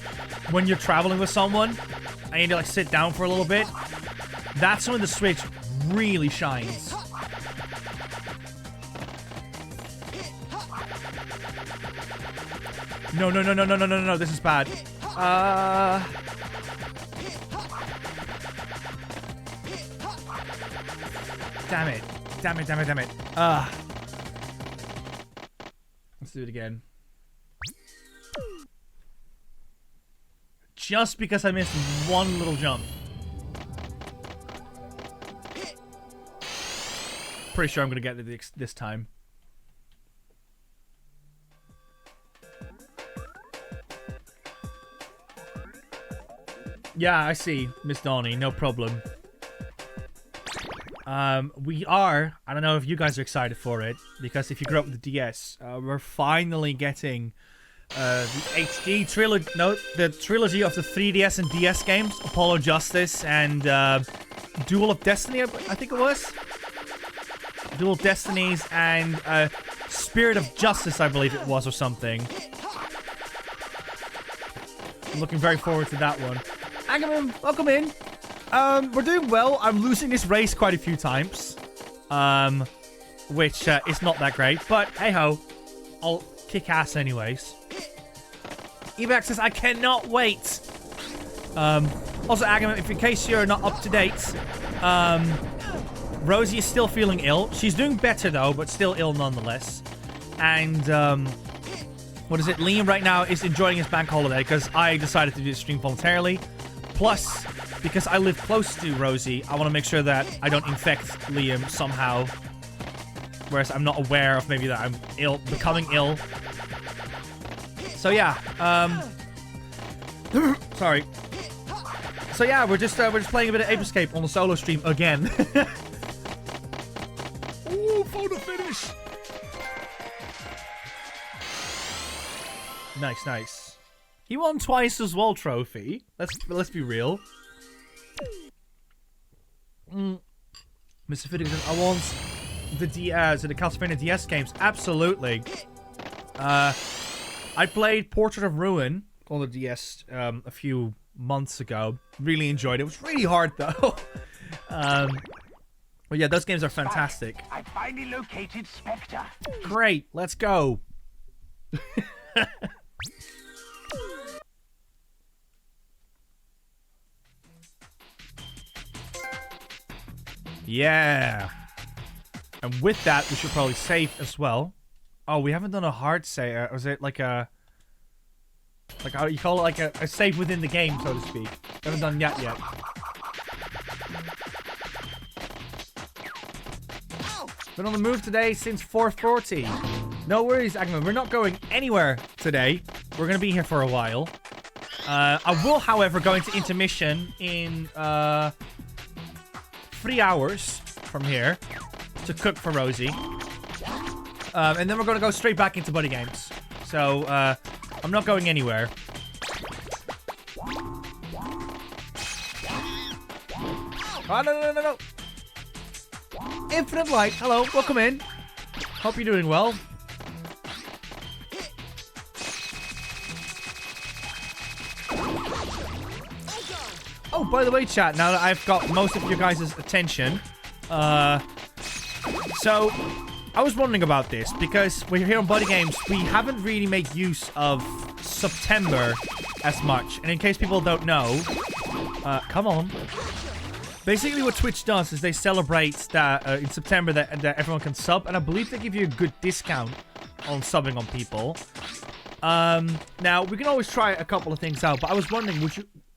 when you're traveling with someone and you need to like sit down for a little bit. That's when the Switch really shines. No, this is bad. Damn it. Let's do it again. Just because I missed one little jump. Pretty sure I'm gonna get it this time. Yeah, I see, Miss Donnie, no problem. We are, I don't know if you guys are excited for it, because if you grew up with the DS, we're finally getting the HD trilogy, no, the trilogy of the 3DS and DS games, Apollo Justice and Duel of Destiny, I think it was? Duel of Destinies and Spirit of Justice, I believe it was, or something. I'm looking very forward to that one. Agamemnon, welcome in. We're doing well. I'm losing this race quite a few times, which is not that great, but hey ho, I'll kick ass anyways. Evac says, I cannot wait. Also, Agamemnon, if in case you're not up to date, Rosie is still feeling ill. She's doing better though, but still ill nonetheless. And what is it? Liam right now is enjoying his bank holiday because I decided to do the stream voluntarily. Plus, because I live close to Rosie, I want to make sure that I don't infect Liam somehow. Whereas I'm not aware of maybe that I'm ill, becoming ill. So yeah, sorry. So yeah, we're just playing a bit of Ape Escape on the solo stream again. Ooh, photo finish. Nice. He won twice as well, trophy. Let's be real. Mr. Fitting says, I want the Castlevania DS games. Absolutely. I played Portrait of Ruin on the DS a few months ago. Really enjoyed it. It was really hard though. But yeah, those games are fantastic. I finally located Spectre. Great, let's go. Yeah. And with that, we should probably save as well. Oh, we haven't done a hard save. Was it like a... like how you call it, like a save within the game, so to speak. Haven't done that yet. Been on the move today since 4:40. No worries, Agman. We're not going anywhere today. We're going to be here for a while. I will, however, go into intermission in 3 hours from here to cook for Rosie. And then we're going to go straight back into BuddyGames. So, I'm not going anywhere. Oh, no. Infinite Light, hello, welcome in. Hope you're doing well. Oh, by the way, chat, now that I've got most of your guys' attention, so I was wondering about this, because we're here on BuddyGames, we haven't really made use of September as much. And in case people don't know, come on. Basically what Twitch does is they celebrate that in September that everyone can sub, and I believe they give you a good discount on subbing on people. Now, we can always try a couple of things out, but I was wondering,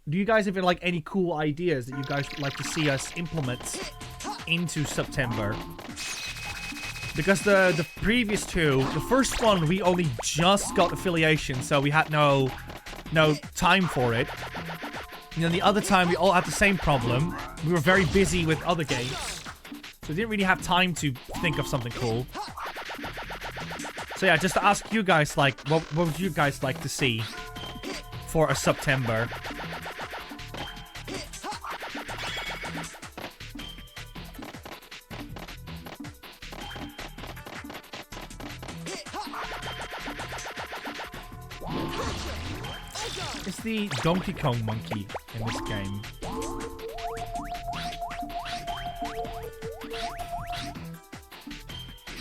do you guys have like any cool ideas that you guys would like to see us implement into September? Because the previous two, the first one, we only just got affiliation, so we had no time for it. And then the other time, we all had the same problem. We were very busy with other games. So we didn't really have time to think of something cool. So yeah, just to ask you guys, like, what would you guys like to see for a September? Is the Donkey Kong monkey in this game?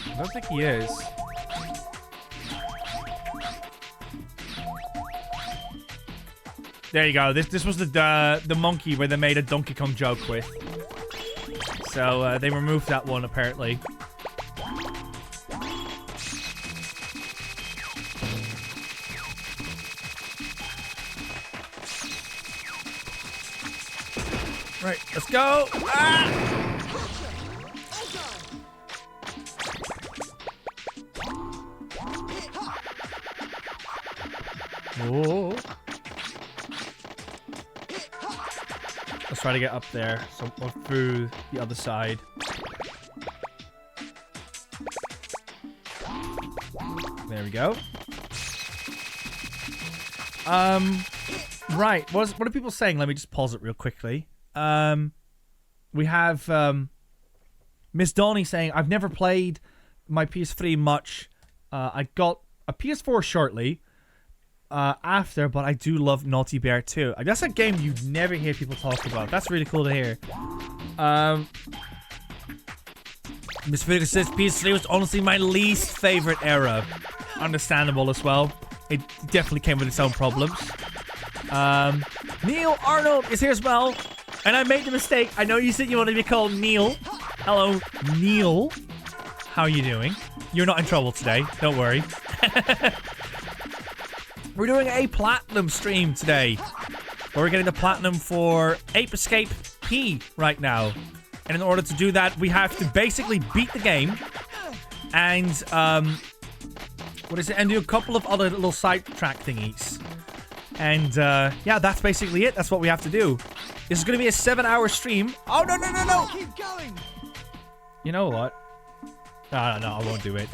I don't think he is. There you go. This was the monkey where they made a Donkey Kong joke with. So they removed that one apparently. Right, let's go. Ah! Oh. Let's try to get up there, so or through the other side. There we go. Right. What are people saying? Let me just pause it real quickly. We have Miss Donnie saying, I've never played my PS3 much. I got a PS4 shortly after, but I do love Naughty Bear too. That's a game you never hear people talk about. That's really cool to hear. Miss Figure says PS3 was honestly my least favorite era. Understandable as well. It definitely came with its own problems. Neil Arnold is here as well. And I made the mistake. I know you said you wanted to be called Neil. Hello, Neil. How are you doing? You're not in trouble today. Don't worry. We're doing a platinum stream today. We're getting the platinum for Ape Escape P right now. And in order to do that, we have to basically beat the game. And, what is it? And do a couple of other little sidetrack thingies. And, yeah, that's basically it. That's what we have to do. This is going to be a 7-hour stream. Oh, no, no, no, no. Keep going. You know what? No, I won't do it.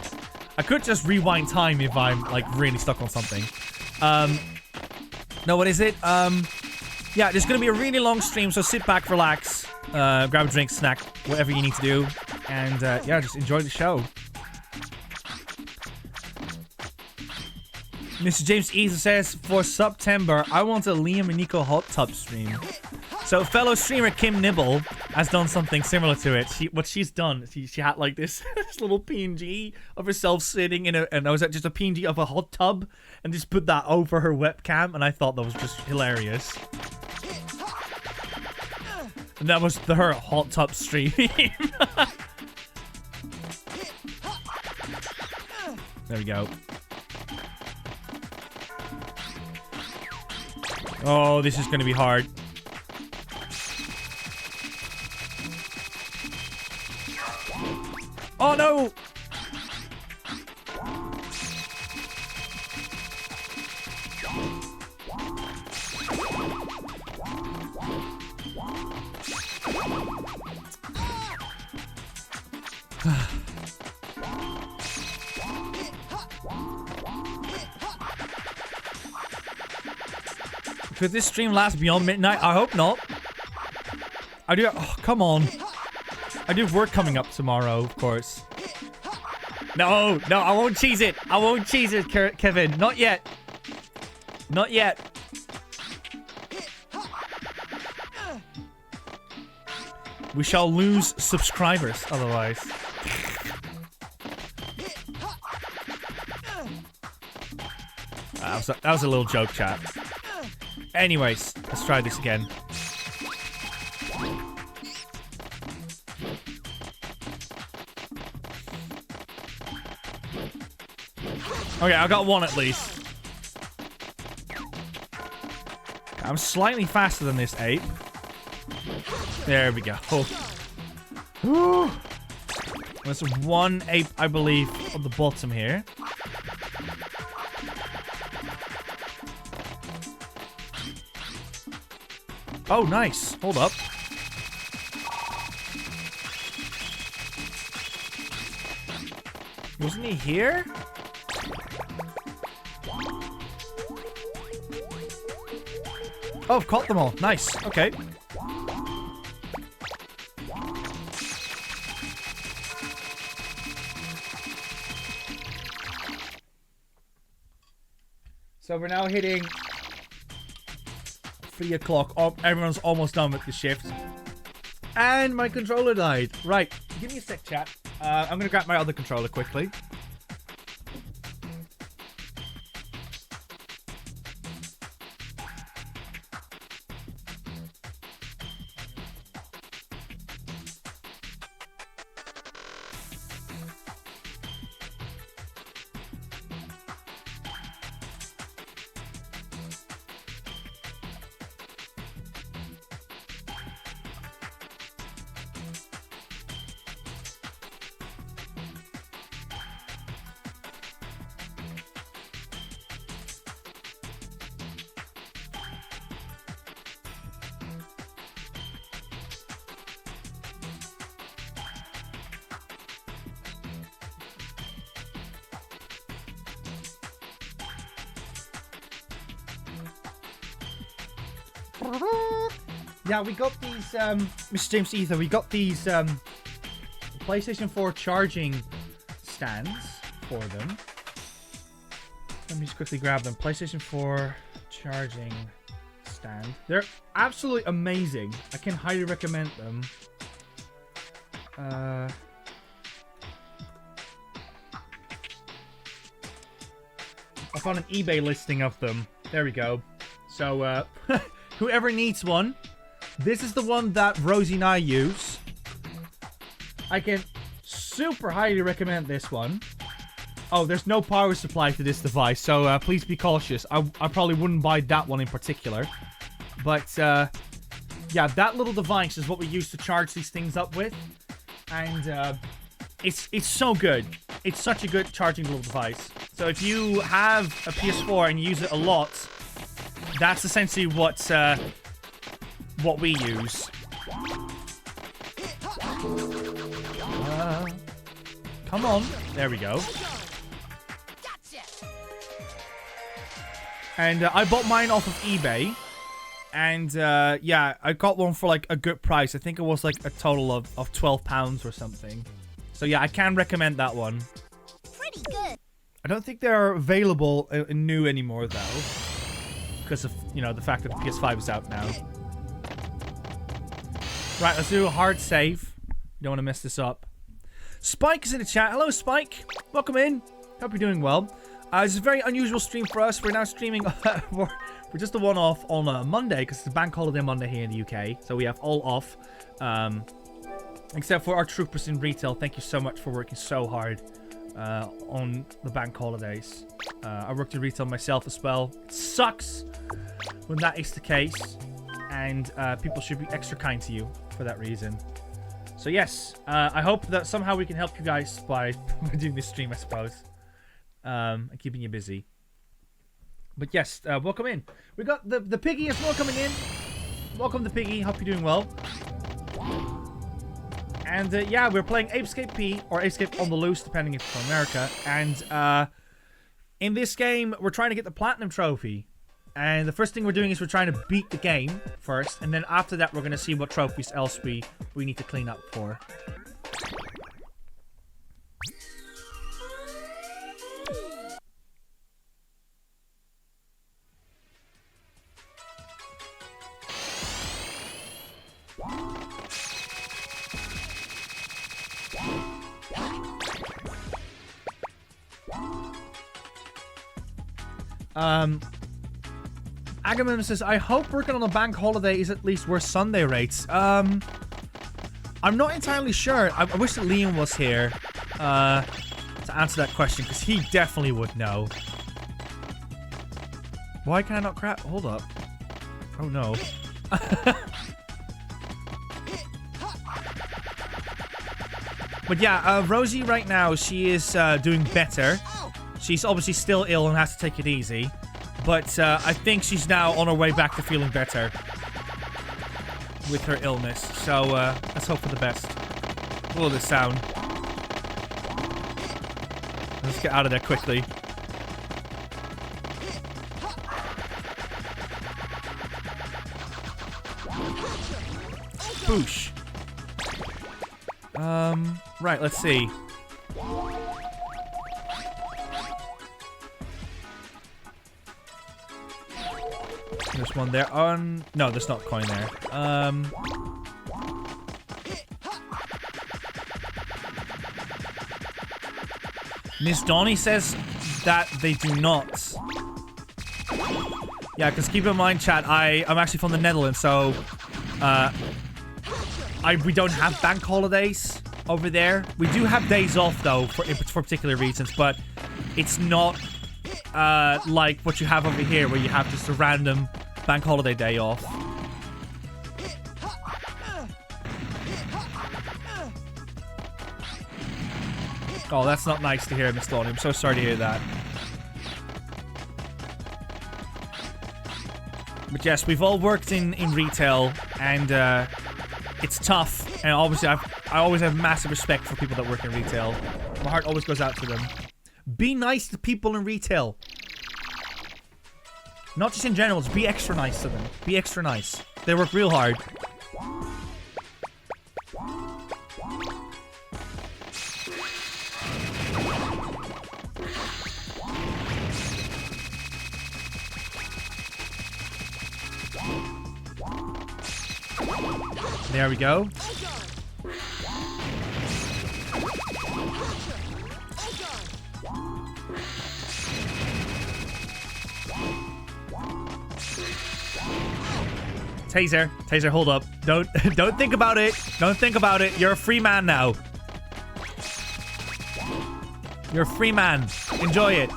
I could just rewind time if I'm, like, really stuck on something. No, what is it? Yeah, there's going to be a really long stream, so sit back, relax, grab a drink, snack, whatever you need to do. And, yeah, just enjoy the show. Mr. James Eason says, for September, I want a Liam and Nico hot tub stream. So fellow streamer Kim Nibble has done something similar to it. What she's done, she had like this, this little PNG of herself sitting in and I was just a PNG of a hot tub and just put that over her webcam, and I thought that was just hilarious. And that was her hot tub stream. There we go. Oh, this is going to be hard. Oh, no! Could this stream last beyond midnight? I hope not. I do. Oh, come on. I do have work coming up tomorrow, of course. No, no, I won't cheese it. I won't cheese it, Kevin. Not yet. Not yet. We shall lose subscribers otherwise. That was a little joke, chat. Anyways, let's try this again. Okay, I got one at least. I'm slightly faster than this ape. There we go. Oh. There's one ape, I believe, on the bottom here. Oh, nice. Hold up. Wasn't he here? Oh, I've caught them all. Nice. Okay. So we're now hitting 3 o'clock. Oh, everyone's almost done with the shift. And my controller died. Right. Give me a sec, chat. I'm going to grab my other controller quickly. Yeah, we got these, Mr. James Ether, we got these, PlayStation 4 charging stands for them. Let me just quickly grab them. PlayStation 4 charging stand. They're absolutely amazing. I can highly recommend them. I found an eBay listing of them. There we go. So, whoever needs one, this is the one that Rosie and I use. I can super highly recommend this one. Oh, there's no power supply to this device, so please be cautious. I probably wouldn't buy that one in particular. But, yeah, that little device is what we use to charge these things up with. And, it's so good. It's such a good charging little device. So if you have a PS4 and you use it a lot, that's essentially what we use. Come on. There we go. And I bought mine off of eBay. And yeah, I got one for like a good price. I think it was like a total of £12 or something. So yeah, I can recommend that one. Pretty good. I don't think they're available new anymore though. Because of, you know, the fact that the PS5 is out now. Right, let's do a hard save. Don't want to mess this up. Spike is in the chat. Hello, Spike. Welcome in. Hope you're doing well. This is a very unusual stream for us. We're now streaming for just a one-off on Monday, because it's a bank holiday Monday here in the UK. So we have all off. Except for our troopers in retail. Thank you so much for working so hard on the bank holidays. I worked in retail myself as well. It sucks when that is the case. And people should be extra kind to you for that reason. So yes, I hope that somehow we can help you guys by doing this stream, I suppose. And keeping you busy. But yes, welcome in. We got the Piggy as well coming in. Welcome to Piggy, hope you're doing well. And yeah, we're playing Ape Escape P, or Ape Escape on the Loose, depending if it's from America. And in this game, we're trying to get the Platinum Trophy. And the first thing we're doing is we're trying to beat the game first. And then after that, we're going to see what trophies else we need to clean up for. Agamemnon says, I hope working on a bank holiday is at least worth Sunday rates. I'm not entirely sure. I wish that Liam was here to answer that question, because he definitely would know. Why can I not crap? Hold up. Oh no. But yeah, Rosie right now, she is doing better. She's obviously still ill and has to take it easy. But I think she's now on her way back to feeling better. with her illness. So let's hope for the best. Look at this sound. Let's get out of there quickly. Boosh. Right, let's see. There's one there. No, there's not a coin there. Miss Donnie says that they do not. Yeah, because keep in mind, chat, I'm actually from the Netherlands, so we don't have bank holidays over there. We do have days off though for particular reasons, but it's not like what you have over here, where you have just a random bank holiday day off. Oh, that's not nice to hear, Miss Donnie. I'm so sorry to hear that. But yes, we've all worked in retail, and it's tough. And obviously, I always have massive respect for people that work in retail. My heart always goes out to them. Be nice to people in retail. Not just in general, just be extra nice to them. Be extra nice. They work real hard. There we go. Taser, hold up. Don't think about it. Don't think about it. You're a free man now. You're a free man. Enjoy it.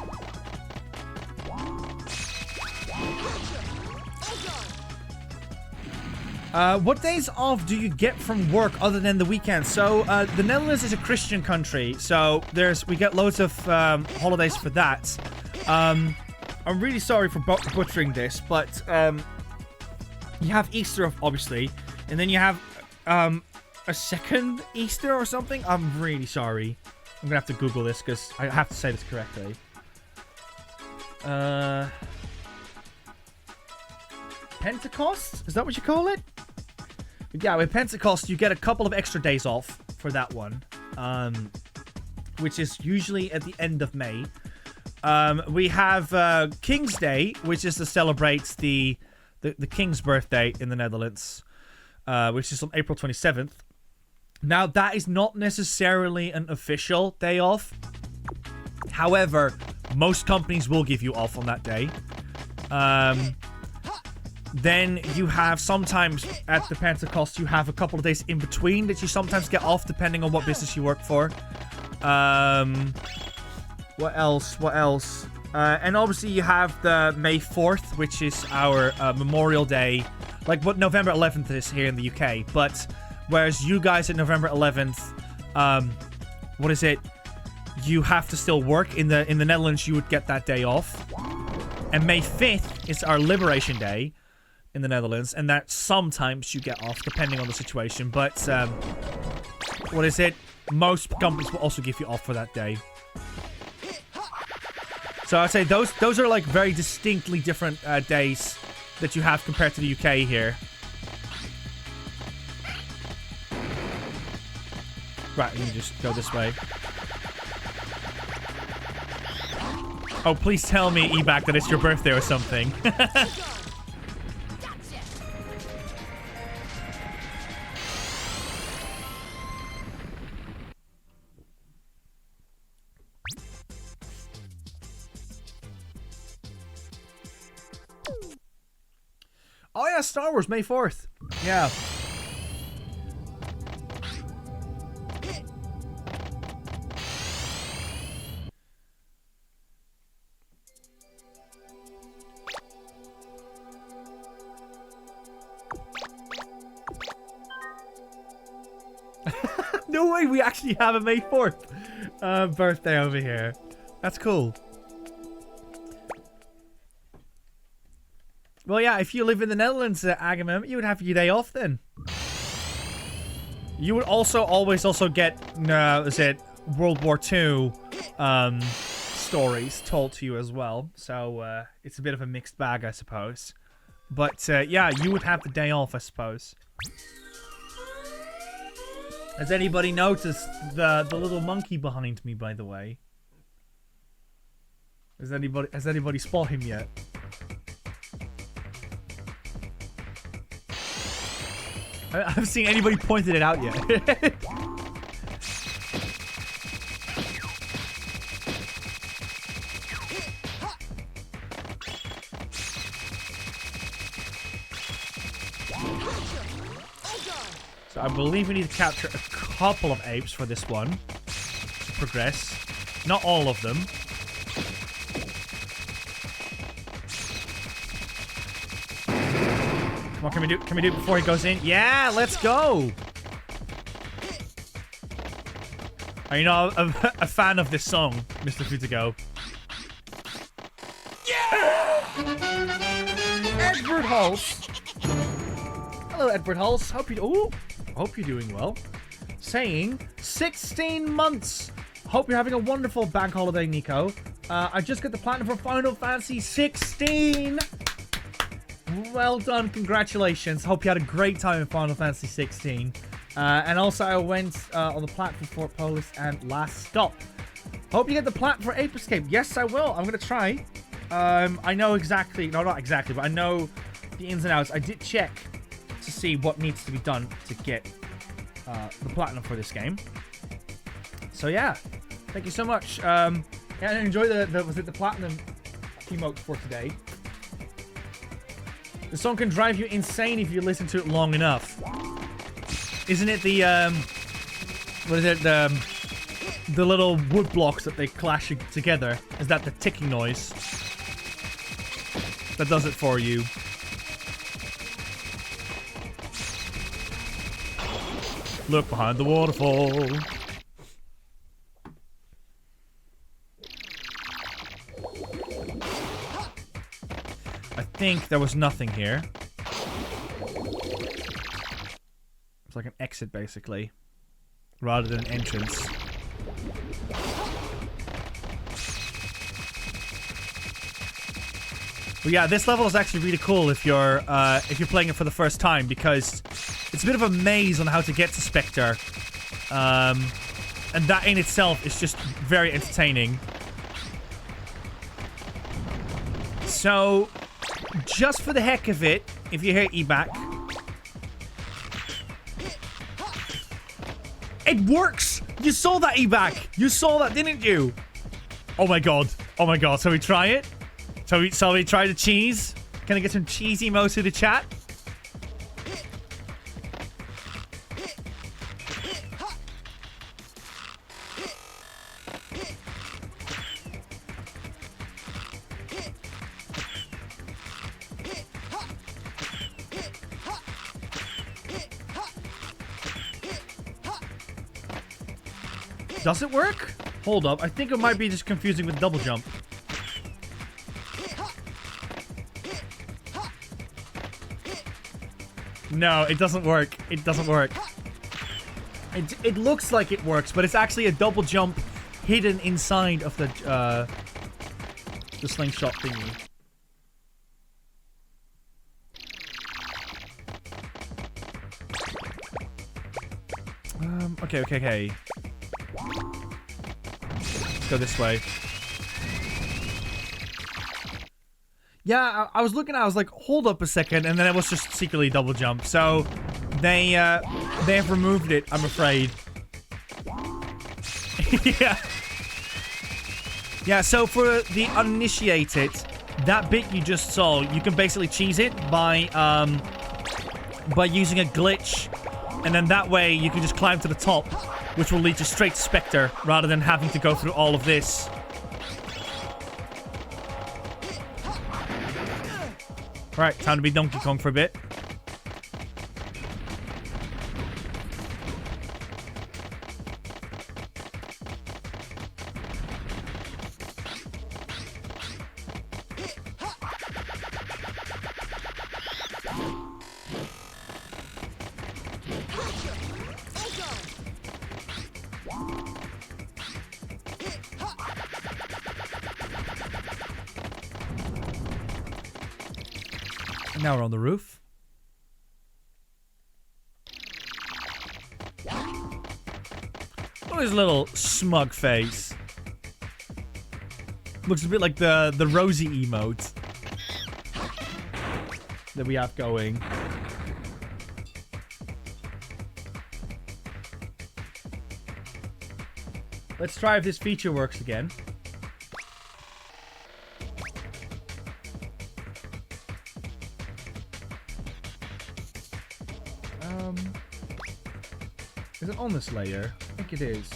What days off do you get from work other than the weekend? So, the Netherlands is a Christian country, so we get loads of holidays for that. I'm really sorry for butchering this, but you have Easter, obviously, and then you have a second Easter or something. I'm really sorry. I'm gonna have to Google this because I have to say this correctly. Pentecost? Is that what you call it? But yeah, with Pentecost, you get a couple of extra days off for that one, which is usually at the end of May. We have King's Day, which is to celebrate the King's birthday in the Netherlands, which is on April 27th. Now, that is not necessarily an official day off. However, most companies will give you off on that day. Then you have sometimes at the Pentecost, you have a couple of days in between that you sometimes get off depending on what business you work for. What else? And obviously you have the May 4th, which is our Memorial Day, like what November 11th is here in the UK. But whereas you guys at November 11th, what is it? You have to still work. In the Netherlands, you would get that day off. And May 5th is our Liberation Day in the Netherlands, and that sometimes you get off depending on the situation. But what is it? Most companies will also give you off for that day. So I'd say those are like very distinctly different days that you have compared to the UK here. Right, let me just go this way. Oh, please tell me, Ebac, that it's your birthday or something. Oh yeah, Star Wars, May 4th. Yeah. No way, we actually have a May 4th birthday over here. That's cool. Well, yeah, if you live in the Netherlands, Agamem, you would have your day off then. You would also always get, is it World War II stories told to you as well. So it's a bit of a mixed bag, I suppose. But yeah, you would have the day off, I suppose. Has anybody noticed the little monkey behind me, by the way? Has anybody spot him yet? I haven't seen anybody pointed it out yet. So I believe we need to capture a couple of apes for this one to progress. Not all of them. Come on, can we do it before he goes in? Yeah, let's go! Are you not a fan of this song, Mr. Futago? Yeah! Edward Hulse. Hello, Edward Hulse. Hope you're doing well. Saying 16 months. Hope you're having a wonderful bank holiday, Nico. I just got the platinum for Final Fantasy 16. Well done, congratulations. Hope you had a great time in Final Fantasy 16. And also I went on the platinum for Fort Polis and Last Stop. Hope you get the platinum for Ape Escape. Yes, I will. I'm going to try. I know exactly, no, not exactly, but I know the ins and outs. I did check to see what needs to be done to get the platinum for this game. So yeah, thank you so much. Yeah, and enjoy the platinum emote for today. The song can drive you insane if you listen to it long enough. Isn't it the what is it, the little wood blocks that they clash together? Is that the ticking noise that does it for you? Look behind the waterfall. I think there was nothing here. It's like an exit, basically, rather than an entrance. But yeah, this level is actually really cool if you're playing it for the first time, because it's a bit of a maze on how to get to Spectre, and that in itself is just very entertaining. So, just for the heck of it, if you hear eBack, it works! You saw that, eBack! You saw that, didn't you? Oh my god. Oh my god. Shall we try it? Shall we try the cheese? Can I get some cheese emotes to the chat? Does it work? Hold up. I think it might be just confusing with double jump. No, it doesn't work. It doesn't work. It looks like it works, but it's actually a double jump hidden inside of the slingshot thingy. Okay. Let's go this way. Yeah, I was looking, I was like, hold up a second, and then it was just secretly double jump. So they have removed it, I'm afraid. Yeah, so for the uninitiated, that bit you just saw, you can basically cheese it by using a glitch, and then that way you can just climb to the top, which will lead you straight to Spectre, rather than having to go through all of this. Alright, time to be Donkey Kong for a bit. Now we're on the roof. Oh, his little smug face. Looks a bit like the rosy emote that we have going. Let's try if this feature works again. Is it on this layer? I think it is.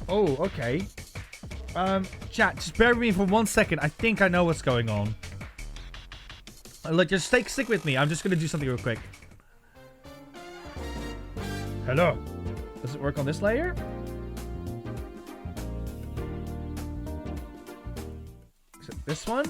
Oh, okay. Chat, just bear with me for 1 second. I think I know what's going on. Look, just stick with me. I'm just gonna do something real quick. Hello. Does it work on this layer? Is it this one?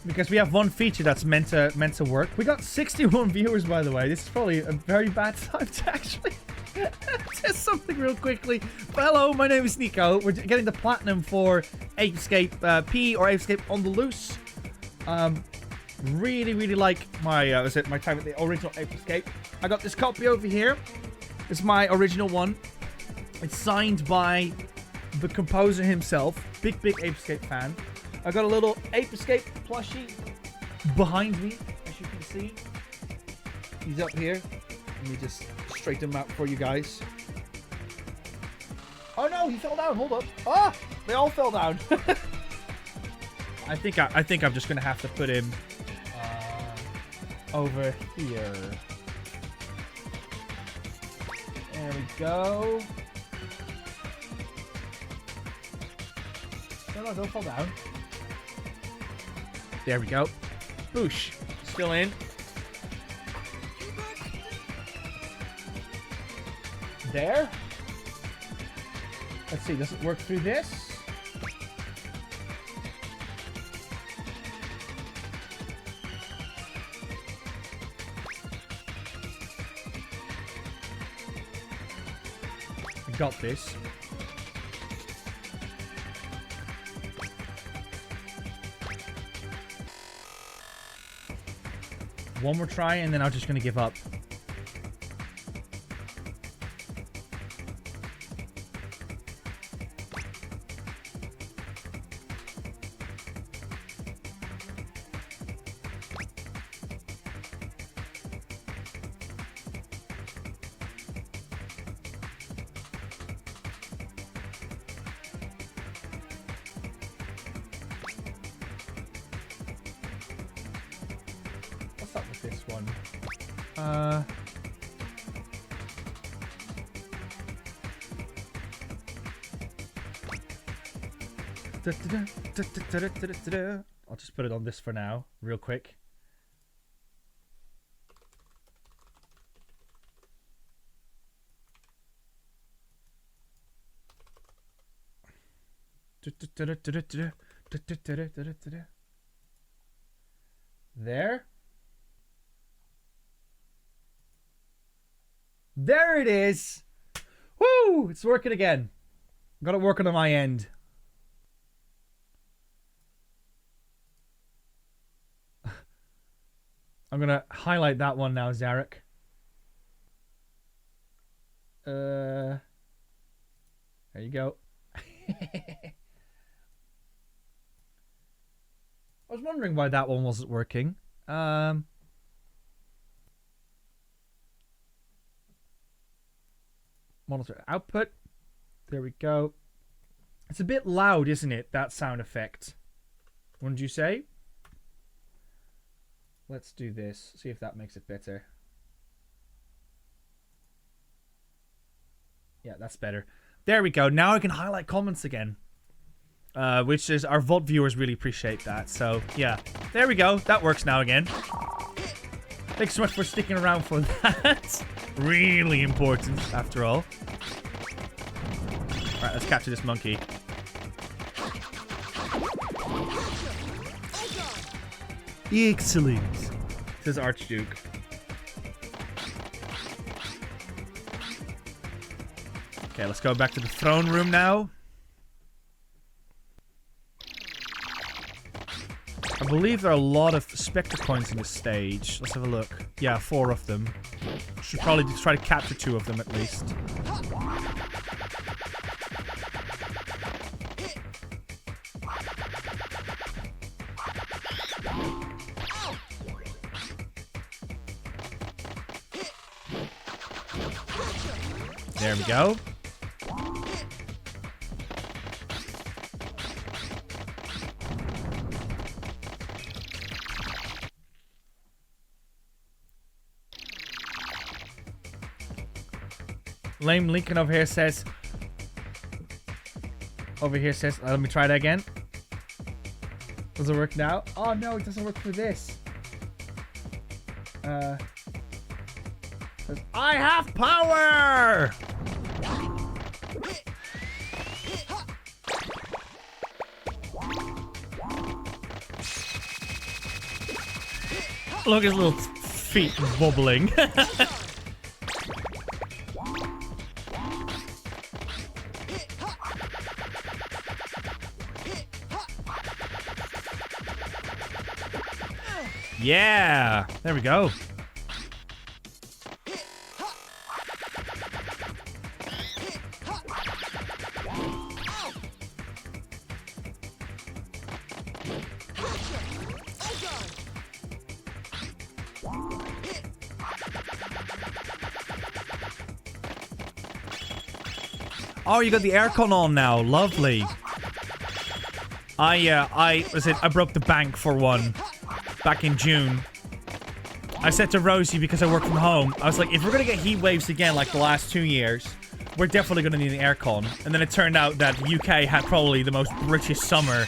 Because we have one feature that's meant to work. We got 61 viewers, by the way. This is probably a very bad time to actually test something real quickly. But hello, my name is Nico. We're getting the platinum for Ape Escape P or Ape Escape on the loose. Really like my my time at the original Ape Escape. I got this copy over here. It's my original one. It's signed by the composer himself. Big Ape Escape fan. I got a little Ape Escape plushie behind me, as you can see. He's up here. Let me just straighten him out for you guys. Oh no, he fell down. Hold up. Ah, they all fell down. I think I'm just gonna have to put him over here. There we go. No, don't fall down. There we go. Boosh. Still in. There. Let's see, does it work through this? I got this. One more try, and then I'm just gonna give up. I'll just put it on this for now, real quick. There. There it is. Woo! It's working again. Got it working on my end. I'm gonna highlight that one now, Zarek. There you go. I was wondering why that one wasn't working. Monitor output. There we go. It's a bit loud, isn't it? That sound effect. Wouldn't you say? Let's do this. See if that makes it better. Yeah, that's better. There we go. Now I can highlight comments again. Which is, our VOD viewers really appreciate that. So, yeah. There we go. That works now again. Thanks so much for sticking around for that. Really important, after all. Alright, let's capture this monkey. Excellent. Says Archduke. Okay, let's go back to the throne room now. I believe there are a lot of Spectre coins in this stage. Let's have a look. Yeah, 4 of them. Should probably try to capture 2 of them at least. There we go. Lame Lincoln over here says... let me try that again. Does it work now? Oh no, it doesn't work for this. Says, I have power! Look at his little feet wobbling. Yeah, there we go. Oh, you got the aircon on now. Lovely. I broke the bank for one back in June. I said to Rosie, because I work from home, I was like, if we're gonna get heat waves again like the last 2 years, we're definitely gonna need an aircon. And then it turned out that the UK had probably the most British summer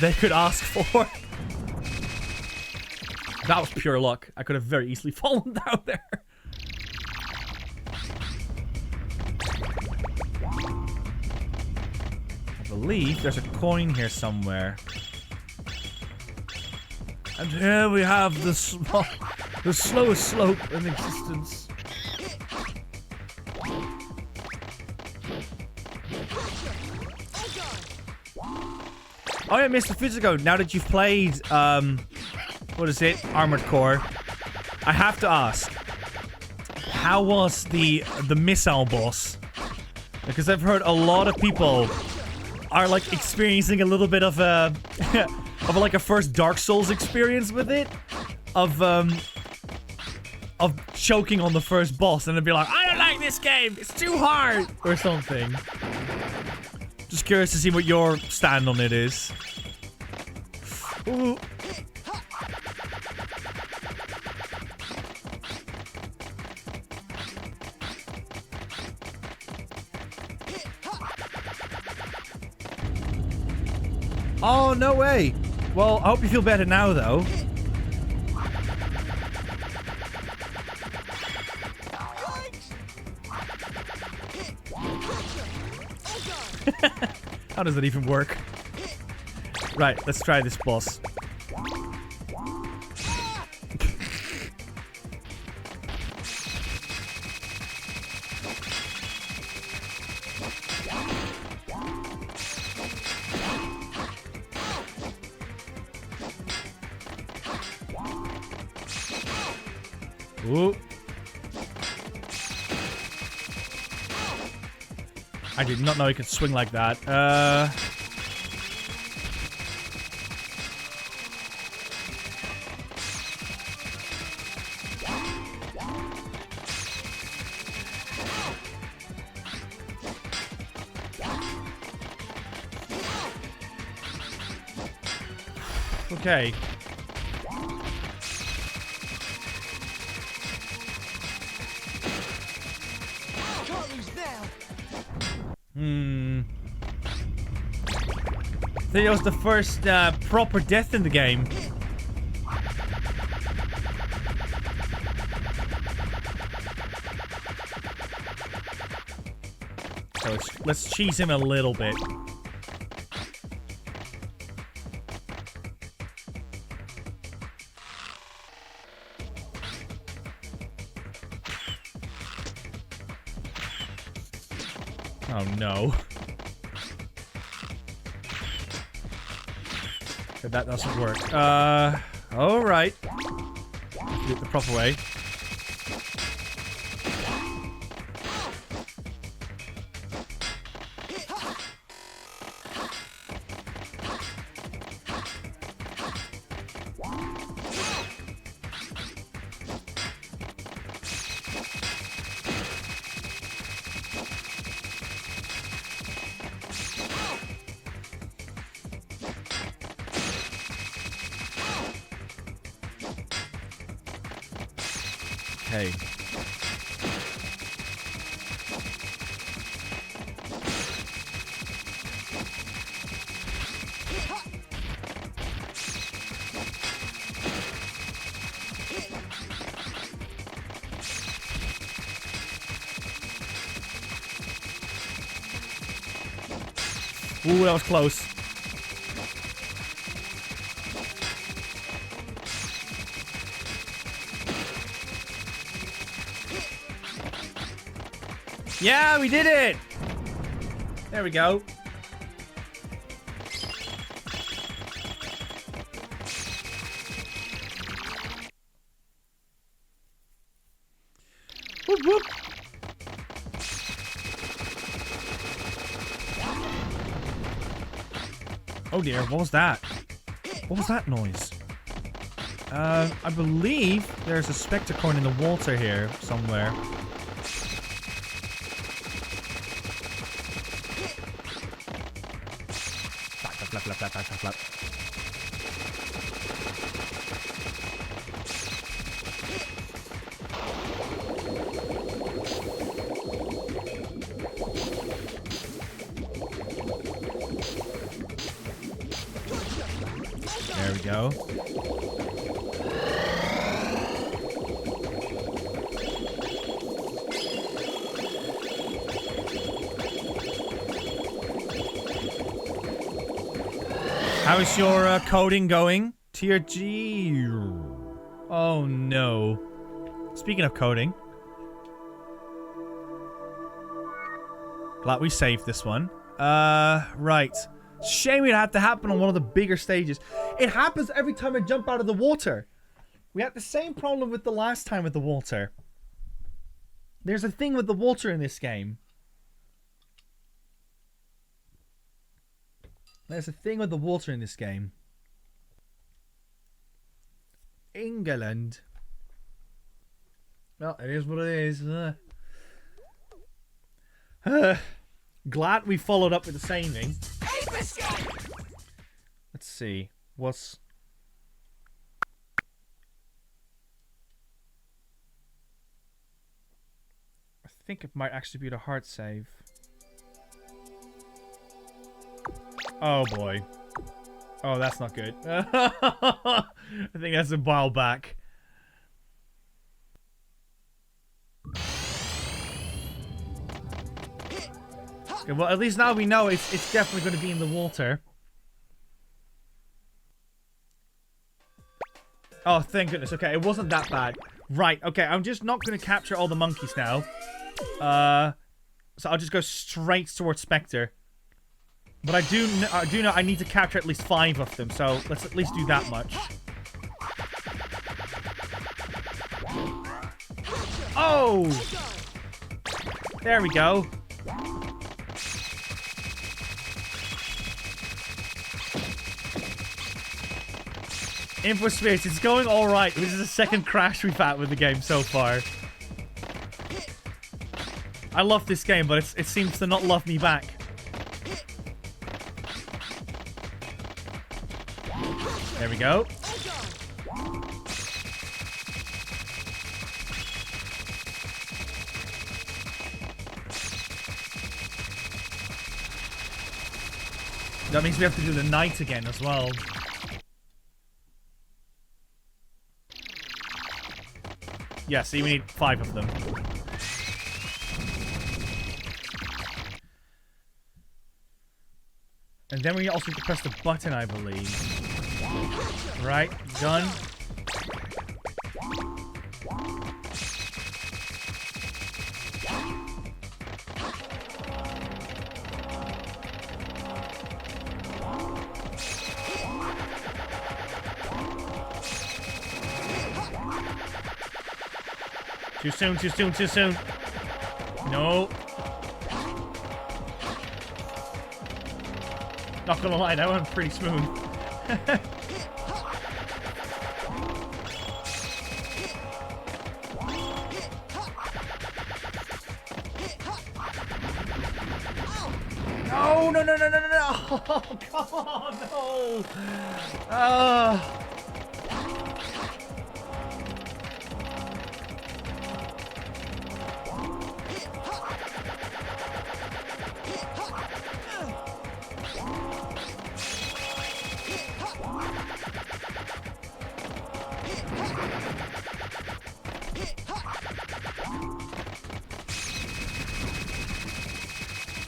they could ask for. That was pure luck. I could have very easily fallen down there. I believe there's a coin here somewhere. And here we have the slowest slope in existence. Oh yeah, Mr. Physico, now that you've played, what is it? Armored Core. I have to ask, how was the missile boss? Because I've heard a lot of people are like experiencing a little bit of a like a first Dark Souls experience with it, of choking on the first boss, and they'd be like, I don't like this game, it's too hard, or something. Just curious to see what your stand on it is. Ooh. Oh, no way. Well, I hope you feel better now, though. How does that even work? Right, let's try this boss. Ooh. I did not know he could swing like that. Okay. I think it was the first proper death in the game. So let's cheese him a little bit. Oh no. That doesn't work. Alright. Do it the proper way. Okay. Ooh, that was close. Yeah, we did it! There we go. Whoop, whoop. Oh dear, what was that? What was that noise? I believe there's a Spectre coin in the water here somewhere. Flap, flap, flap, flap, flap. There we go. How is your coding going? Tier G. Oh no. Speaking of coding. Glad we saved this one. Right. Shame it had to happen on one of the bigger stages. It happens every time I jump out of the water. We had the same problem with the last time with the water. There's a thing with the water in this game. There's a thing with the water in this game. England. Well, it is what it is. Glad we followed up with the same thing. Ape Escape! Let's see. What's... I think it might actually be the hard save. Oh boy. Oh, that's not good. I think that's a while back. Okay, well, at least now we know it's definitely going to be in the water. Oh, thank goodness. Okay, it wasn't that bad. Right, okay, I'm just not going to capture all the monkeys now. So I'll just go straight towards Spectre. But I do know I need to capture at least 5 of them, so let's at least do that much. Oh! There we go. Info Spirits, it's going alright. This is the second crash we've had with the game so far. I love this game, but it seems to not love me back. There we go. That means we have to do the night again as well. Yeah, see, we need 5 of them. And then we also need to press the button, I believe. Right, gun. Too soon, too soon, too soon. No. Not gonna lie, that went pretty smooth. No, no, no, no, no, no, no. Oh, come on, no.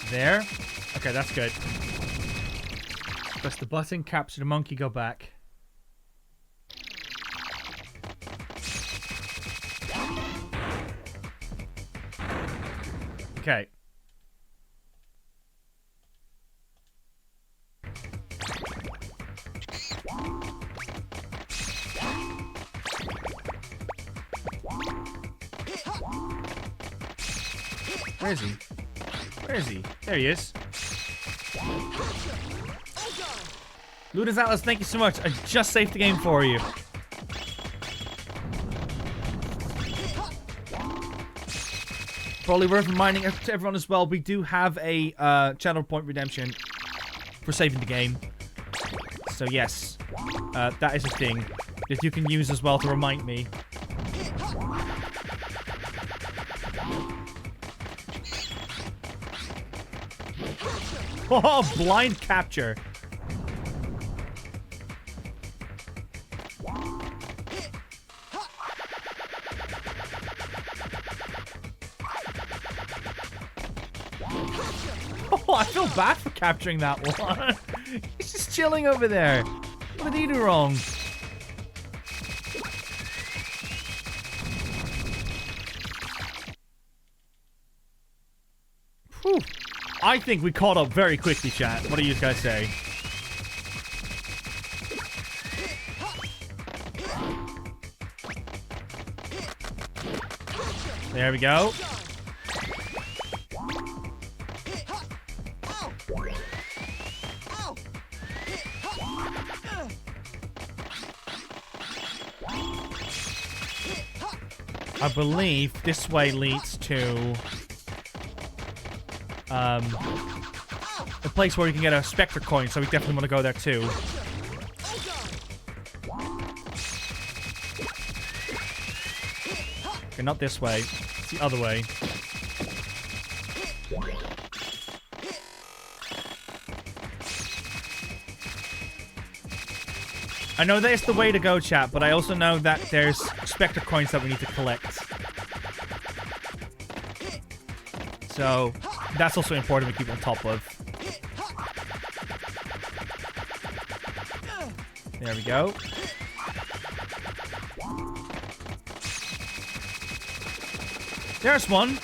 There. Okay, that's good. Press the button, capture the monkey, go back. Okay. Where is he? Where is he? There he is. Ludus Atlas, thank you so much. I just saved the game for you. Probably worth reminding to everyone as well, we do have a channel point redemption for saving the game. So yes, that is a thing that you can use as well to remind me. Oh, blind capture. Oh, I feel bad for capturing that one. He's just chilling over there. What did he do wrong? Whew. I think we caught up very quickly, chat. What do you guys say? There we go. I believe this way leads to a place where you can get a Spectre coin, so we definitely want to go there too. Okay, not this way. It's the other way. I know that it's the way to go, chat, but I also know that there's Spectre coins that we need to collect. So, that's also important to keep on top of. There we go. There's one.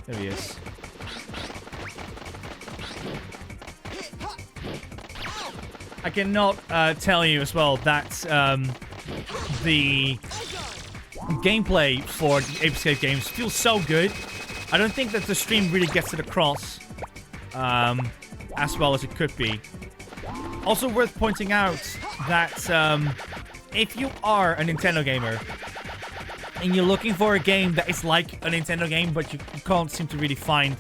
There he is. I cannot tell you as well that the gameplay for the Ape Escape games feels so good. I don't think that the stream really gets it across as well as it could be. Also worth pointing out that if you are a Nintendo gamer and you're looking for a game that is like a Nintendo game, but you can't seem to really find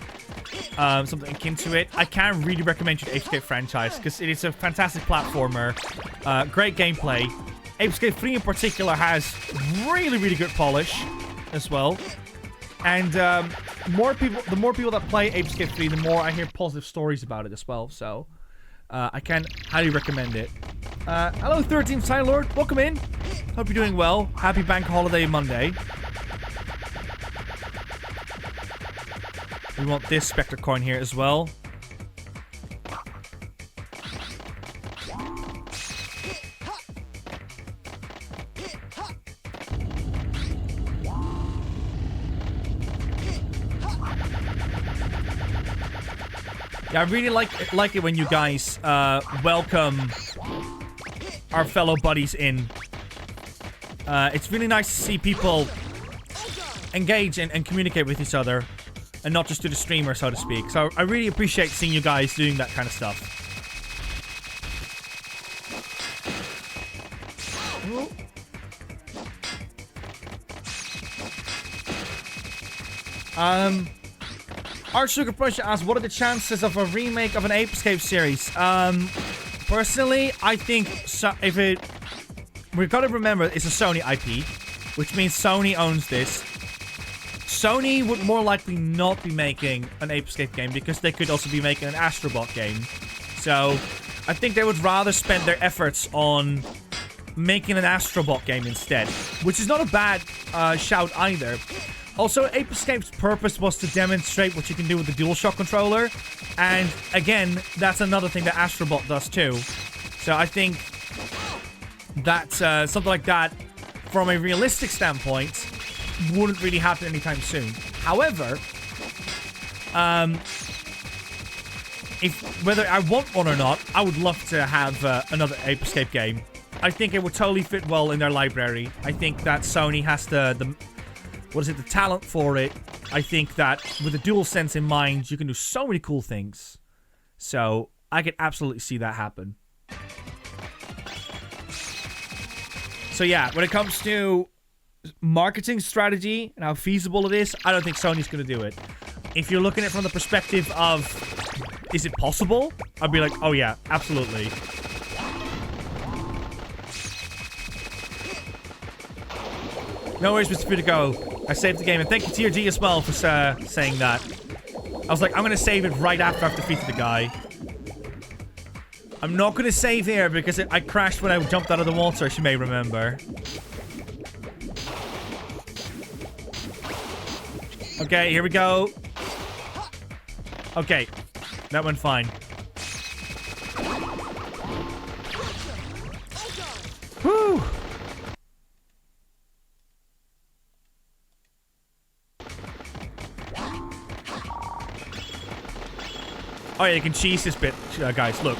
something akin to it, I can really recommend you the Ape Escape franchise, because it is a fantastic platformer, great gameplay. Ape Escape 3 in particular has really, really good polish as well. And the more people that play Ape Escape 3, the more I hear positive stories about it as well. So I can highly recommend it. Hello, 13th Time Lord. Welcome in. Hope you're doing well. Happy Bank Holiday Monday. We want this Spectre coin here as well. Yeah, I really like it when you guys welcome our fellow buddies in. It's really nice to see people engage and communicate with each other, and not just to the streamer, so to speak. So I really appreciate seeing you guys doing that kind of stuff. Art Sugar Push asks, what are the chances of a remake of an Ape Escape series? Personally, I think we've got to remember it's a Sony IP, which means Sony owns this. Sony would more likely not be making an Ape Escape game because they could also be making an Astrobot game. So, I think they would rather spend their efforts on making an Astrobot game instead, which is not a bad shout either. Also, Ape Escape's purpose was to demonstrate what you can do with the DualShock controller. And again, that's another thing that Astrobot does too. So I think that something like that, from a realistic standpoint, wouldn't really happen anytime soon. However, whether I want one or not, I would love to have another Ape Escape game. I think it would totally fit well in their library. I think that Sony has the talent for it. I think that with the DualSense in mind, you can do so many cool things. So, I could absolutely see that happen. So yeah, when it comes to marketing strategy and how feasible it is, I don't think Sony's going to do it. If you're looking at it from the perspective of, is it possible? I'd be like, oh yeah, absolutely. No worries, Mr. Frutico. I saved the game, and thank you to your G as well for saying that. I was like, I'm going to save it right after I've defeated the guy. I'm not going to save here because I crashed when I jumped out of the water, as you may remember. Okay, here we go. Okay, that went fine. Whew. Oh yeah, you can cheese this bit, guys, look.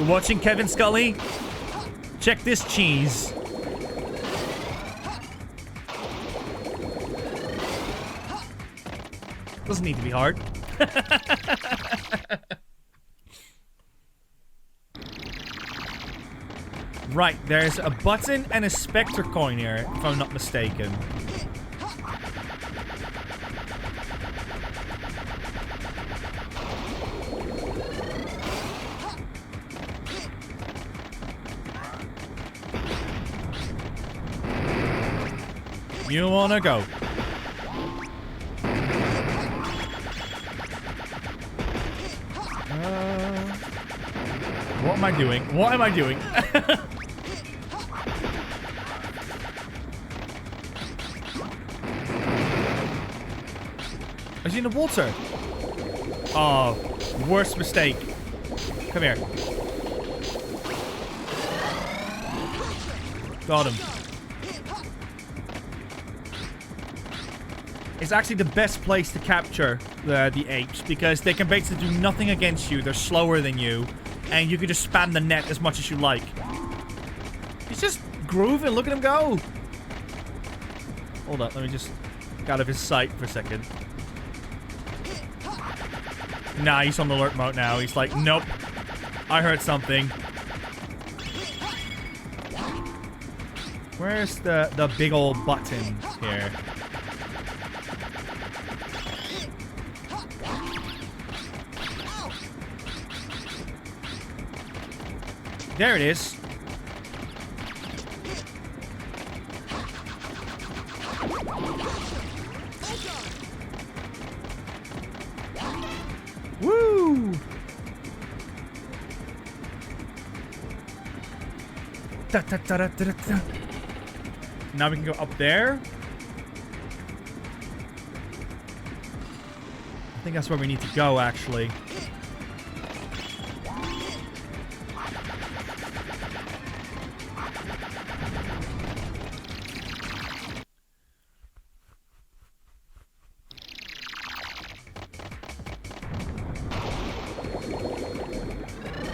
You're watching Kevin Scully? Check this cheese. Doesn't need to be hard. Right, there's a button and a Spectre coin here, if I'm not mistaken. You wanna go? What am I doing? What am I doing? Is he in the water? Oh, worst mistake. Come here. Got him. It's actually the best place to capture the apes because they can basically do nothing against you. They're slower than you. And you can just spam the net as much as you like. He's just grooving. Look at him go. Hold up. Let me just get out of his sight for a second. Nah, he's on alert mode now. He's like, nope. I heard something. Where's the big old button here? There it is. Woo! Da, da, da, da, da, da. Now we can go up there. I think that's where we need to go, actually.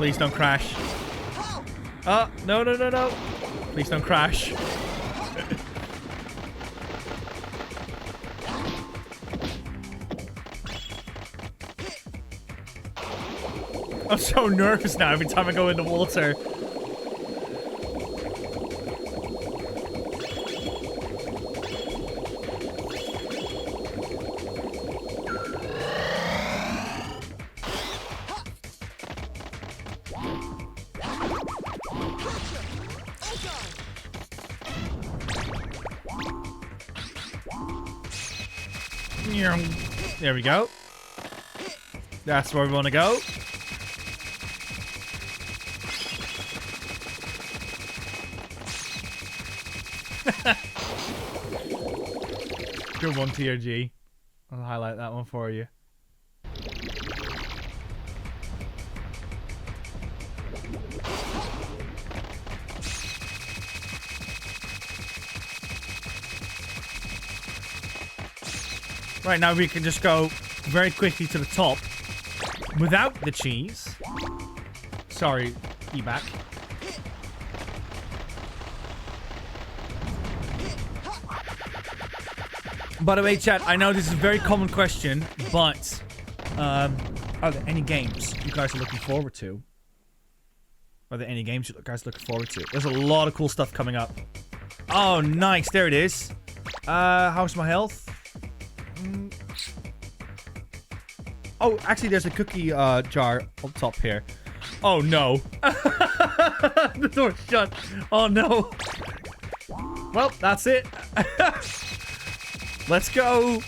Please don't crash. Oh, no, no, no, no. Please don't crash. I'm so nervous now every time I go in the water. There we go. That's where we want to go. Good one, TRG. I'll highlight that one for you. Right, now we can just go very quickly to the top without the cheese. Sorry, E-back. By the way, chat, I know this is a very common question, but are there any games you guys are looking forward to? Are there any games you guys are looking forward to? There's a lot of cool stuff coming up. Oh, nice. There it is. How's my health? Oh, actually, there's a cookie jar up top here. Oh, no. The door's shut. Oh, no. Well, that's it. Let's go.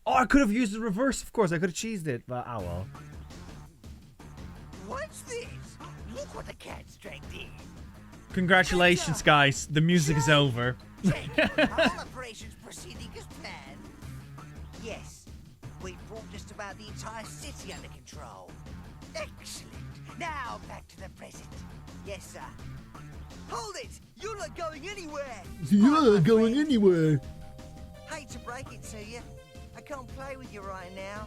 Oh, I could have used the reverse, of course. I could have cheesed it, but oh well. What's this? Look what the cat's dragged in. Congratulations, guys. The music is over. Are all operations proceeding as planned? Yes. We've brought just about the entire city under control. Excellent. Now back to the present. Yes, sir. Hold it! You're not going anywhere! You're not going anywhere. Hate to break it to you. I can't play with you right now.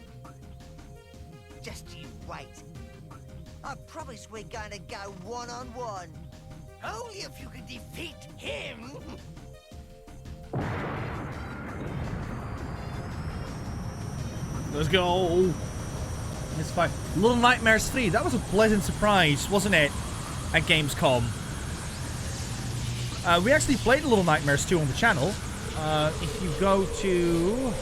Just you wait. I promise we're going to go one-on-one. Only if you can defeat him. Let's go. It's fine. Little Nightmares 3. That was a pleasant surprise, wasn't it? At Gamescom. We actually played Little Nightmares 2 on the channel. If you go to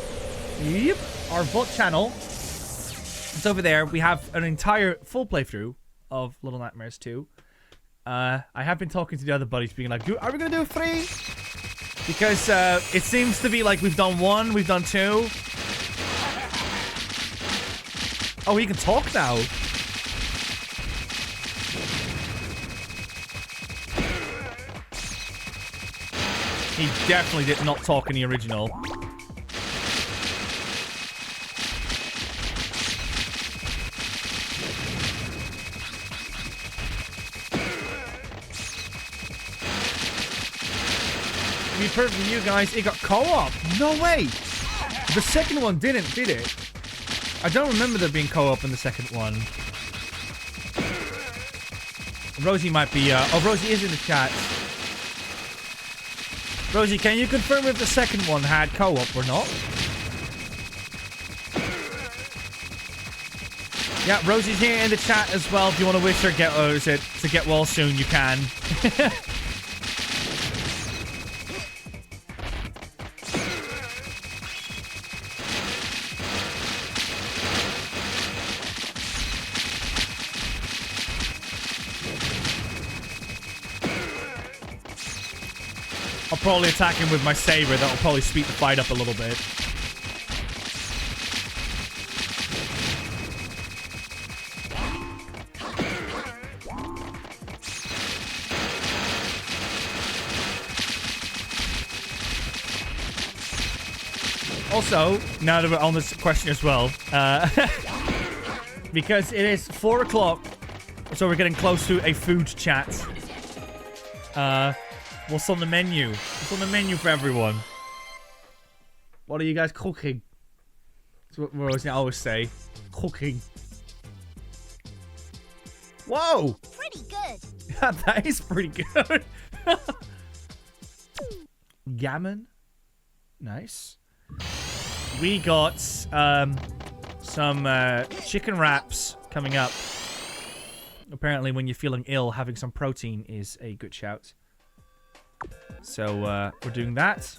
our VOD channel, it's over there. We have an entire full playthrough of Little Nightmares 2. I have been talking to the other buddies, being like, are we going to do 3? Because it seems to be like we've done 1, we've done 2. Oh, he can talk now. He definitely did not talk in the original. To be perfect with you guys, it got co-op. No way. The second one didn't, did it? I don't remember there being co-op in the second one. Rosie might be, oh, Rosie is in the chat. Rosie, can you confirm if the second one had co-op or not? Yeah, Rosie's here in the chat as well. If you want to wish her to get well soon, you can. I'll probably attack him with my saber. That'll probably speed the fight up a little bit. Also, now that we're on this question as well, because it is 4 o'clock, so we're getting close to a food chat. What's on the menu? What's on the menu for everyone? What are you guys cooking? That's what Rosie always say. Cooking. Whoa! Pretty good. That is pretty good. Gammon. Nice. We got some chicken wraps coming up. Apparently, when you're feeling ill, having some protein is a good shout. So we're doing that.